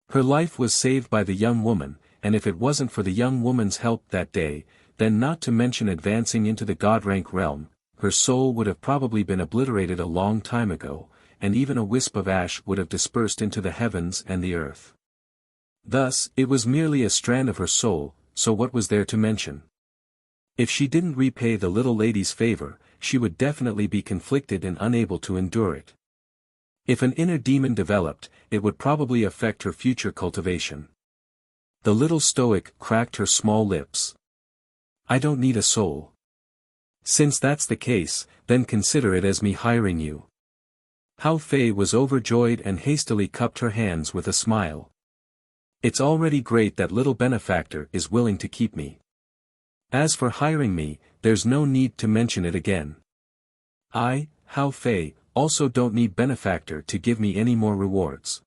Her life was saved by the young woman, and if it wasn't for the young woman's help that day, then not to mention advancing into the god-rank realm, her soul would have probably been obliterated a long time ago, and even a wisp of ash would have dispersed into the heavens and the earth. Thus, it was merely a strand of her soul, so what was there to mention? If she didn't repay the little lady's favor, she would definitely be conflicted and unable to endure it. If an inner demon developed, it would probably affect her future cultivation. The little stoic cracked her small lips. "I don't need a soul. Since that's the case, then consider it as me hiring you." Hao Fei was overjoyed and hastily cupped her hands with a smile. "It's already great that little benefactor is willing to keep me. As for hiring me, there's no need to mention it again. I, Hao Fei, also don't need benefactor to give me any more rewards."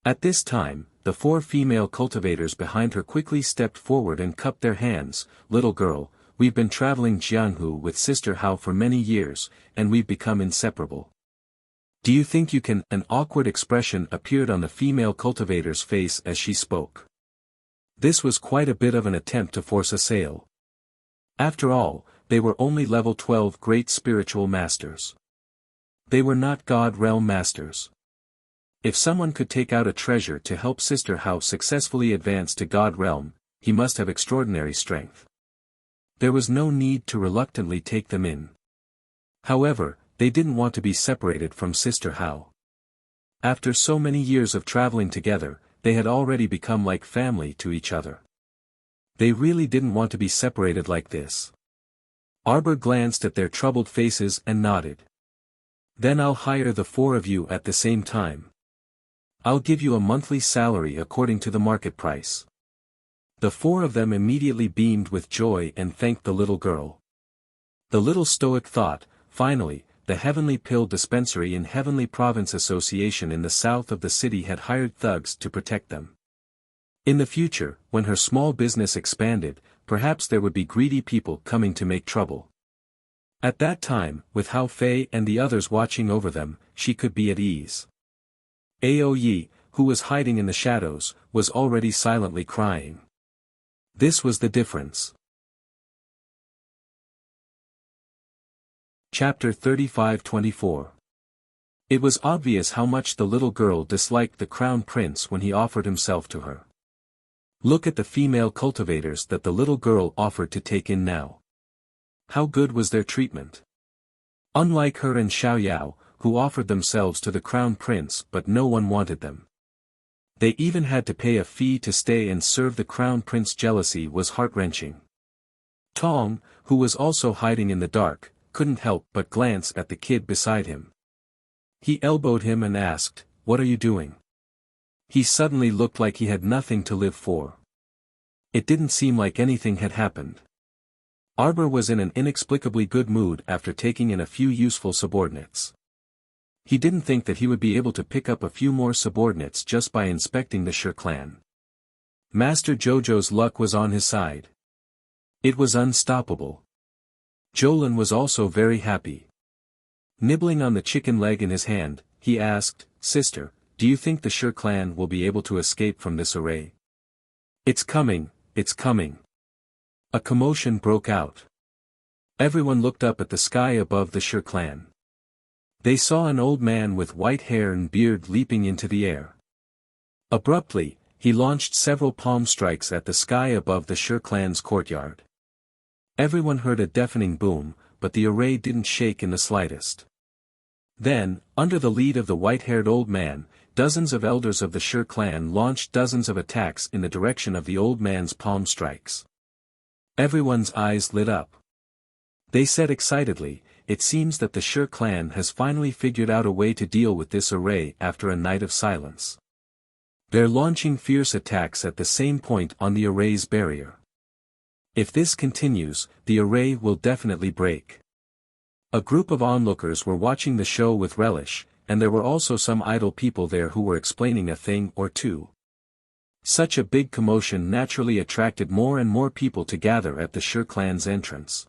At this time, the 4 female cultivators behind her quickly stepped forward and cupped their hands. "Little girl, we've been traveling Jianghu with Sister Hao for many years, and we've become inseparable. Do you think you can?" An awkward expression appeared on the female cultivator's face as she spoke. This was quite a bit of an attempt to force a sale. After all, they were only level 12 great spiritual masters. They were not God Realm masters. If someone could take out a treasure to help Sister Hao successfully advance to God Realm, he must have extraordinary strength. There was no need to reluctantly take them in. However, they didn't want to be separated from Sister Hao. After so many years of traveling together, they had already become like family to each other. They really didn't want to be separated like this. Arbor glanced at their troubled faces and nodded. "Then I'll hire the 4 of you at the same time. I'll give you a monthly salary according to the market price." The 4 of them immediately beamed with joy and thanked the little girl. The little stoic thought, finally, the Heavenly Pill Dispensary and Heavenly Province Association in the south of the city had hired thugs to protect them. In the future, when her small business expanded, perhaps there would be greedy people coming to make trouble. At that time, with Hao Fei and the others watching over them, she could be at ease. Ao Yi, who was hiding in the shadows, was already silently crying. This was the difference. Chapter 35-24. It was obvious how much the little girl disliked the Crown Prince when he offered himself to her. Look at the female cultivators that the little girl offered to take in now. How good was their treatment? Unlike her and Xiaoyao, who offered themselves to the Crown Prince but no one wanted them. They even had to pay a fee to stay and serve the Crown Prince. Jealousy was heart-wrenching. Tong, who was also hiding in the dark, couldn't help but glance at the kid beside him. He elbowed him and asked, "What are you doing?" He suddenly looked like he had nothing to live for. It didn't seem like anything had happened. Arbor was in an inexplicably good mood after taking in a few useful subordinates. He didn't think that he would be able to pick up a few more subordinates just by inspecting the Shi clan. Master Jojo's luck was on his side. It was unstoppable. Jolin was also very happy. Nibbling on the chicken leg in his hand, he asked, "Sister, do you think the Shi clan will be able to escape from this array?" "It's coming, it's coming." A commotion broke out. Everyone looked up at the sky above the Shi clan. They saw an old man with white hair and beard leaping into the air. Abruptly, he launched several palm strikes at the sky above the Shi clan's courtyard. Everyone heard a deafening boom, but the array didn't shake in the slightest. Then, under the lead of the white-haired old man, dozens of elders of the Shi clan launched dozens of attacks in the direction of the old man's palm strikes. Everyone's eyes lit up. They said excitedly, "It seems that the Shi clan has finally figured out a way to deal with this array after a night of silence. They're launching fierce attacks at the same point on the array's barrier. If this continues, the array will definitely break." A group of onlookers were watching the show with relish, and there were also some idle people there who were explaining a thing or two. Such a big commotion naturally attracted more and more people to gather at the Shi clan's entrance.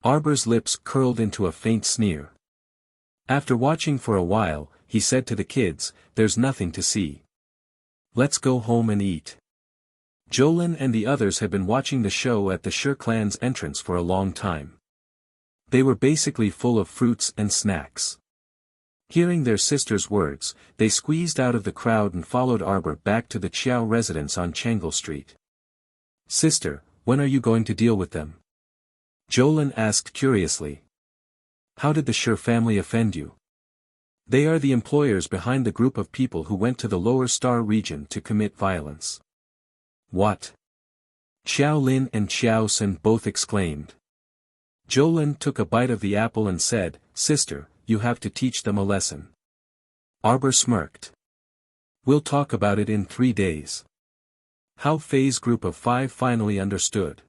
Arbor's lips curled into a faint sneer. After watching for a while, he said to the kids, "There's nothing to see. Let's go home and eat." Jolin and the others had been watching the show at the Shi clan's entrance for a long time. They were basically full of fruits and snacks. Hearing their sister's words, they squeezed out of the crowd and followed Arbor back to the Qiao residence on Changle Street. "Sister, when are you going to deal with them?" Jolin asked curiously. "How did the Shi family offend you?" "They are the employers behind the group of people who went to the Lower Star region to commit violence." "What?" Xiao Lin and Xiao Sun both exclaimed. Jolin took a bite of the apple and said, "Sister, you have to teach them a lesson." Arbor smirked. "We'll talk about it in 3 days." Hao Fei's group of 5 finally understood.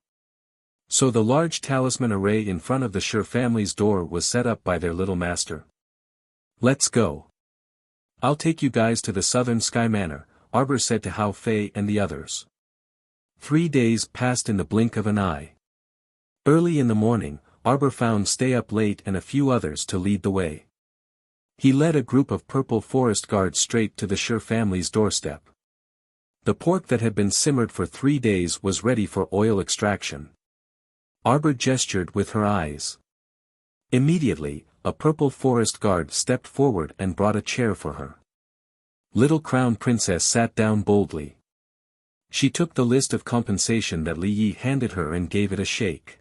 So the large talisman array in front of the Shi family's door was set up by their little master. "Let's go. I'll take you guys to the Southern Sky Manor, Arbor said to Hao Fei and the others. 3 days passed in the blink of an eye. Early in the morning, Arbor found Stay Up Late and a few others to lead the way. He led a group of purple forest guards straight to the Shi family's doorstep. The pork that had been simmered for 3 days was ready for oil extraction. Arbor gestured with her eyes. Immediately, a purple forest guard stepped forward and brought a chair for her. Little Crown Princess sat down boldly. She took the list of compensation that Li Yi handed her and gave it a shake.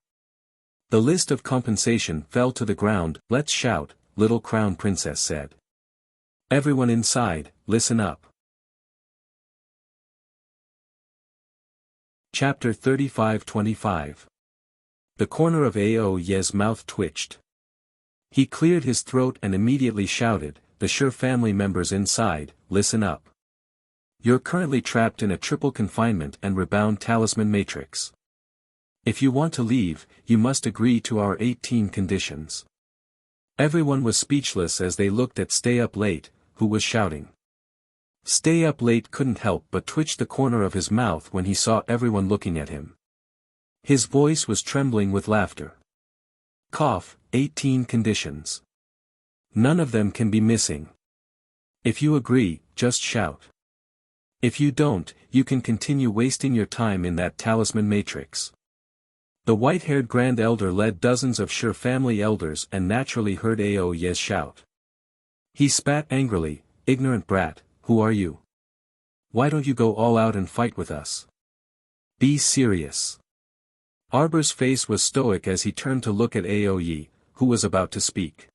The list of compensation fell to the ground. Let's shout, Little Crown Princess said. Everyone inside, listen up. Chapter 35-25. The corner of Ao Ye's mouth twitched. He cleared his throat and immediately shouted, the Shi family members inside, listen up. You're currently trapped in a triple confinement and rebound talisman matrix. If you want to leave, you must agree to our 18 conditions. Everyone was speechless as they looked at Stay Up Late, who was shouting. Stay Up Late couldn't help but twitch the corner of his mouth when he saw everyone looking at him. His voice was trembling with laughter. Cough, 18 conditions. None of them can be missing. If you agree, just shout. If you don't, you can continue wasting your time in that talisman matrix. The white-haired Grand Elder led dozens of Shi family elders and naturally heard Ao Ye's shout. He spat angrily, ignorant brat, who are you? Why don't you go all out and fight with us? Be serious. Arbor's face was stoic as he turned to look at Ao Ye, who was about to speak.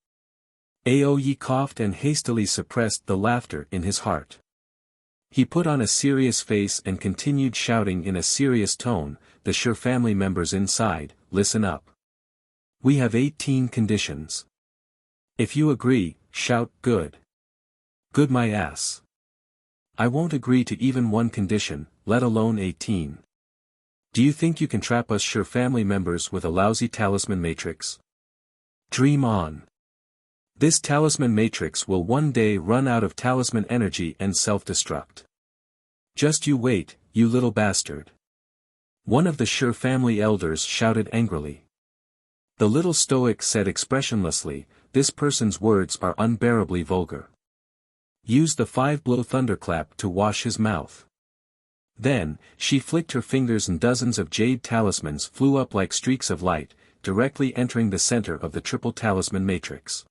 Ao Ye coughed and hastily suppressed the laughter in his heart. He put on a serious face and continued shouting in a serious tone, the Shi family members inside, listen up. We have 18 conditions. If you agree, shout good. Good my ass. I won't agree to even one condition, let alone 18. Do you think you can trap us Shi family members with a lousy talisman matrix? Dream on. This talisman matrix will one day run out of talisman energy and self-destruct. Just you wait, you little bastard. One of the Shi family elders shouted angrily. The little stoic said expressionlessly, this person's words are unbearably vulgar. Use the 5-blow thunderclap to wash his mouth. Then, she flicked her fingers and dozens of jade talismans flew up like streaks of light, directly entering the center of the triple talisman matrix.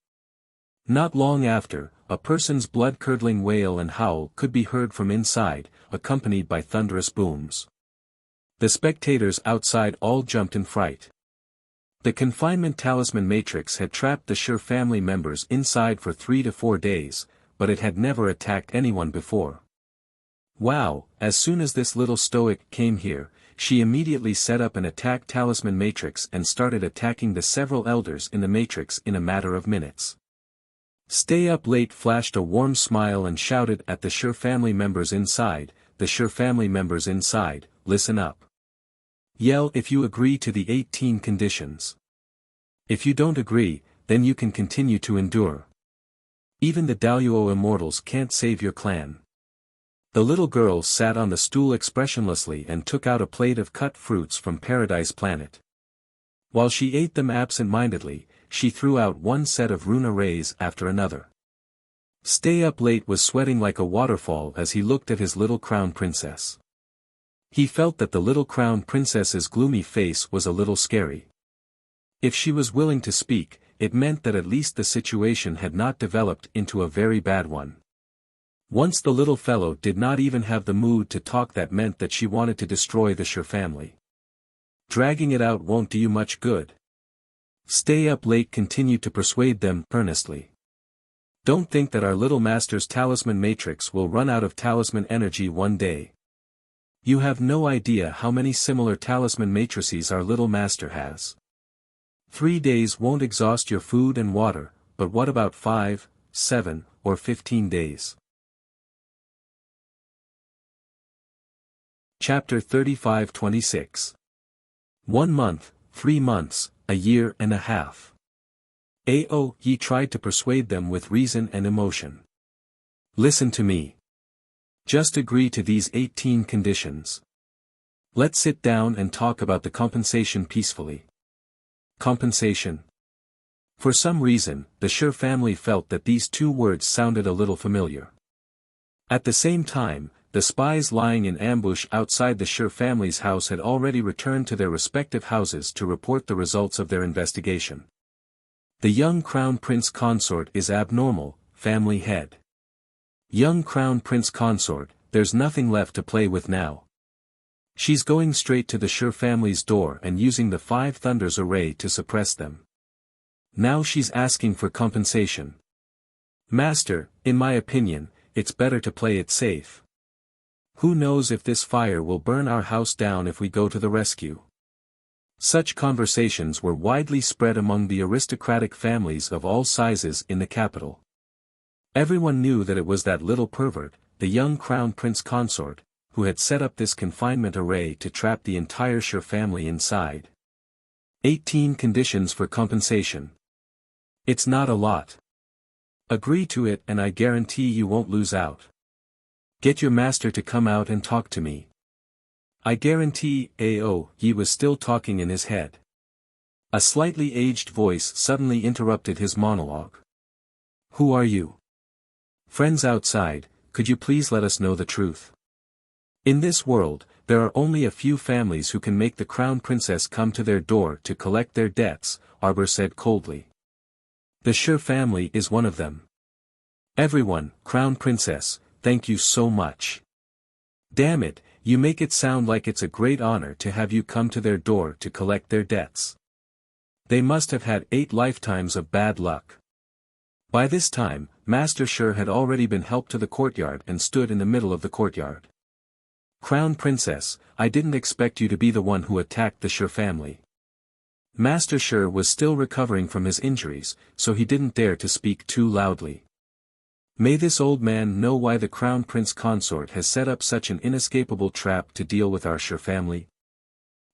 Not long after, a person's blood-curdling wail and howl could be heard from inside, accompanied by thunderous booms. The spectators outside all jumped in fright. The confinement talisman matrix had trapped the Shi family members inside for 3 to 4 days, but it had never attacked anyone before. Wow, as soon as this little stoic came here, she immediately set up an attack talisman matrix and started attacking the several elders in the matrix in a matter of minutes. Stay Up Late flashed a warm smile and shouted at the Shi family members inside, the Shi family members inside, listen up. Yell if you agree to the 18 conditions. If you don't agree, then you can continue to endure. Even the Daluo immortals can't save your clan. The little girl sat on the stool expressionlessly and took out a plate of cut fruits from Paradise Planet. While she ate them absent-mindedly, she threw out one set of rune rays after another. Stay Up Late was sweating like a waterfall as he looked at his little crown princess. He felt that the little crown princess's gloomy face was a little scary. If she was willing to speak, it meant that at least the situation had not developed into a very bad one. Once the little fellow did not even have the mood to talk, that meant that she wanted to destroy the Shi family. Dragging it out won't do you much good. Stay Up Late continued to persuade them earnestly. Don't think that our little master's talisman matrix will run out of talisman energy one day. You have no idea how many similar talisman matrices our little master has. 3 days won't exhaust your food and water, but what about 5, 7, or 15 days? Chapter 35-26. 1 month, 3 months, a year and a half. Ao Ye tried to persuade them with reason and emotion. Listen to me. Just agree to these 18 conditions. Let's sit down and talk about the compensation peacefully. Compensation. For some reason, the Shi family felt that these two words sounded a little familiar. At the same time, the spies lying in ambush outside the Shi family's house had already returned to their respective houses to report the results of their investigation. The young Crown Prince Consort is abnormal, family head. Young Crown Prince Consort, there's nothing left to play with now. She's going straight to the Shi family's door and using the Five Thunders array to suppress them. Now she's asking for compensation. Master, in my opinion, it's better to play it safe. Who knows if this fire will burn our house down if we go to the rescue? Such conversations were widely spread among the aristocratic families of all sizes in the capital. Everyone knew that it was that little pervert, the young Crown Prince Consort, who had set up this confinement array to trap the entire Shi family inside. 18 conditions for compensation. It's not a lot. Agree to it and I guarantee you won't lose out. Get your master to come out and talk to me. I guarantee. He was still talking in his head. A slightly aged voice suddenly interrupted his monologue. Who are you? Friends outside, could you please let us know the truth? In this world, there are only a few families who can make the Crown Princess come to their door to collect their debts, Arbor said coldly. The Shi family is one of them. Everyone, Crown Princess, thank you so much. Damn it, you make it sound like it's a great honor to have you come to their door to collect their debts. They must have had 8 lifetimes of bad luck. By this time, Master Shi had already been helped to the courtyard and stood in the middle of the courtyard. Crown Princess, I didn't expect you to be the one who attacked the Shi family. Master Shi was still recovering from his injuries, so he didn't dare to speak too loudly. May this old man know why the Crown Prince Consort has set up such an inescapable trap to deal with our Shi family?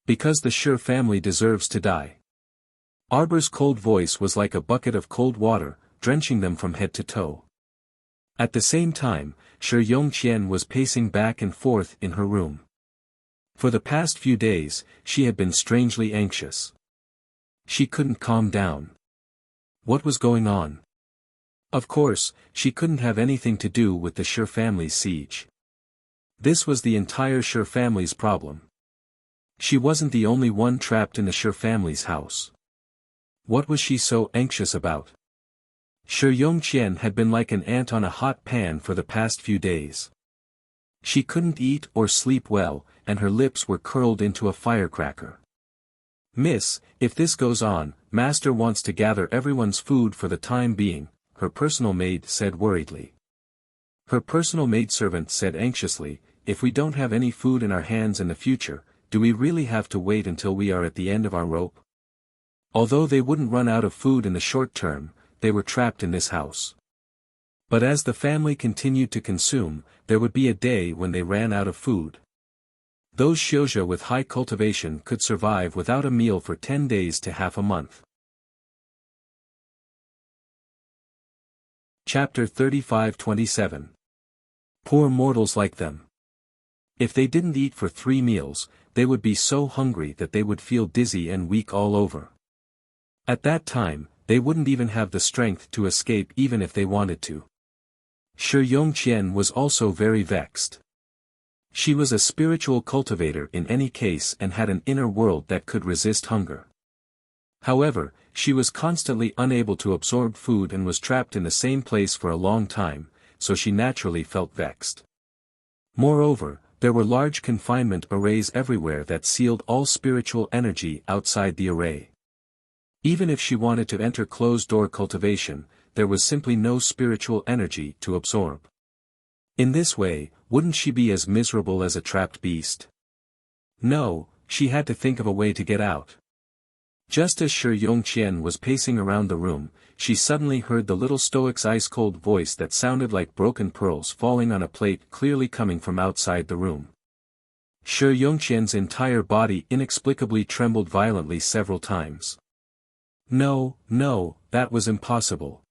Because the Shi family deserves to die. Arbor's cold voice was like a bucket of cold water, drenching them from head to toe. At the same time, Shi Yongqian was pacing back and forth in her room. For the past few days, she had been strangely anxious. She couldn't calm down. What was going on? Of course, she couldn't have anything to do with the Shi family's siege. This was the entire Shi family's problem. She wasn't the only one trapped in the Shi family's house. What was she so anxious about? Shi Yongqian had been like an ant on a hot pan for the past few days. She couldn't eat or sleep well, and her lips were curled into a firecracker. Miss, if this goes on, Master wants to gather everyone's food for the time being, her personal maid said worriedly. Her personal maidservant said anxiously, if we don't have any food in our hands in the future, do we really have to wait until we are at the end of our rope? Although they wouldn't run out of food in the short term, they were trapped in this house. But as the family continued to consume, there would be a day when they ran out of food. Those Xiozha with high cultivation could survive without a meal for 10 days to half a month. Chapter 35-27. Poor mortals like them. If they didn't eat for 3 meals, they would be so hungry that they would feel dizzy and weak all over. At that time, they wouldn't even have the strength to escape even if they wanted to. Shi Yongqian was also very vexed. She was a spiritual cultivator in any case and had an inner world that could resist hunger. However, she was constantly unable to absorb food and was trapped in the same place for a long time, so she naturally felt vexed. Moreover, there were large confinement arrays everywhere that sealed all spiritual energy outside the array. Even if she wanted to enter closed-door cultivation, there was simply no spiritual energy to absorb. In this way, wouldn't she be as miserable as a trapped beast? No, she had to think of a way to get out. Just as Shi Yongqian was pacing around the room, she suddenly heard the little stoic's ice-cold voice that sounded like broken pearls falling on a plate clearly coming from outside the room. Shi Yongqian's entire body inexplicably trembled violently several times. No, that was impossible.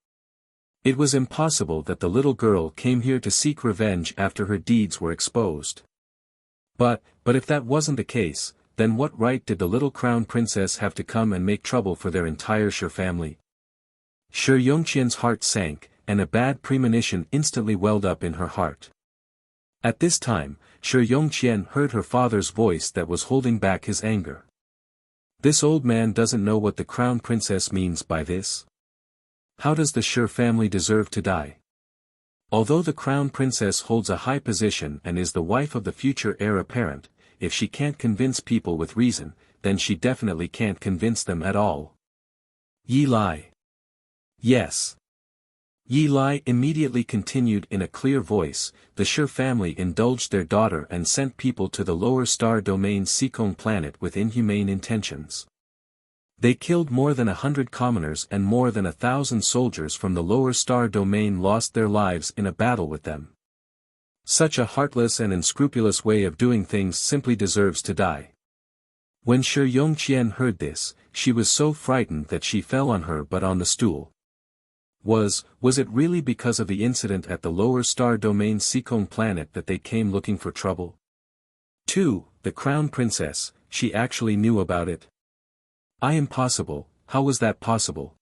It was impossible that the little girl came here to seek revenge after her deeds were exposed. But if that wasn't the case, then what right did the little crown princess have to come and make trouble for their entire Shi family? Shi Yongqian's heart sank, and a bad premonition instantly welled up in her heart. At this time, Shi Yongqian heard her father's voice that was holding back his anger. This old man doesn't know what the crown princess means by this. How does the Shi family deserve to die? Although the crown princess holds a high position and is the wife of the future heir apparent, if she can't convince people with reason, then she definitely can't convince them at all. Yi Lai. Yes. Yi Lai immediately continued in a clear voice, the Shi family indulged their daughter and sent people to the lower star domain Sikong planet with inhumane intentions. They killed more than 100 commoners and more than 1,000 soldiers from the lower star domain lost their lives in a battle with them. Such a heartless and unscrupulous way of doing things simply deserves to die. When Shi Yongqian heard this, she was so frightened that she fell on her butt on the stool. Was it really because of the incident at the lower star domain Sikong planet that they came looking for trouble? 2. The crown princess, she actually knew about it. Impossible, how was that possible?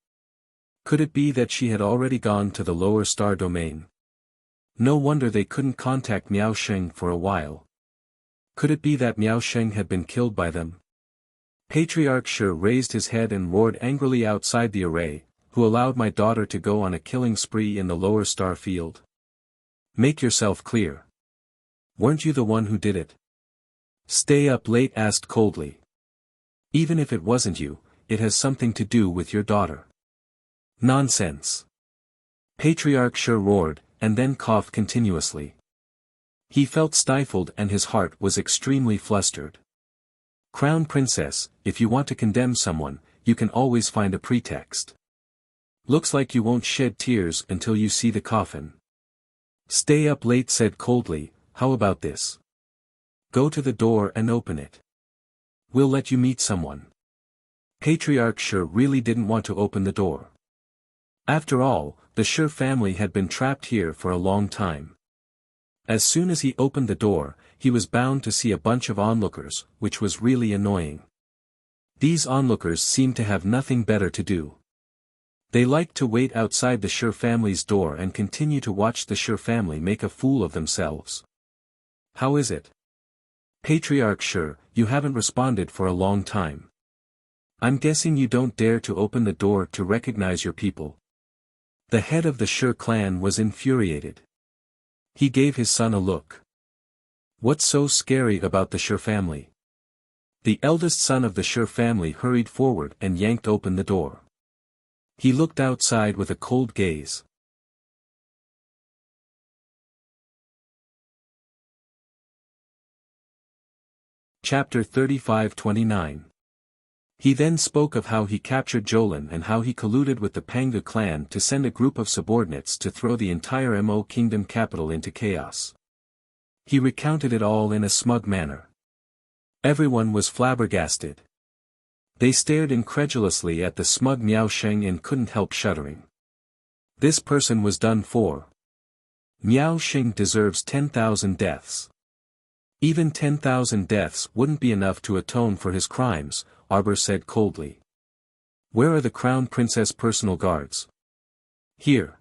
Could it be that she had already gone to the lower star domain? No wonder they couldn't contact Miao Sheng for a while. Could it be that Miao Sheng had been killed by them? Patriarch Shi raised his head and roared angrily outside the array, who allowed my daughter to go on a killing spree in the lower star field? Make yourself clear. Weren't you the one who did it? Stay up late asked coldly. Even if it wasn't you, it has something to do with your daughter. Nonsense. Patriarch Shi roared, and then coughed continuously. He felt stifled and his heart was extremely flustered. Crown Princess, if you want to condemn someone, you can always find a pretext. Looks like you won't shed tears until you see the coffin. Stay up late said coldly, how about this? Go to the door and open it. We'll let you meet someone. Patriarch Shi really didn't want to open the door. After all, the Shi family had been trapped here for a long time. As soon as he opened the door, he was bound to see a bunch of onlookers, which was really annoying. These onlookers seemed to have nothing better to do. They liked to wait outside the Shi family's door and continue to watch the Shi family make a fool of themselves. How is it? Patriarch Shi, you haven't responded for a long time. I'm guessing you don't dare to open the door to recognize your people. The head of the Shi clan was infuriated. He gave his son a look. What's so scary about the Shi family? The eldest son of the Shi family hurried forward and yanked open the door. He looked outside with a cold gaze. Chapter 35-29. He then spoke of how he captured Jolin and how he colluded with the Pangu clan to send a group of subordinates to throw the entire Mo kingdom capital into chaos. He recounted it all in a smug manner. Everyone was flabbergasted. They stared incredulously at the smug Miao Sheng and couldn't help shuddering. This person was done for. Miao Sheng deserves 10,000 deaths. Even 10,000 deaths wouldn't be enough to atone for his crimes, Arbor said coldly. Where are the Crown Princess personal guards? Here.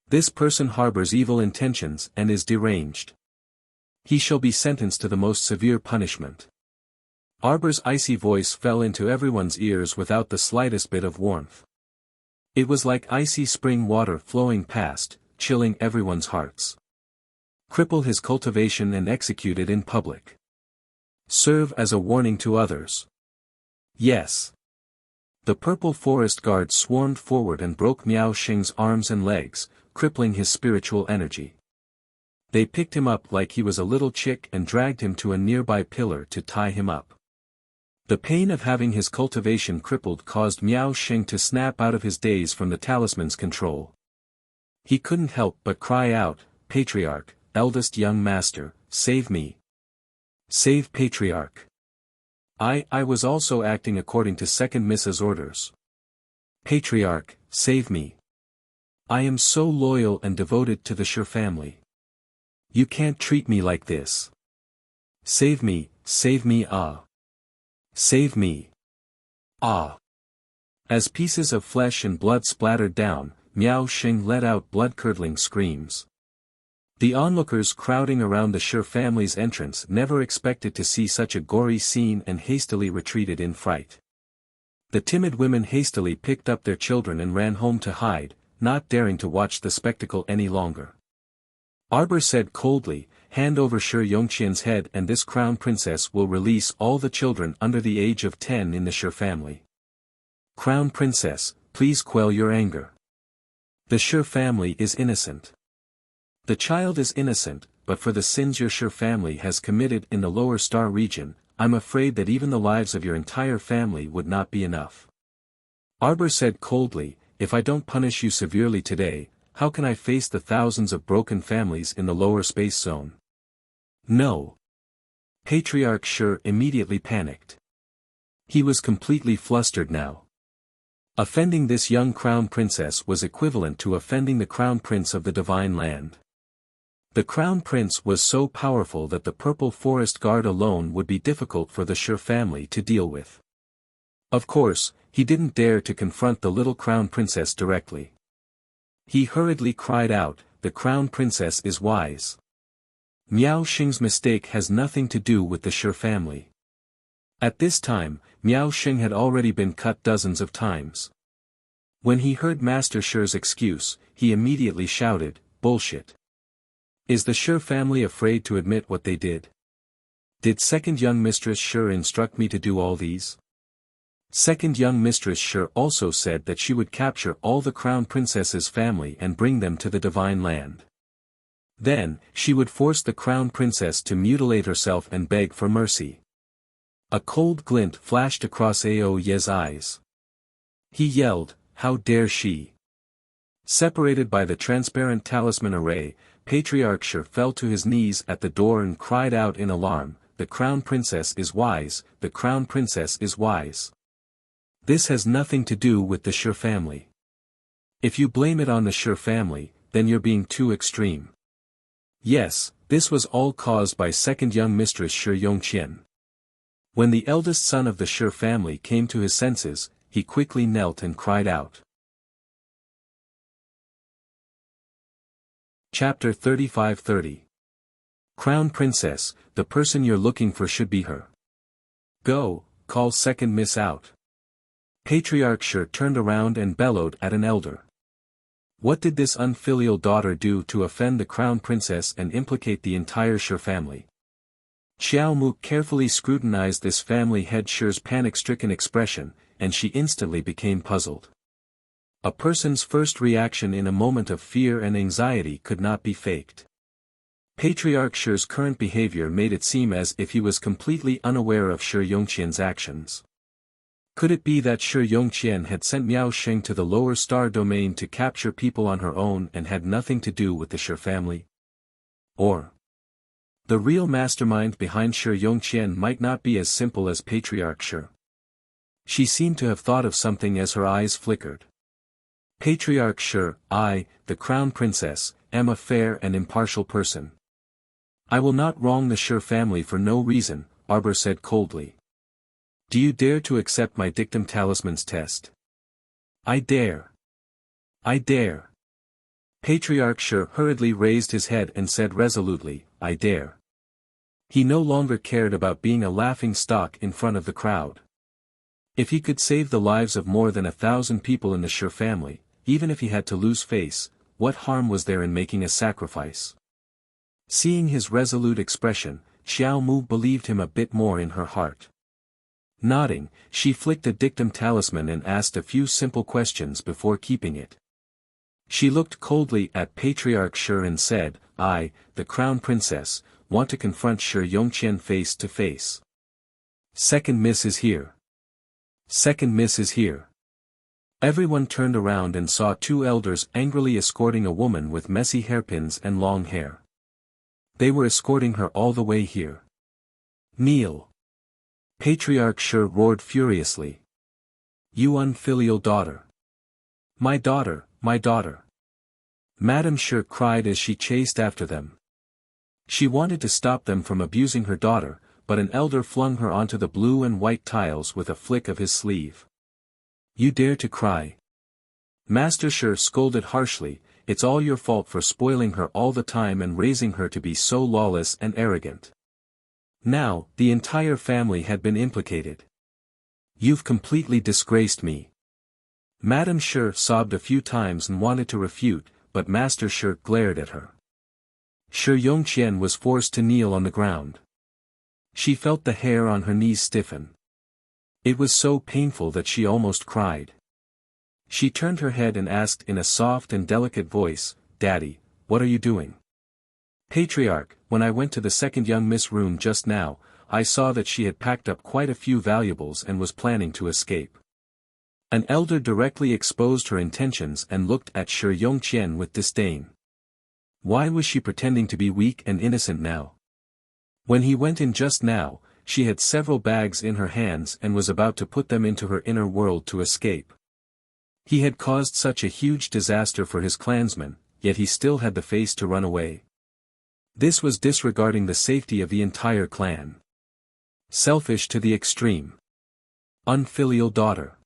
This person harbors evil intentions and is deranged. He shall be sentenced to the most severe punishment. Arbor's icy voice fell into everyone's ears without the slightest bit of warmth. It was like icy spring water flowing past, chilling everyone's hearts. Cripple his cultivation and execute it in public. Serve as a warning to others. Yes. The Purple Forest Guard swarmed forward and broke Miao Sheng's arms and legs, crippling his spiritual energy. They picked him up like he was a little chick and dragged him to a nearby pillar to tie him up. The pain of having his cultivation crippled caused Miao Sheng to snap out of his daze from the talisman's control. He couldn't help but cry out, Patriarch, eldest young master, save me. Save Patriarch. I was also acting according to second Mrs. orders. Patriarch, save me. I am so loyal and devoted to the Shi family. You can't treat me like this. Save me, ah. Save me. Ah. As pieces of flesh and blood splattered down, Miao Xing let out blood-curdling screams. The onlookers crowding around the Shi family's entrance never expected to see such a gory scene and hastily retreated in fright. The timid women hastily picked up their children and ran home to hide, not daring to watch the spectacle any longer. Arbor said coldly, "Hand over Shi Yongqian's head and this crown princess will release all the children under the age of 10 in the Shi family." "Crown princess, please quell your anger. The Shi family is innocent. The child is innocent, but for the sins your Shi family has committed in the lower star region, I'm afraid that even the lives of your entire family would not be enough." Arbor said coldly, "If I don't punish you severely today, how can I face the thousands of broken families in the lower space zone?" "No." Patriarch Shi immediately panicked. He was completely flustered now. Offending this young crown princess was equivalent to offending the crown prince of the divine land. The crown prince was so powerful that the purple forest guard alone would be difficult for the Shi family to deal with. Of course, he didn't dare to confront the little crown princess directly. He hurriedly cried out, "The crown princess is wise. Miao Xing's mistake has nothing to do with the Shi family." At this time, Miao Xing had already been cut dozens of times. When he heard Master Shi's excuse, he immediately shouted, "Bullshit! Is the Shi family afraid to admit what they did? Did second young mistress Shi instruct me to do all these?" Second young mistress Shi also said that she would capture all the crown princess's family and bring them to the divine land. Then, she would force the crown princess to mutilate herself and beg for mercy. A cold glint flashed across Ao Ye's eyes. He yelled, "How dare she!" Separated by the transparent talisman array, Patriarch Shi fell to his knees at the door and cried out in alarm, "The crown princess is wise, the crown princess is wise. This has nothing to do with the Shi family. If you blame it on the Shi family, then you're being too extreme. Yes, this was all caused by second young mistress Shi Yongqian." When the eldest son of the Shi family came to his senses, he quickly knelt and cried out. Chapter 35:30. Crown Princess, the person you're looking for should be her. Go, call second miss out. Patriarch Shi turned around and bellowed at an elder. What did this unfilial daughter do to offend the crown princess and implicate the entire Shi family? Xiao Mu carefully scrutinized this family head Shi's panic-stricken expression, and she instantly became puzzled. A person's first reaction in a moment of fear and anxiety could not be faked. Patriarch Shi's current behavior made it seem as if he was completely unaware of Shi Yongqian's actions. Could it be that Shi Yongqian had sent Miao Xing to the lower star domain to capture people on her own and had nothing to do with the Shi family? Or the real mastermind behind Shi Yongqian might not be as simple as Patriarch Shi. She seemed to have thought of something as her eyes flickered. Patriarch Shi, I, the crown princess, am a fair and impartial person. I will not wrong the Shi family for no reason, Arbor said coldly. Do you dare to accept my dictum talisman's test? I dare. I dare. Patriarch Shi hurriedly raised his head and said resolutely, I dare. He no longer cared about being a laughing stock in front of the crowd. If he could save the lives of more than 1,000 people in the Shi family, even if he had to lose face, what harm was there in making a sacrifice? Seeing his resolute expression, Xiao Mu believed him a bit more in her heart. Nodding, she flicked a dictum talisman and asked a few simple questions before keeping it. She looked coldly at Patriarch Shi and said, I, the crown princess, want to confront Shi Yongqian face to face. Second miss is here. Second miss is here. Everyone turned around and saw two elders angrily escorting a woman with messy hairpins and long hair. They were escorting her all the way here. Kneel. Patriarch Shi roared furiously. You unfilial daughter. My daughter, my daughter. Madame Sure cried as she chased after them. She wanted to stop them from abusing her daughter, but an elder flung her onto the blue and white tiles with a flick of his sleeve. You dare to cry? Master Sure scolded harshly, it's all your fault for spoiling her all the time and raising her to be so lawless and arrogant. Now, the entire family had been implicated. You've completely disgraced me. Madame Sure sobbed a few times and wanted to refute, but Master Sure glared at her. Shi Yongqian was forced to kneel on the ground. She felt the hair on her knees stiffen. It was so painful that she almost cried. She turned her head and asked in a soft and delicate voice, Daddy, what are you doing? Patriarch, when I went to the second young Miss room just now, I saw that she had packed up quite a few valuables and was planning to escape. An elder directly exposed her intentions and looked at Shi Yongqian with disdain. Why was she pretending to be weak and innocent now? When he went in just now, she had several bags in her hands and was about to put them into her inner world to escape. He had caused such a huge disaster for his clansmen, yet he still had the face to run away. This was disregarding the safety of the entire clan. Selfish to the extreme. Unfilial daughter.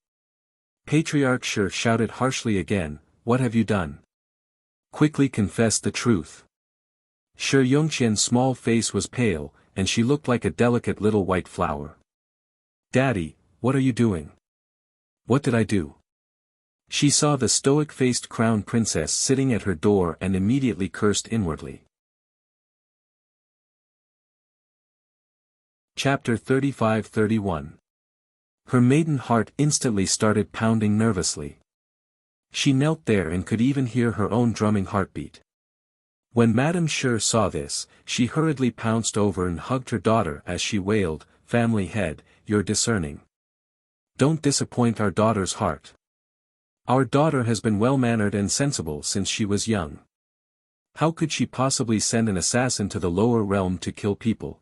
Patriarch Shi shouted harshly again, what have you done? Quickly confess the truth. Shi Yongqian's small face was pale, and she looked like a delicate little white flower. Daddy, what are you doing? What did I do? She saw the stoic-faced crown princess sitting at her door and immediately cursed inwardly. Chapter 35-31. Her maiden heart instantly started pounding nervously. She knelt there and could even hear her own drumming heartbeat. When Madame Sure saw this, she hurriedly pounced over and hugged her daughter as she wailed, Family head, you're discerning. Don't disappoint our daughter's heart. Our daughter has been well-mannered and sensible since she was young. How could she possibly send an assassin to the lower realm to kill people?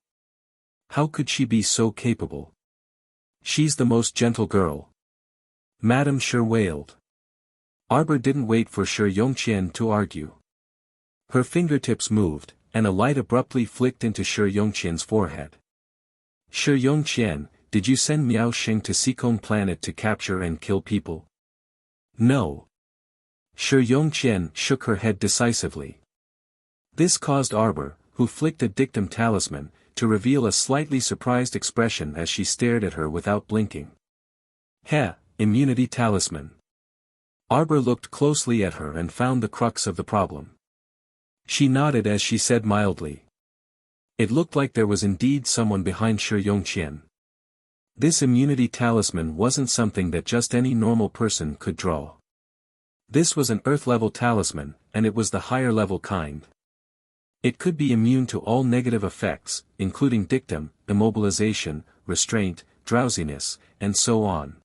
How could she be so capable? She's the most gentle girl. Madame Sure wailed. Arbor didn't wait for Shi Yongqian to argue. Her fingertips moved, and a light abruptly flicked into Shi Yongqian's forehead. Shi Yongqian, did you send Miao Xing to Sikong planet to capture and kill people? No. Shi Yongqian shook her head decisively. This caused Arbor, who flicked a dictum talisman, to reveal a slightly surprised expression as she stared at her without blinking. Heh, immunity talisman. Arbor looked closely at her and found the crux of the problem. She nodded as she said mildly. It looked like there was indeed someone behind Shi Yongqian. This immunity talisman wasn't something that just any normal person could draw. This was an Earth-level talisman, and it was the higher-level kind. It could be immune to all negative effects, including dictum, immobilization, restraint, drowsiness, and so on.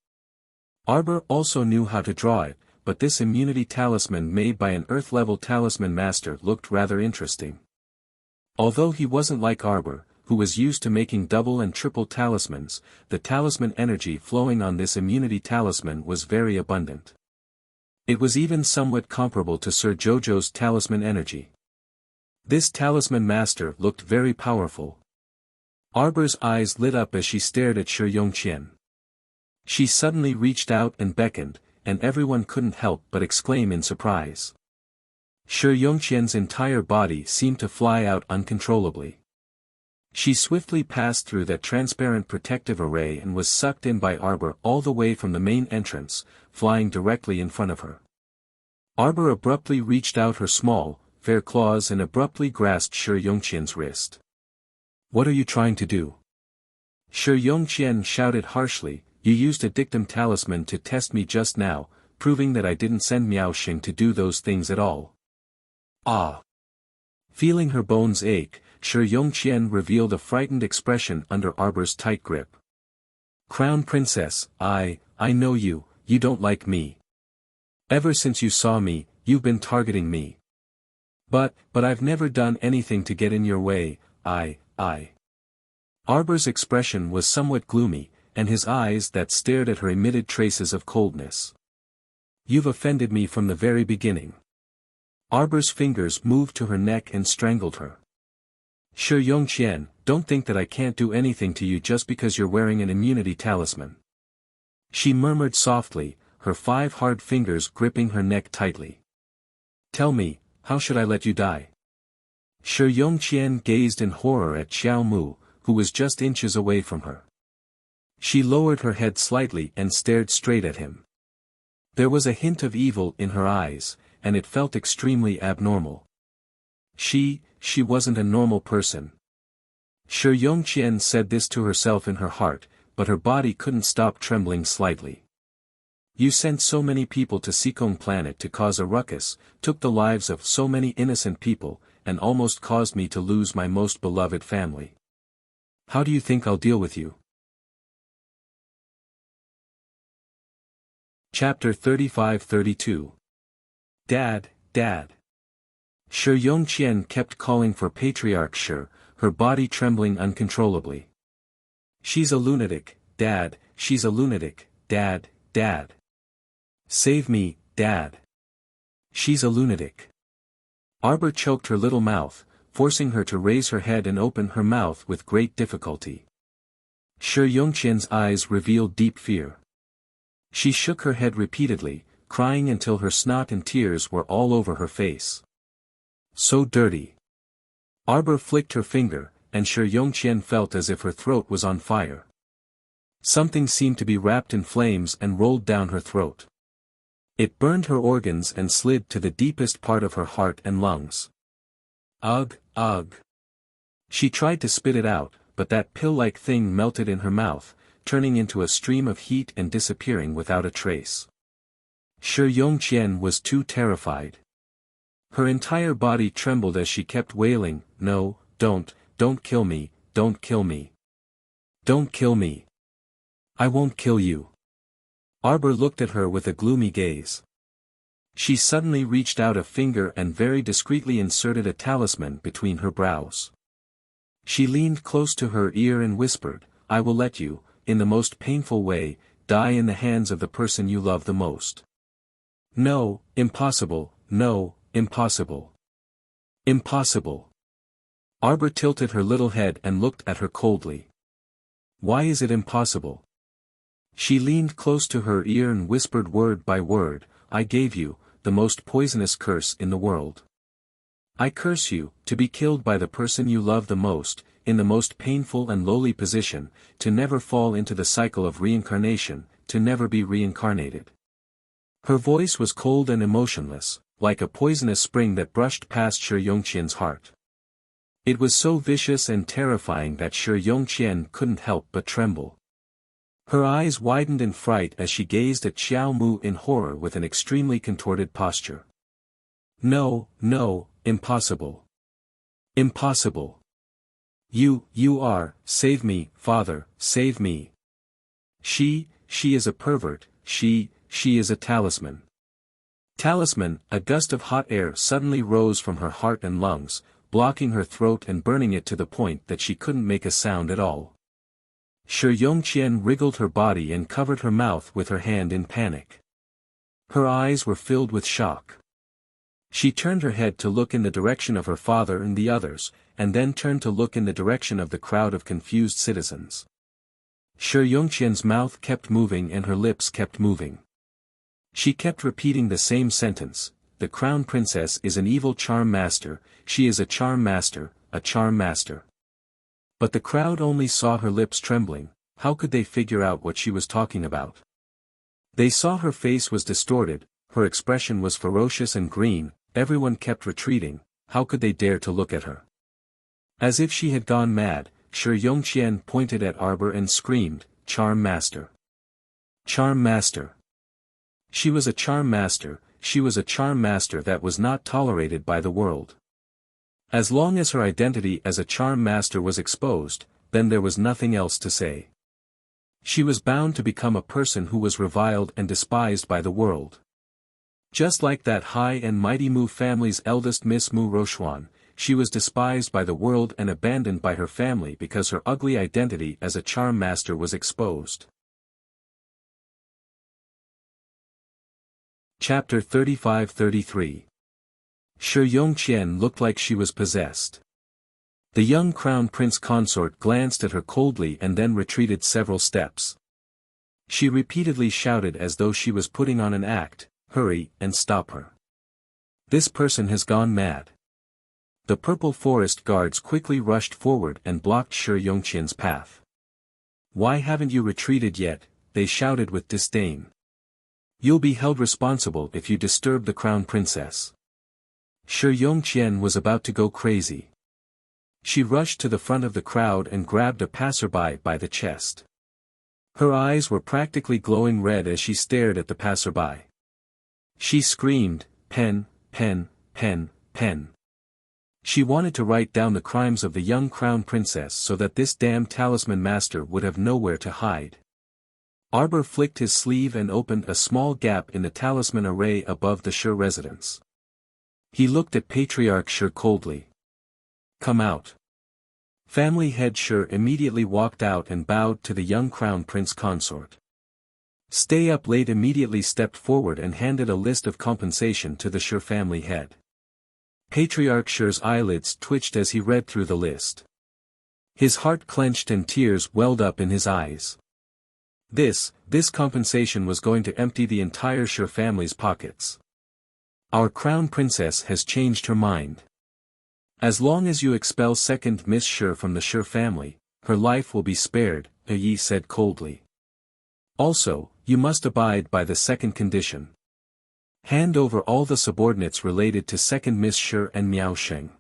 Arbor also knew how to draw it, but this immunity talisman made by an Earth-level talisman master looked rather interesting. Although he wasn't like Arbor, who was used to making double and triple talismans, the talisman energy flowing on this immunity talisman was very abundant. It was even somewhat comparable to Sir Jojo's talisman energy. This talisman master looked very powerful. Arbor's eyes lit up as she stared at Shi Yongqian. She suddenly reached out and beckoned, and everyone couldn't help but exclaim in surprise. Shi Yongqian's entire body seemed to fly out uncontrollably. She swiftly passed through that transparent protective array and was sucked in by Arbor all the way from the main entrance, flying directly in front of her. Arbor abruptly reached out her small, fair claws and abruptly grasped Shi Yongqian's wrist. What are you trying to do? Shi Yongqian shouted harshly, you used a dictum talisman to test me just now, proving that I didn't send Miao Xing to do those things at all. Ah! Feeling her bones ache, Shi Yongqian revealed a frightened expression under Arbor's tight grip. Crown Princess, I know you, you don't like me. Ever since you saw me, you've been targeting me. But I've never done anything to get in your way, I. Arbor's expression was somewhat gloomy, and his eyes that stared at her emitted traces of coldness. You've offended me from the very beginning. Arbor's fingers moved to her neck and strangled her. Shi Yongqian, don't think that I can't do anything to you just because you're wearing an immunity talisman. She murmured softly, her 5 hard fingers gripping her neck tightly. Tell me, how should I let you die? Shi Yongqian gazed in horror at Xiao Mu, who was just inches away from her. She lowered her head slightly and stared straight at him. There was a hint of evil in her eyes, and it felt extremely abnormal. She wasn't a normal person. Shi Yongqian said this to herself in her heart, but her body couldn't stop trembling slightly. You sent so many people to Sikong planet to cause a ruckus, took the lives of so many innocent people, and almost caused me to lose my most beloved family. How do you think I'll deal with you? Chapter 35-32. Dad, Dad. Shi Yongqian kept calling for Patriarch Shi, her body trembling uncontrollably. She's a lunatic, Dad, she's a lunatic, Dad, Dad. Save me, Dad. She's a lunatic. Arbor choked her little mouth, forcing her to raise her head and open her mouth with great difficulty. Shi Yongqian's eyes revealed deep fear. She shook her head repeatedly, crying until her snot and tears were all over her face. So dirty. Arbor flicked her finger, and Shi Yongqian felt as if her throat was on fire. Something seemed to be wrapped in flames and rolled down her throat. It burned her organs and slid to the deepest part of her heart and lungs. Ugh, ugh. She tried to spit it out, but that pill-like thing melted in her mouth, turning into a stream of heat and disappearing without a trace. Shi Yongqian was too terrified. Her entire body trembled as she kept wailing, No, don't kill me, don't kill me. Don't kill me. I won't kill you. Arbor looked at her with a gloomy gaze. She suddenly reached out a finger and very discreetly inserted a talisman between her brows. She leaned close to her ear and whispered, I will let you, in the most painful way, die in the hands of the person you love the most. No, impossible, no, impossible. Impossible. Arbor tilted her little head and looked at her coldly. Why is it impossible? She leaned close to her ear and whispered word by word, I gave you, the most poisonous curse in the world. I curse you, to be killed by the person you love the most, in the most painful and lowly position, to never fall into the cycle of reincarnation, to never be reincarnated. Her voice was cold and emotionless, like a poisonous spring that brushed past Shi Yongqian's heart. It was so vicious and terrifying that Shi Yongqian couldn't help but tremble. Her eyes widened in fright as she gazed at Xiao Mu in horror with an extremely contorted posture. No, no, impossible. Impossible. You are, save me, father, save me. She is a pervert, she is a talisman. Talisman, a gust of hot air suddenly rose from her heart and lungs, blocking her throat and burning it to the point that she couldn't make a sound at all. Shi Yongqian wriggled her body and covered her mouth with her hand in panic. Her eyes were filled with shock. She turned her head to look in the direction of her father and the others, and then turned to look in the direction of the crowd of confused citizens. Shi Yongqian's mouth kept moving and her lips kept moving. She kept repeating the same sentence, the crown princess is an evil charm master, she is a charm master, a charm master. But the crowd only saw her lips trembling, how could they figure out what she was talking about? They saw her face was distorted, her expression was ferocious and green, everyone kept retreating, how could they dare to look at her? As if she had gone mad, Shi Yongqian pointed at Arbor and screamed, Charm Master. Charm Master. She was a charm master, she was a charm master that was not tolerated by the world. As long as her identity as a charm master was exposed, then there was nothing else to say. She was bound to become a person who was reviled and despised by the world. Just like that high and mighty Mu family's eldest Miss Mu Rochuan, she was despised by the world and abandoned by her family because her ugly identity as a charm master was exposed. Chapter 35-33. Shi Yongqian looked like she was possessed. The young crown prince consort glanced at her coldly and then retreated several steps. She repeatedly shouted as though she was putting on an act, "Hurry and stop her. This person has gone mad." The purple forest guards quickly rushed forward and blocked Shi Yongqian's path. "Why haven't you retreated yet?" they shouted with disdain. "You'll be held responsible if you disturb the crown princess." Shi Yongqian was about to go crazy. She rushed to the front of the crowd and grabbed a passerby by the chest. Her eyes were practically glowing red as she stared at the passerby. She screamed, "Pen, pen, pen, pen." She wanted to write down the crimes of the young crown princess so that this damned talisman master would have nowhere to hide. Arbor flicked his sleeve and opened a small gap in the talisman array above the Shi residence. He looked at Patriarch Shi coldly. "Come out." Family head Shi immediately walked out and bowed to the young crown prince consort. Stay Up Late immediately stepped forward and handed a list of compensation to the Shi family head. Patriarch Shi's eyelids twitched as he read through the list. His heart clenched and tears welled up in his eyes. This compensation was going to empty the entire Shi family's pockets. "Our crown princess has changed her mind. As long as you expel second Miss Shi from the Shi family, her life will be spared," Yi said coldly. "Also, you must abide by the second condition. Hand over all the subordinates related to second Miss Shi and Miao Sheng.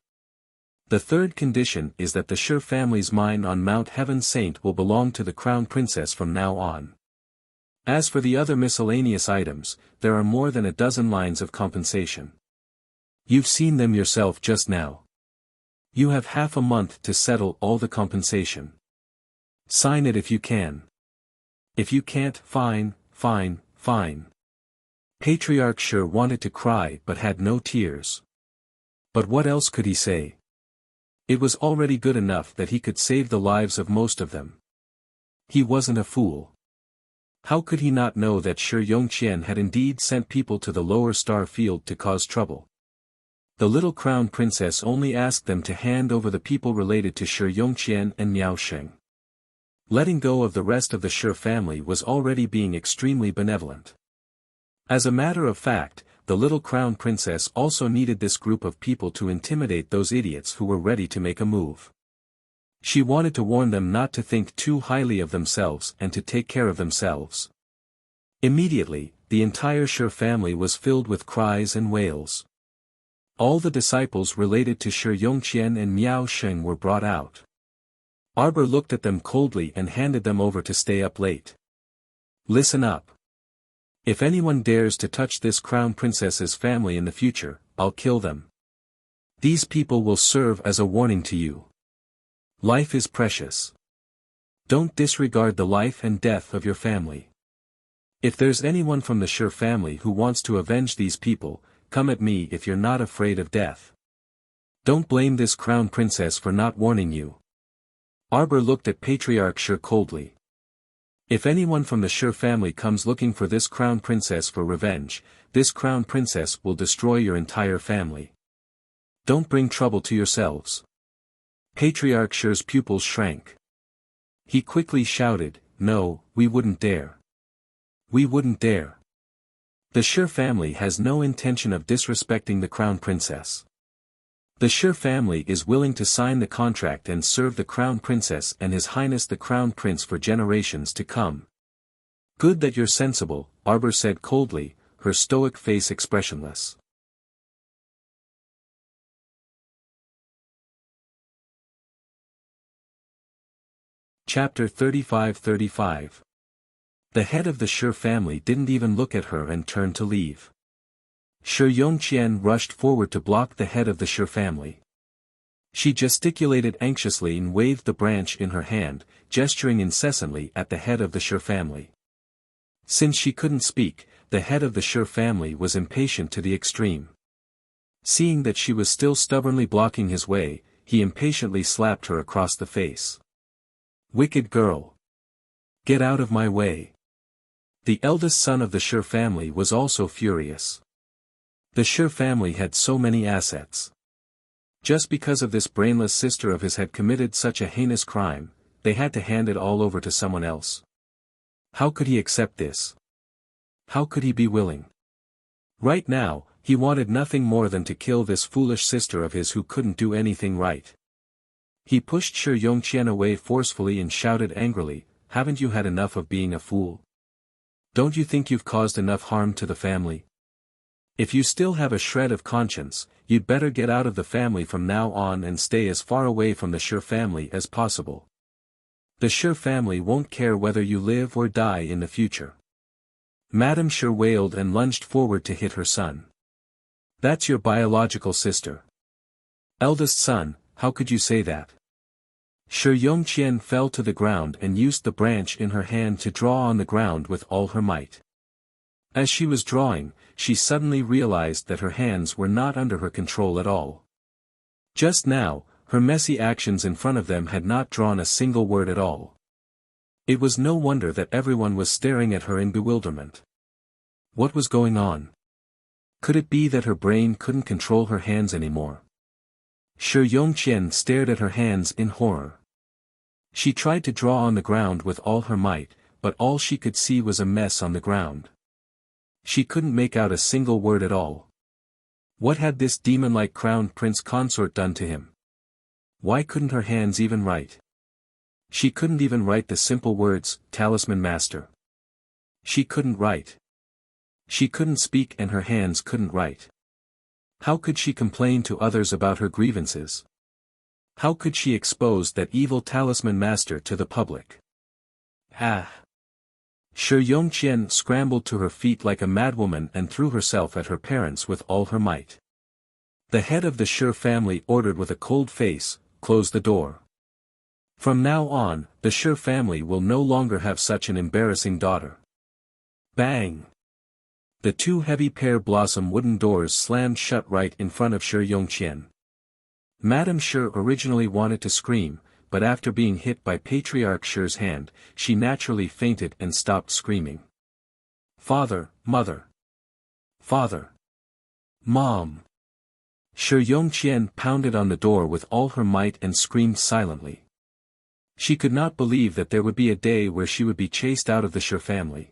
The third condition is that the Shi family's mine on Mount Heaven Saint will belong to the crown princess from now on. As for the other miscellaneous items, there are more than a dozen lines of compensation. You've seen them yourself just now. You have half a month to settle all the compensation. Sign it if you can. If you can't, fine, fine, fine." Patriarch Shi wanted to cry but had no tears. But what else could he say? It was already good enough that he could save the lives of most of them. He wasn't a fool. How could he not know that Shi Yongqian had indeed sent people to the lower star field to cause trouble? The little crown princess only asked them to hand over the people related to Shi Yongqian and Miao Sheng. Letting go of the rest of the Shi family was already being extremely benevolent. As a matter of fact, the little crown princess also needed this group of people to intimidate those idiots who were ready to make a move. She wanted to warn them not to think too highly of themselves and to take care of themselves. Immediately, the entire Shi family was filled with cries and wails. All the disciples related to Shi Yongqian and Miao Sheng were brought out. Arbor looked at them coldly and handed them over to Stay Up Late. "Listen up. If anyone dares to touch this crown princess's family in the future, I'll kill them. These people will serve as a warning to you. Life is precious. Don't disregard the life and death of your family. If there's anyone from the Shi family who wants to avenge these people, come at me if you're not afraid of death. Don't blame this crown princess for not warning you." Arbor looked at Patriarch Shi coldly. "If anyone from the Shi family comes looking for this crown princess for revenge, this crown princess will destroy your entire family. Don't bring trouble to yourselves." Patriarch Shi's pupils shrank. He quickly shouted, "No, we wouldn't dare. We wouldn't dare. The Shi family has no intention of disrespecting the crown princess. The Shi family is willing to sign the contract and serve the crown princess and His Highness the Crown Prince for generations to come." "Good that you're sensible," Arbor said coldly, her stoic face expressionless. Chapter 35-35. The head of the Shi family didn't even look at her and turned to leave. Shi Yongqian rushed forward to block the head of the Shi family. She gesticulated anxiously and waved the branch in her hand, gesturing incessantly at the head of the Shi family. Since she couldn't speak, the head of the Shi family was impatient to the extreme. Seeing that she was still stubbornly blocking his way, he impatiently slapped her across the face. "Wicked girl! Get out of my way!" The eldest son of the Shi family was also furious. The Shi family had so many assets. Just because of this brainless sister of his had committed such a heinous crime, they had to hand it all over to someone else. How could he accept this? How could he be willing? Right now, he wanted nothing more than to kill this foolish sister of his who couldn't do anything right. He pushed Shi Yongqian away forcefully and shouted angrily, "Haven't you had enough of being a fool? Don't you think you've caused enough harm to the family? If you still have a shred of conscience, you'd better get out of the family from now on and stay as far away from the Shi family as possible. The Shi family won't care whether you live or die in the future." Madame Shi wailed and lunged forward to hit her son. "That's your biological sister. Eldest son, how could you say that?" Shi Yongqian fell to the ground and used the branch in her hand to draw on the ground with all her might. As she was drawing, she suddenly realized that her hands were not under her control at all. Just now, her messy actions in front of them had not drawn a single word at all. It was no wonder that everyone was staring at her in bewilderment. What was going on? Could it be that her brain couldn't control her hands anymore? Shi Yongqian stared at her hands in horror. She tried to draw on the ground with all her might, but all she could see was a mess on the ground. She couldn't make out a single word at all. What had this demon-like crowned prince consort done to him? Why couldn't her hands even write? She couldn't even write the simple words, "Talisman Master." She couldn't write. She couldn't speak and her hands couldn't write. How could she complain to others about her grievances? How could she expose that evil Talisman Master to the public? Ah! Shi Yongqian scrambled to her feet like a madwoman and threw herself at her parents with all her might. The head of the Shi family ordered with a cold face, "Close the door. From now on, the Shi family will no longer have such an embarrassing daughter." Bang! The two heavy pear-blossom wooden doors slammed shut right in front of Shi Yongqian. Madame Shi originally wanted to scream, but after being hit by Patriarch Shi's hand, she naturally fainted and stopped screaming. "Father, mother! Father! Mom!" Shi Yongqian pounded on the door with all her might and screamed silently. She could not believe that there would be a day where she would be chased out of the Shi family.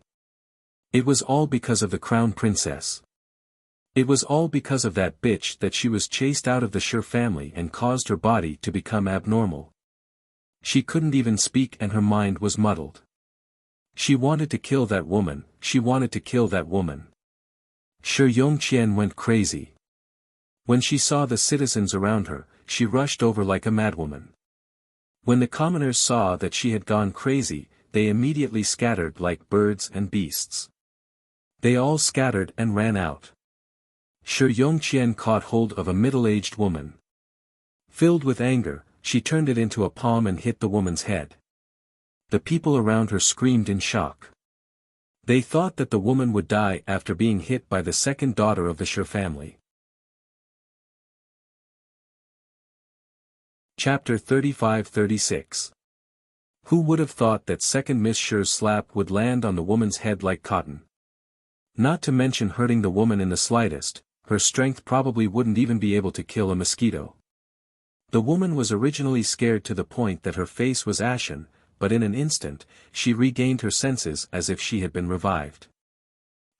It was all because of the crown princess. It was all because of that bitch that she was chased out of the Shi family and caused her body to become abnormal. She couldn't even speak and her mind was muddled. She wanted to kill that woman, she wanted to kill that woman. Shi Yongqian went crazy. When she saw the citizens around her, she rushed over like a madwoman. When the commoners saw that she had gone crazy, they immediately scattered like birds and beasts. They all scattered and ran out. Shi Yongqian caught hold of a middle-aged woman. Filled with anger, she turned it into a palm and hit the woman's head. The people around her screamed in shock. They thought that the woman would die after being hit by the second daughter of the Shi family. Chapter 35-36. Who would have thought that second Miss Shi's slap would land on the woman's head like cotton? Not to mention hurting the woman in the slightest, her strength probably wouldn't even be able to kill a mosquito. The woman was originally scared to the point that her face was ashen, but in an instant, she regained her senses as if she had been revived.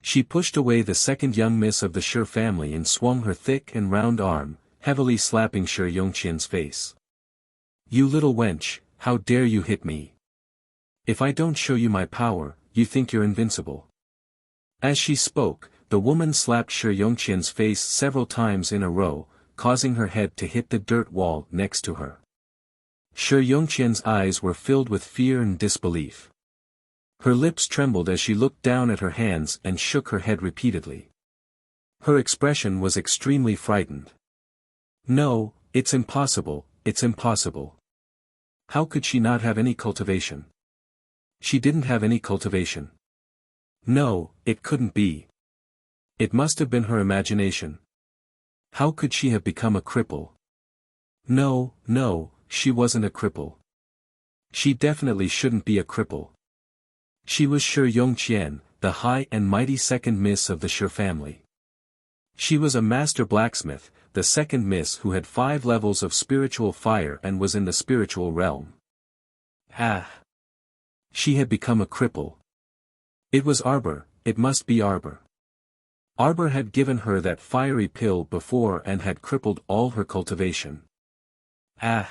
She pushed away the second young miss of the Shi family and swung her thick and round arm, heavily slapping Shi Yongqian's face. "You little wench, how dare you hit me? If I don't show you my power, you think you're invincible." As she spoke, the woman slapped Shi Yongqian's face several times in a row, causing her head to hit the dirt wall next to her. Shi Yongqian's eyes were filled with fear and disbelief. Her lips trembled as she looked down at her hands and shook her head repeatedly. Her expression was extremely frightened. "No, it's impossible, it's impossible." How could she not have any cultivation? She didn't have any cultivation. No, it couldn't be. It must have been her imagination. How could she have become a cripple? No, no, she wasn't a cripple. She definitely shouldn't be a cripple. She was Shi Yongqian, the high and mighty second miss of the Shi family. She was a master blacksmith, the second miss who had 5 levels of spiritual fire and was in the spiritual realm. Ah! She had become a cripple. It was Arbor, it must be Arbor. Arbor had given her that fiery pill before and had crippled all her cultivation. Ah!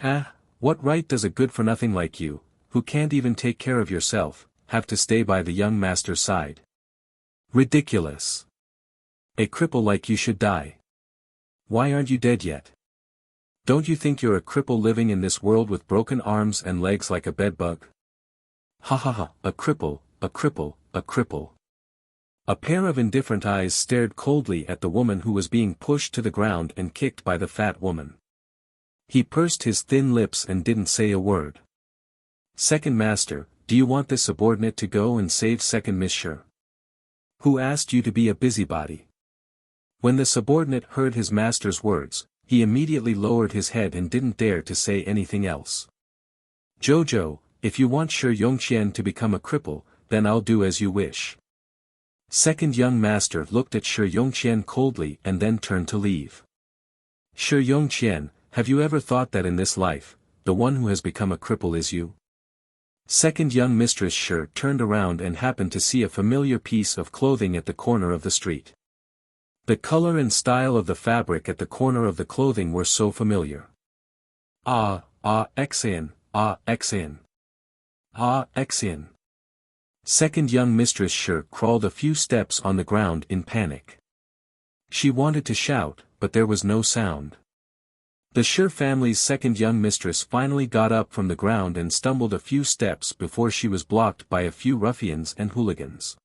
Ah! What right does a good-for-nothing like you, who can't even take care of yourself, have to stay by the young master's side? Ridiculous. A cripple like you should die. Why aren't you dead yet? Don't you think you're a cripple living in this world with broken arms and legs like a bedbug? Ha ha ha, a cripple, a cripple, a cripple. A pair of indifferent eyes stared coldly at the woman who was being pushed to the ground and kicked by the fat woman. He pursed his thin lips and didn't say a word. Second master, do you want this subordinate to go and save second monsieur? Who asked you to be a busybody? When the subordinate heard his master's words, he immediately lowered his head and didn't dare to say anything else. Jojo, if you want Shi Yongqian to become a cripple, then I'll do as you wish. Second young master looked at Shi Yongqian coldly and then turned to leave. Shi Yongqian, have you ever thought that in this life, the one who has become a cripple is you? Second young mistress Shi turned around and happened to see a familiar piece of clothing at the corner of the street. The color and style of the fabric at the corner of the clothing were so familiar. Xian. Second young mistress Shi crawled a few steps on the ground in panic. She wanted to shout, but there was no sound. The Shi family's second young mistress finally got up from the ground and stumbled a few steps before she was blocked by a few ruffians and hooligans.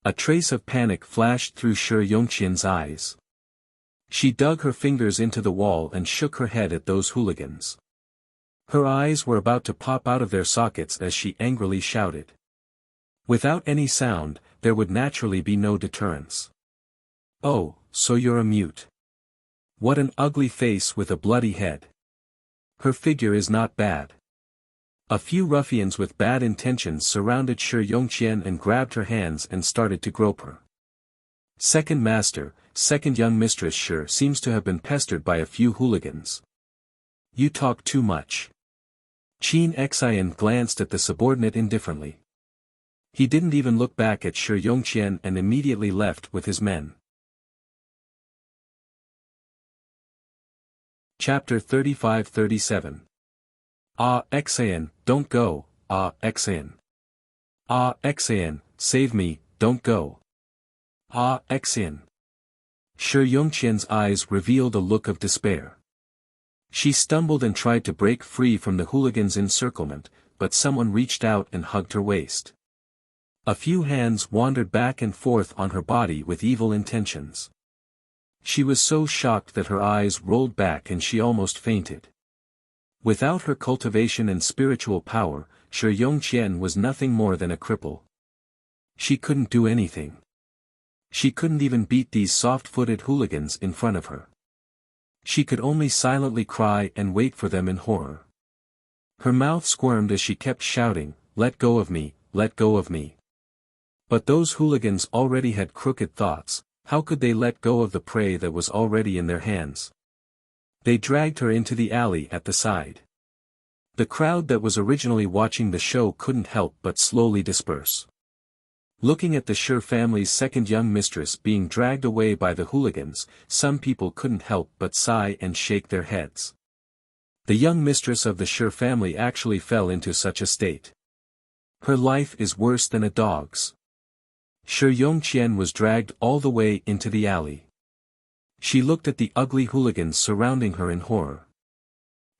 A trace of panic flashed through Shi Yongqian's eyes. She dug her fingers into the wall and shook her head at those hooligans. Her eyes were about to pop out of their sockets as she angrily shouted. Without any sound, there would naturally be no deterrence. Oh, so you're a mute. What an ugly face with a bloody head. Her figure is not bad. A few ruffians with bad intentions surrounded Shi Yongqian and grabbed her hands and started to grope her. Second master, second young mistress Shi seems to have been pestered by a few hooligans. You talk too much. Qin Xian glanced at the subordinate indifferently. He didn't even look back at Shi Yongqian and immediately left with his men. Chapter 35-37. Xian, don't go, Xian. Xian, save me, don't go. Xian. Shi Yongqian's eyes revealed a look of despair. She stumbled and tried to break free from the hooligans' encirclement, but someone reached out and hugged her waist. A few hands wandered back and forth on her body with evil intentions. She was so shocked that her eyes rolled back and she almost fainted. Without her cultivation and spiritual power, Shi Yongqian was nothing more than a cripple. She couldn't do anything. She couldn't even beat these soft-footed hooligans in front of her. She could only silently cry and wait for them in horror. Her mouth squirmed as she kept shouting, "Let go of me, let go of me." But those hooligans already had crooked thoughts. How could they let go of the prey that was already in their hands? They dragged her into the alley at the side. The crowd that was originally watching the show couldn't help but slowly disperse. Looking at the Shi family's second young mistress being dragged away by the hooligans, some people couldn't help but sigh and shake their heads. The young mistress of the Shi family actually fell into such a state. Her life is worse than a dog's. Shi Yongqian was dragged all the way into the alley. She looked at the ugly hooligans surrounding her in horror.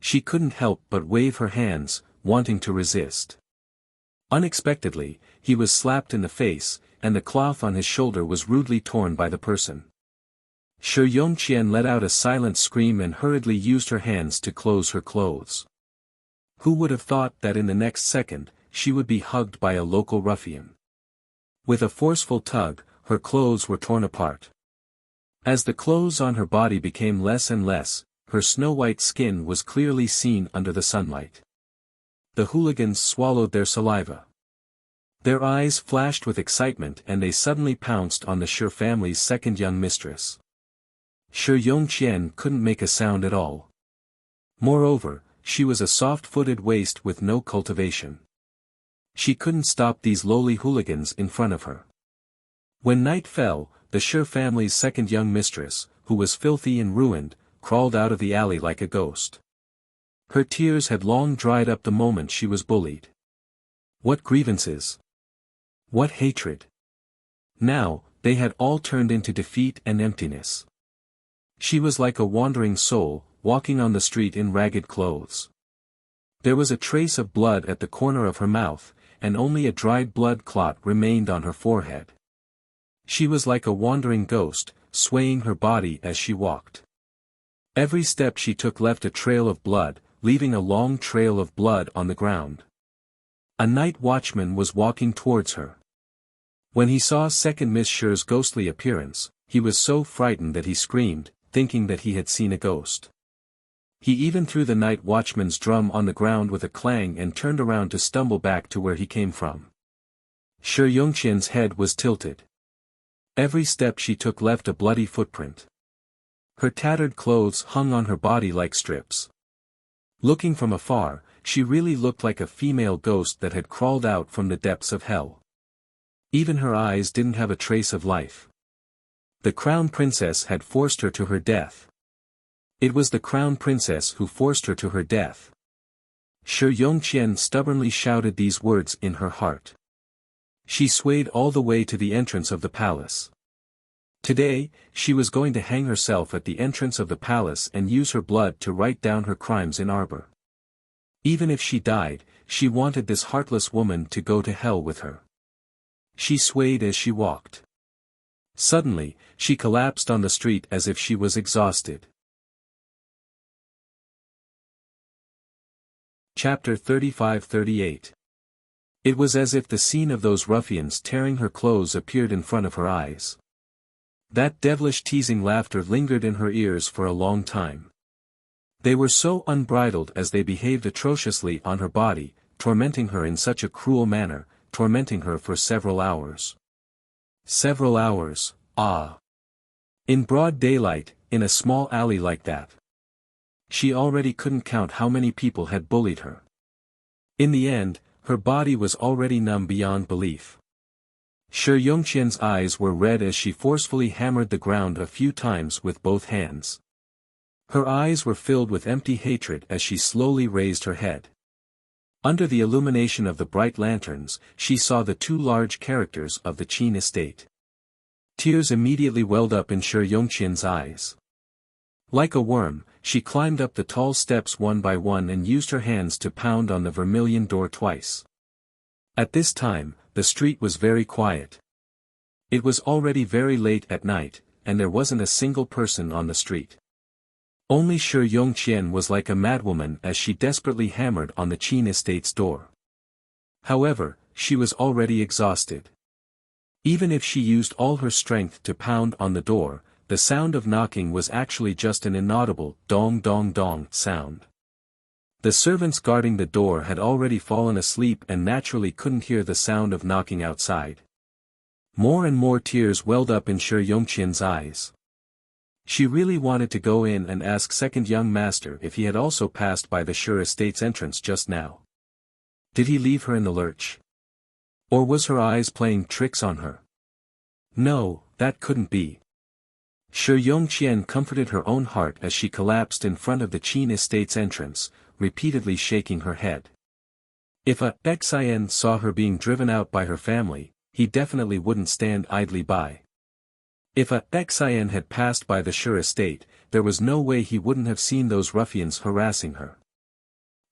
She couldn't help but wave her hands, wanting to resist. Unexpectedly, he was slapped in the face, and the cloth on his shoulder was rudely torn by the person. Shi Yongqian let out a silent scream and hurriedly used her hands to close her clothes. Who would have thought that in the next second, she would be hugged by a local ruffian? With a forceful tug, her clothes were torn apart. As the clothes on her body became less and less, her snow-white skin was clearly seen under the sunlight. The hooligans swallowed their saliva. Their eyes flashed with excitement and they suddenly pounced on the Shi family's second young mistress. Shi Yongqian couldn't make a sound at all. Moreover, she was a soft-footed waste with no cultivation. She couldn't stop these lowly hooligans in front of her. When night fell, the Shi family's second young mistress, who was filthy and ruined, crawled out of the alley like a ghost. Her tears had long dried up the moment she was bullied. What grievances! What hatred! Now, they had all turned into defeat and emptiness. She was like a wandering soul, walking on the street in ragged clothes. There was a trace of blood at the corner of her mouth, and only a dried blood clot remained on her forehead. She was like a wandering ghost, swaying her body as she walked. Every step she took left a trail of blood, leaving a long trail of blood on the ground. A night watchman was walking towards her. When he saw second Miss Shi's ghostly appearance, he was so frightened that he screamed, thinking that he had seen a ghost. He even threw the night watchman's drum on the ground with a clang and turned around to stumble back to where he came from. Shi Yongqian's head was tilted. Every step she took left a bloody footprint. Her tattered clothes hung on her body like strips. Looking from afar, she really looked like a female ghost that had crawled out from the depths of hell. Even her eyes didn't have a trace of life. The crown princess had forced her to her death. It was the crown princess who forced her to her death. Shi Yongqian stubbornly shouted these words in her heart. She swayed all the way to the entrance of the palace. Today, she was going to hang herself at the entrance of the palace and use her blood to write down her crimes in arbor. Even if she died, she wanted this heartless woman to go to hell with her. She swayed as she walked. Suddenly, she collapsed on the street as if she was exhausted. Chapter 35-38. It was as if the scene of those ruffians tearing her clothes appeared in front of her eyes. That devilish teasing laughter lingered in her ears for a long time. They were so unbridled as they behaved atrociously on her body, tormenting her in such a cruel manner, tormenting her for several hours. Several hours, ah! In broad daylight, in a small alley like that. She already couldn't count how many people had bullied her. In the end, her body was already numb beyond belief. Shi Yongqian's eyes were red as she forcefully hammered the ground a few times with both hands. Her eyes were filled with empty hatred as she slowly raised her head. Under the illumination of the bright lanterns, she saw the two large characters of the Qin estate. Tears immediately welled up in Shi Yongqian's eyes. Like a worm, she climbed up the tall steps one by one and used her hands to pound on the vermilion door twice. At this time, the street was very quiet. It was already very late at night, and there wasn't a single person on the street. Only Shi Yongqian was like a madwoman as she desperately hammered on the Qin estate's door. However, she was already exhausted. Even if she used all her strength to pound on the door, the sound of knocking was actually just an inaudible dong dong dong sound. The servants guarding the door had already fallen asleep and naturally couldn't hear the sound of knocking outside. More and more tears welled up in Shi Yongqian's eyes. She really wanted to go in and ask second young master if he had also passed by the Shi estate's entrance just now. Did he leave her in the lurch? Or was her eyes playing tricks on her? No, that couldn't be. Shi Yongqian comforted her own heart as she collapsed in front of the Qin estate's entrance, repeatedly shaking her head. If a Xin saw her being driven out by her family, he definitely wouldn't stand idly by. If a Xin had passed by the Shi estate, there was no way he wouldn't have seen those ruffians harassing her.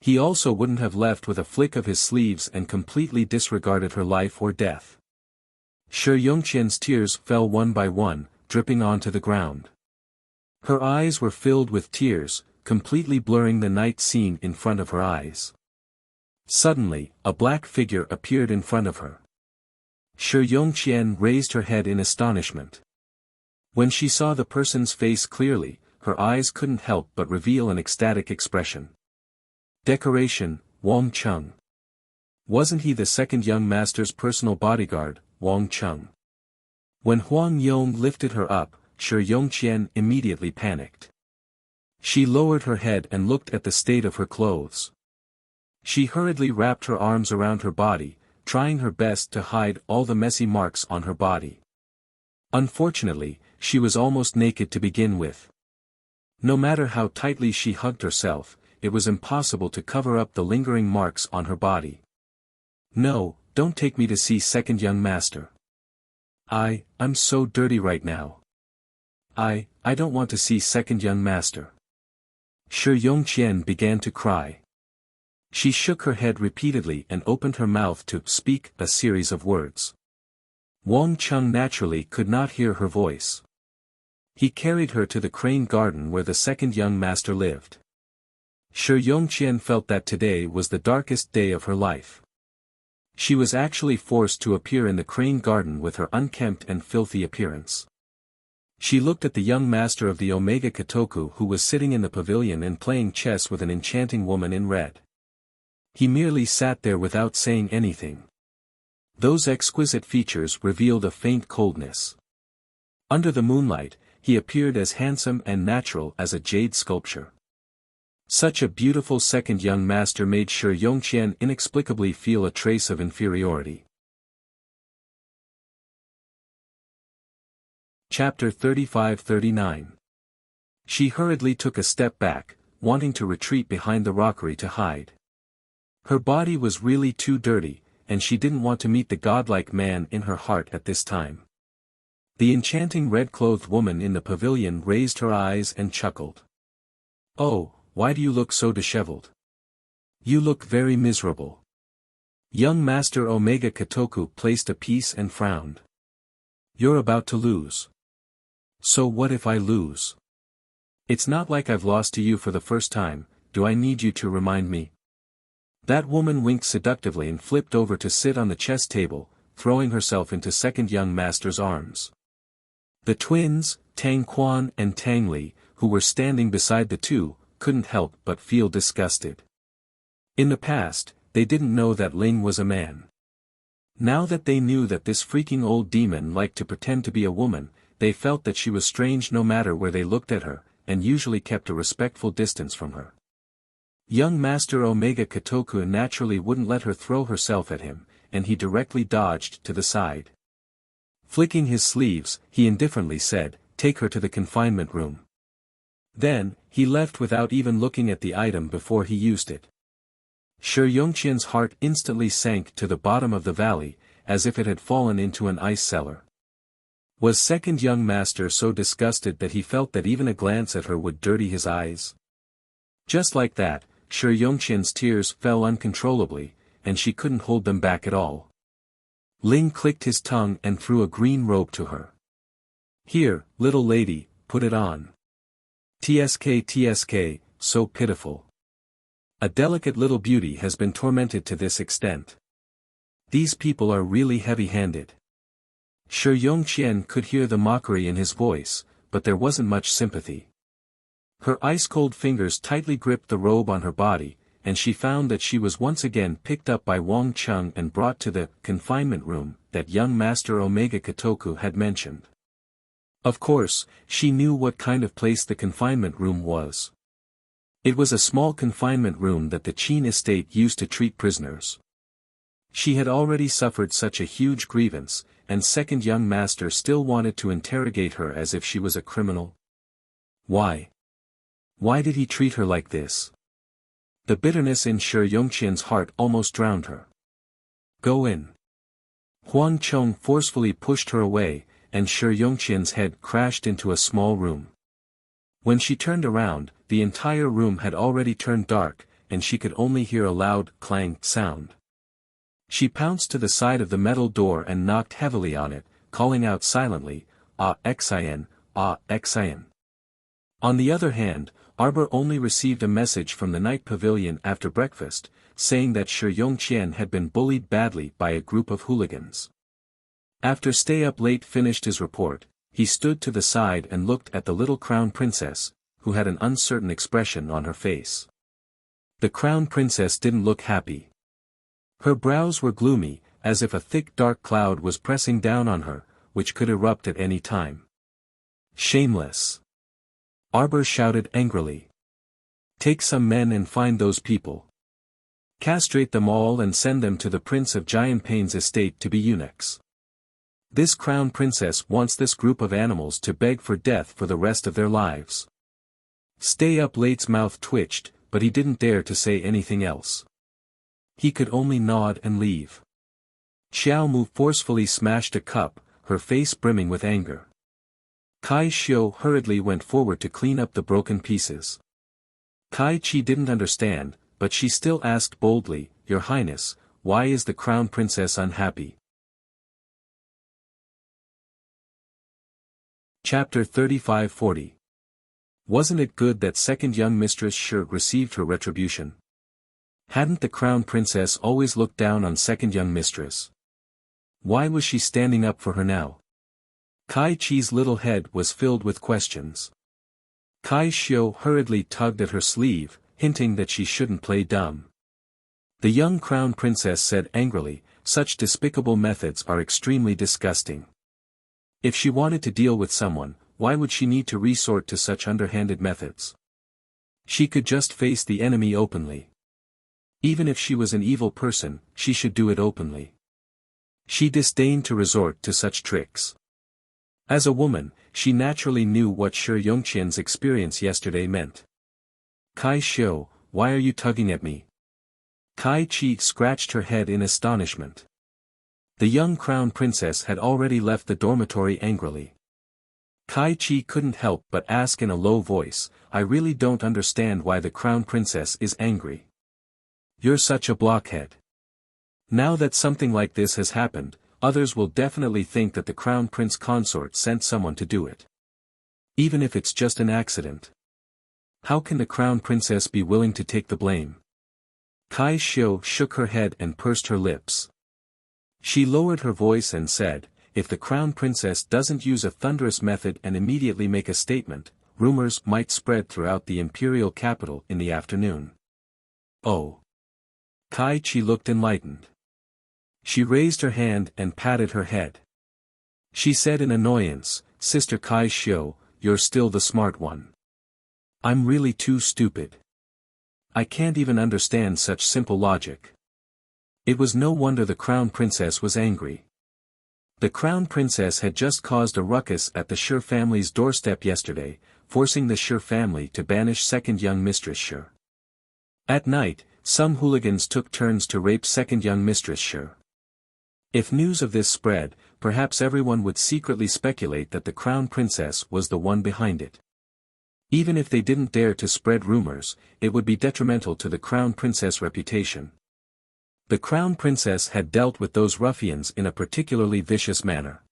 He also wouldn't have left with a flick of his sleeves and completely disregarded her life or death. Shi Yongqian's tears fell one by one, dripping onto the ground. Her eyes were filled with tears, completely blurring the night scene in front of her eyes. Suddenly, a black figure appeared in front of her. Shi Yongqian raised her head in astonishment. When she saw the person's face clearly, her eyes couldn't help but reveal an ecstatic expression. Decoration, Wang Cheng. Wasn't he the second young master's personal bodyguard, Wang Cheng? When Huang Yong lifted her up, Shi Yongqian immediately panicked. She lowered her head and looked at the state of her clothes. She hurriedly wrapped her arms around her body, trying her best to hide all the messy marks on her body. Unfortunately, she was almost naked to begin with. No matter how tightly she hugged herself, it was impossible to cover up the lingering marks on her body. No, don't take me to see second young master. I'm so dirty right now. I don't want to see second young master. Shi Yongqian began to cry. She shook her head repeatedly and opened her mouth to speak a series of words. Wang Cheng naturally could not hear her voice. He carried her to the crane garden where the second young master lived. Shi Yongqian felt that today was the darkest day of her life. She was actually forced to appear in the crane garden with her unkempt and filthy appearance. She looked at the young master of the Omega Kotoku who was sitting in the pavilion and playing chess with an enchanting woman in red. He merely sat there without saying anything. Those exquisite features revealed a faint coldness. Under the moonlight, he appeared as handsome and natural as a jade sculpture. Such a beautiful second young master made Shi Yongqian inexplicably feel a trace of inferiority. Chapter 35-39. She hurriedly took a step back, wanting to retreat behind the rockery to hide. Her body was really too dirty, and she didn't want to meet the godlike man in her heart at this time. The enchanting red-clothed woman in the pavilion raised her eyes and chuckled. "Oh, why do you look so disheveled? You look very miserable." Young Master Omega Kotoku placed a piece and frowned. "You're about to lose." "So what if I lose? It's not like I've lost to you for the first time, do I need you to remind me?" That woman winked seductively and flipped over to sit on the chess table, throwing herself into second young master's arms. The twins, Tang Quan and Tang Li, who were standing beside the two, couldn't help but feel disgusted. In the past, they didn't know that Ling was a man. Now that they knew that this freaking old demon liked to pretend to be a woman, they felt that she was strange no matter where they looked at her, and usually kept a respectful distance from her. Young Master Omega Kotoku naturally wouldn't let her throw herself at him, and he directly dodged to the side. Flicking his sleeves, he indifferently said, "Take her to the confinement room." Then, he left without even looking at the item before he used it. Shi Yongqian's heart instantly sank to the bottom of the valley, as if it had fallen into an ice cellar. Was second young master so disgusted that he felt that even a glance at her would dirty his eyes? Just like that, Shi Yongqian's tears fell uncontrollably, and she couldn't hold them back at all. Ling clicked his tongue and threw a green robe to her. "Here, little lady, put it on. TSK, so pitiful. A delicate little beauty has been tormented to this extent. These people are really heavy-handed." Shi Yongqian could hear the mockery in his voice, but there wasn't much sympathy. Her ice-cold fingers tightly gripped the robe on her body, and she found that she was once again picked up by Wang Cheng and brought to the confinement room that young Master Omega Kotoku had mentioned. Of course, she knew what kind of place the confinement room was. It was a small confinement room that the Qin estate used to treat prisoners. She had already suffered such a huge grievance, and second young master still wanted to interrogate her as if she was a criminal. Why? Why did he treat her like this? The bitterness in Shi Yongqian's heart almost drowned her. "Go in." Huang Cheng forcefully pushed her away, and Shi Yongqian's head crashed into a small room. When she turned around, the entire room had already turned dark, and she could only hear a loud clang sound. She pounced to the side of the metal door and knocked heavily on it, calling out silently, "Ah Xin, ah Xin." On the other hand, Arbor only received a message from the night pavilion after breakfast, saying that Shi Yongqian had been bullied badly by a group of hooligans. After Stay Up Late finished his report, he stood to the side and looked at the little crown princess, who had an uncertain expression on her face. The crown princess didn't look happy. Her brows were gloomy, as if a thick dark cloud was pressing down on her, which could erupt at any time. Shameless! Arbor shouted angrily. Take some men and find those people. Castrate them all and send them to the Prince of Giant Pain's estate to be eunuchs. This crown princess wants this group of animals to beg for death for the rest of their lives. Stay Up Late's mouth twitched, but he didn't dare to say anything else. He could only nod and leave. Xiao Mu forcefully smashed a cup, her face brimming with anger. Kai Xiu hurriedly went forward to clean up the broken pieces. Kai Chi didn't understand, but she still asked boldly, Your Highness, why is the crown princess unhappy? Chapter 35-40. Wasn't it good that second young mistress Shi received her retribution? Hadn't the crown princess always looked down on second young mistress? Why was she standing up for her now? Kai Chi's little head was filled with questions. Kai Xiu hurriedly tugged at her sleeve, hinting that she shouldn't play dumb. The young crown princess said angrily, Such despicable methods are extremely disgusting. If she wanted to deal with someone, why would she need to resort to such underhanded methods? She could just face the enemy openly. Even if she was an evil person, she should do it openly. She disdained to resort to such tricks. As a woman, she naturally knew what Shi Yongqian's experience yesterday meant. Kai Xiu, why are you tugging at me? Kai Chi scratched her head in astonishment. The young crown princess had already left the dormitory angrily. Kai Chi couldn't help but ask in a low voice, I really don't understand why the crown princess is angry. You're such a blockhead. Now that something like this has happened, others will definitely think that the crown prince consort sent someone to do it. Even if it's just an accident. How can the crown princess be willing to take the blame? Kai Xiu shook her head and pursed her lips. She lowered her voice and said, if the crown princess doesn't use a thunderous method and immediately make a statement, rumors might spread throughout the imperial capital in the afternoon. Oh. Kai Chi looked enlightened. She raised her hand and patted her head. She said in annoyance, Sister Kai Xiu, you're still the smart one. I'm really too stupid. I can't even understand such simple logic. It was no wonder the crown princess was angry. The crown princess had just caused a ruckus at the Shi family's doorstep yesterday, forcing the Shi family to banish second young mistress Shi. At night, some hooligans took turns to rape second young mistress Shi. If news of this spread, perhaps everyone would secretly speculate that the crown princess was the one behind it. Even if they didn't dare to spread rumors, it would be detrimental to the crown princess' reputation. The crown princess had dealt with those ruffians in a particularly vicious manner.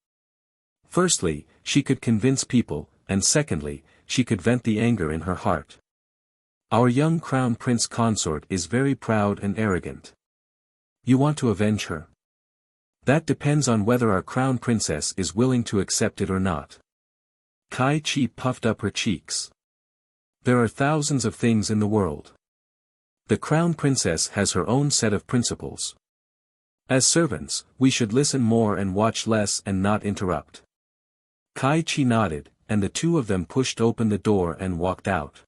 Firstly, she could convince people, and secondly, she could vent the anger in her heart. Our young crown prince consort is very proud and arrogant. You want to avenge her? That depends on whether our crown princess is willing to accept it or not. Kai Chi puffed up her cheeks. There are thousands of things in the world. The crown princess has her own set of principles. As servants, we should listen more and watch less and not interrupt. Kai Chi nodded, and the two of them pushed open the door and walked out.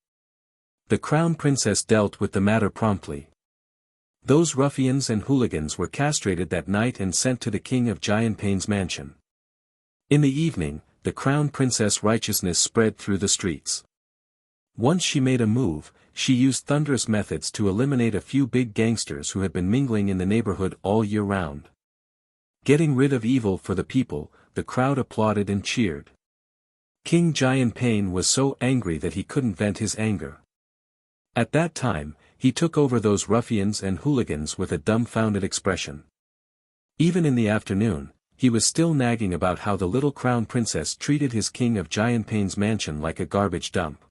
The crown princess dealt with the matter promptly. Those ruffians and hooligans were castrated that night and sent to the king of Giant Pain's mansion. In the evening, the crown princess' righteousness spread through the streets. Once she made a move, she used thunderous methods to eliminate a few big gangsters who had been mingling in the neighborhood all year round. Getting rid of evil for the people, the crowd applauded and cheered. King Giant Pain was so angry that he couldn't vent his anger. At that time, he took over those ruffians and hooligans with a dumbfounded expression. Even in the afternoon, he was still nagging about how the little crown princess treated his king of Giant Pain's mansion like a garbage dump.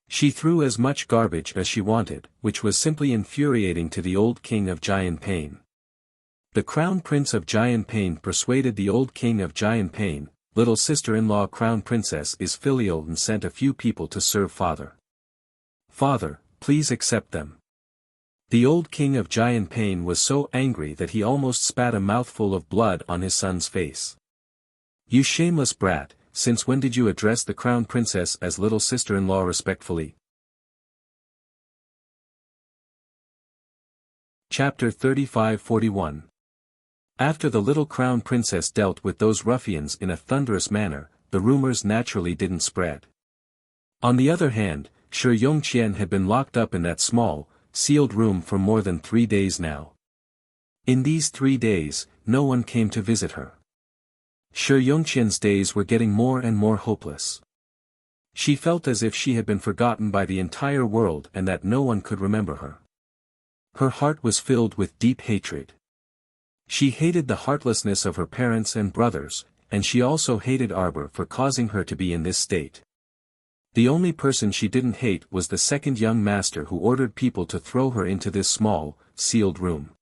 She threw as much garbage as she wanted, which was simply infuriating to the old king of Giant Pain. The crown prince of Giant Pain persuaded the old king of Giant Pain, little sister-in-law crown princess is filial and sent a few people to serve father. Father, please accept them. The old king of Giant Pain was so angry that he almost spat a mouthful of blood on his son's face. "You shameless brat, since when did you address the crown princess as little sister-in-law respectfully?" Chapter 35-41. After the little crown princess dealt with those ruffians in a thunderous manner, the rumors naturally didn't spread. On the other hand, Shi Yongqian had been locked up in that small, sealed room for more than 3 days now. In these 3 days, no one came to visit her. Shi Yongqian's days were getting more and more hopeless. She felt as if she had been forgotten by the entire world and that no one could remember her. Her heart was filled with deep hatred. She hated the heartlessness of her parents and brothers, and she also hated Arbor for causing her to be in this state. The only person she didn't hate was the second young master who ordered people to throw her into this small, sealed room.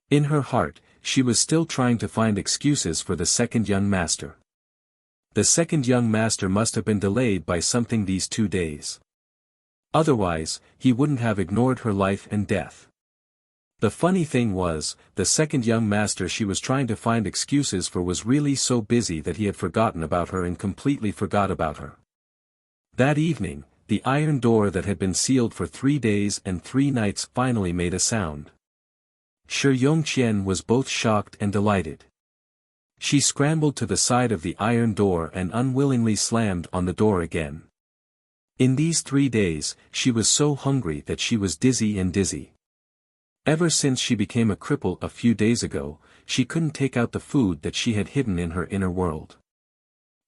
In her heart, she was still trying to find excuses for the second young master. The second young master must have been delayed by something these 2 days. Otherwise, he wouldn't have ignored her life and death. The funny thing was, the second young master she was trying to find excuses for was really so busy that he had forgotten about her and completely forgot about her. That evening, the iron door that had been sealed for 3 days and 3 nights finally made a sound. Shi Yongqian was both shocked and delighted. She scrambled to the side of the iron door and unwillingly slammed on the door again. In these 3 days, she was so hungry that she was dizzy. Ever since she became a cripple a few days ago, she couldn't take out the food that she had hidden in her inner world.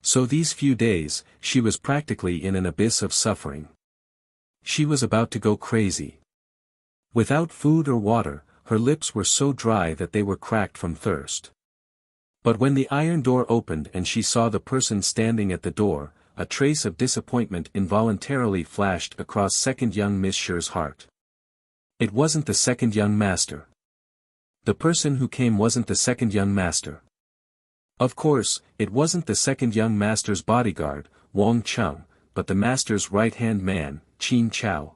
So these few days, she was practically in an abyss of suffering. She was about to go crazy. Without food or water, her lips were so dry that they were cracked from thirst. But when the iron door opened and she saw the person standing at the door, a trace of disappointment involuntarily flashed across second young Miss Shi's heart. It wasn't the second young master. The person who came wasn't the second young master. Of course, it wasn't the second young master's bodyguard, Wang Chung, but the master's right-hand man, Qin Chao.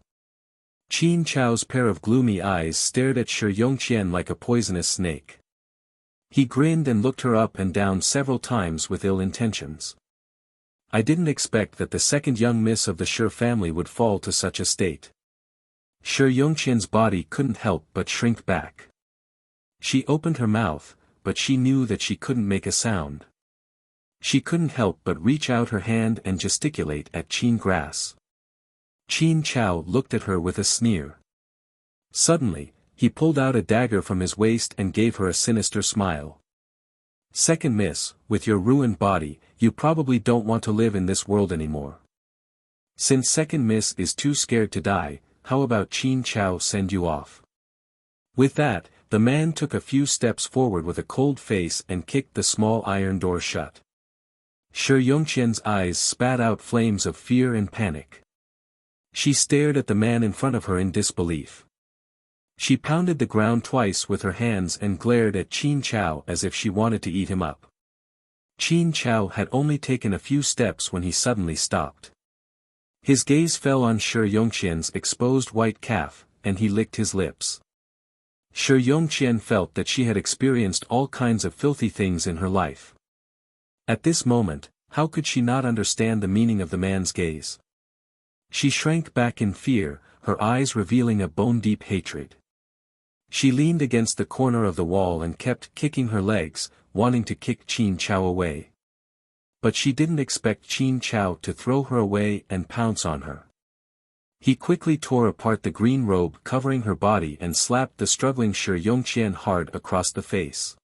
Qin Chao's pair of gloomy eyes stared at Shi Yongqian like a poisonous snake. He grinned and looked her up and down several times with ill intentions. "I didn't expect that the second young miss of the Shi family would fall to such a state." Shi Yongqian's body couldn't help but shrink back. She opened her mouth, but she knew that she couldn't make a sound. She couldn't help but reach out her hand and gesticulate at Qin Grass. Qin Chao looked at her with a sneer. Suddenly, he pulled out a dagger from his waist and gave her a sinister smile. "Second miss, with your ruined body, you probably don't want to live in this world anymore. Since second miss is too scared to die, how about Qin Chao send you off?" With that, the man took a few steps forward with a cold face and kicked the small iron door shut. Shi Yongqian's eyes spat out flames of fear and panic. She stared at the man in front of her in disbelief. She pounded the ground twice with her hands and glared at Qin Chao as if she wanted to eat him up. Qin Chao had only taken a few steps when he suddenly stopped. His gaze fell on Shi Yongqian's exposed white calf, and he licked his lips. Shi Yongqian felt that she had experienced all kinds of filthy things in her life. At this moment, how could she not understand the meaning of the man's gaze? She shrank back in fear, her eyes revealing a bone-deep hatred. She leaned against the corner of the wall and kept kicking her legs, wanting to kick Qin Chao away. But she didn't expect Qin Chao to throw her away and pounce on her. He quickly tore apart the green robe covering her body and slapped the struggling Shi Yongqian hard across the face.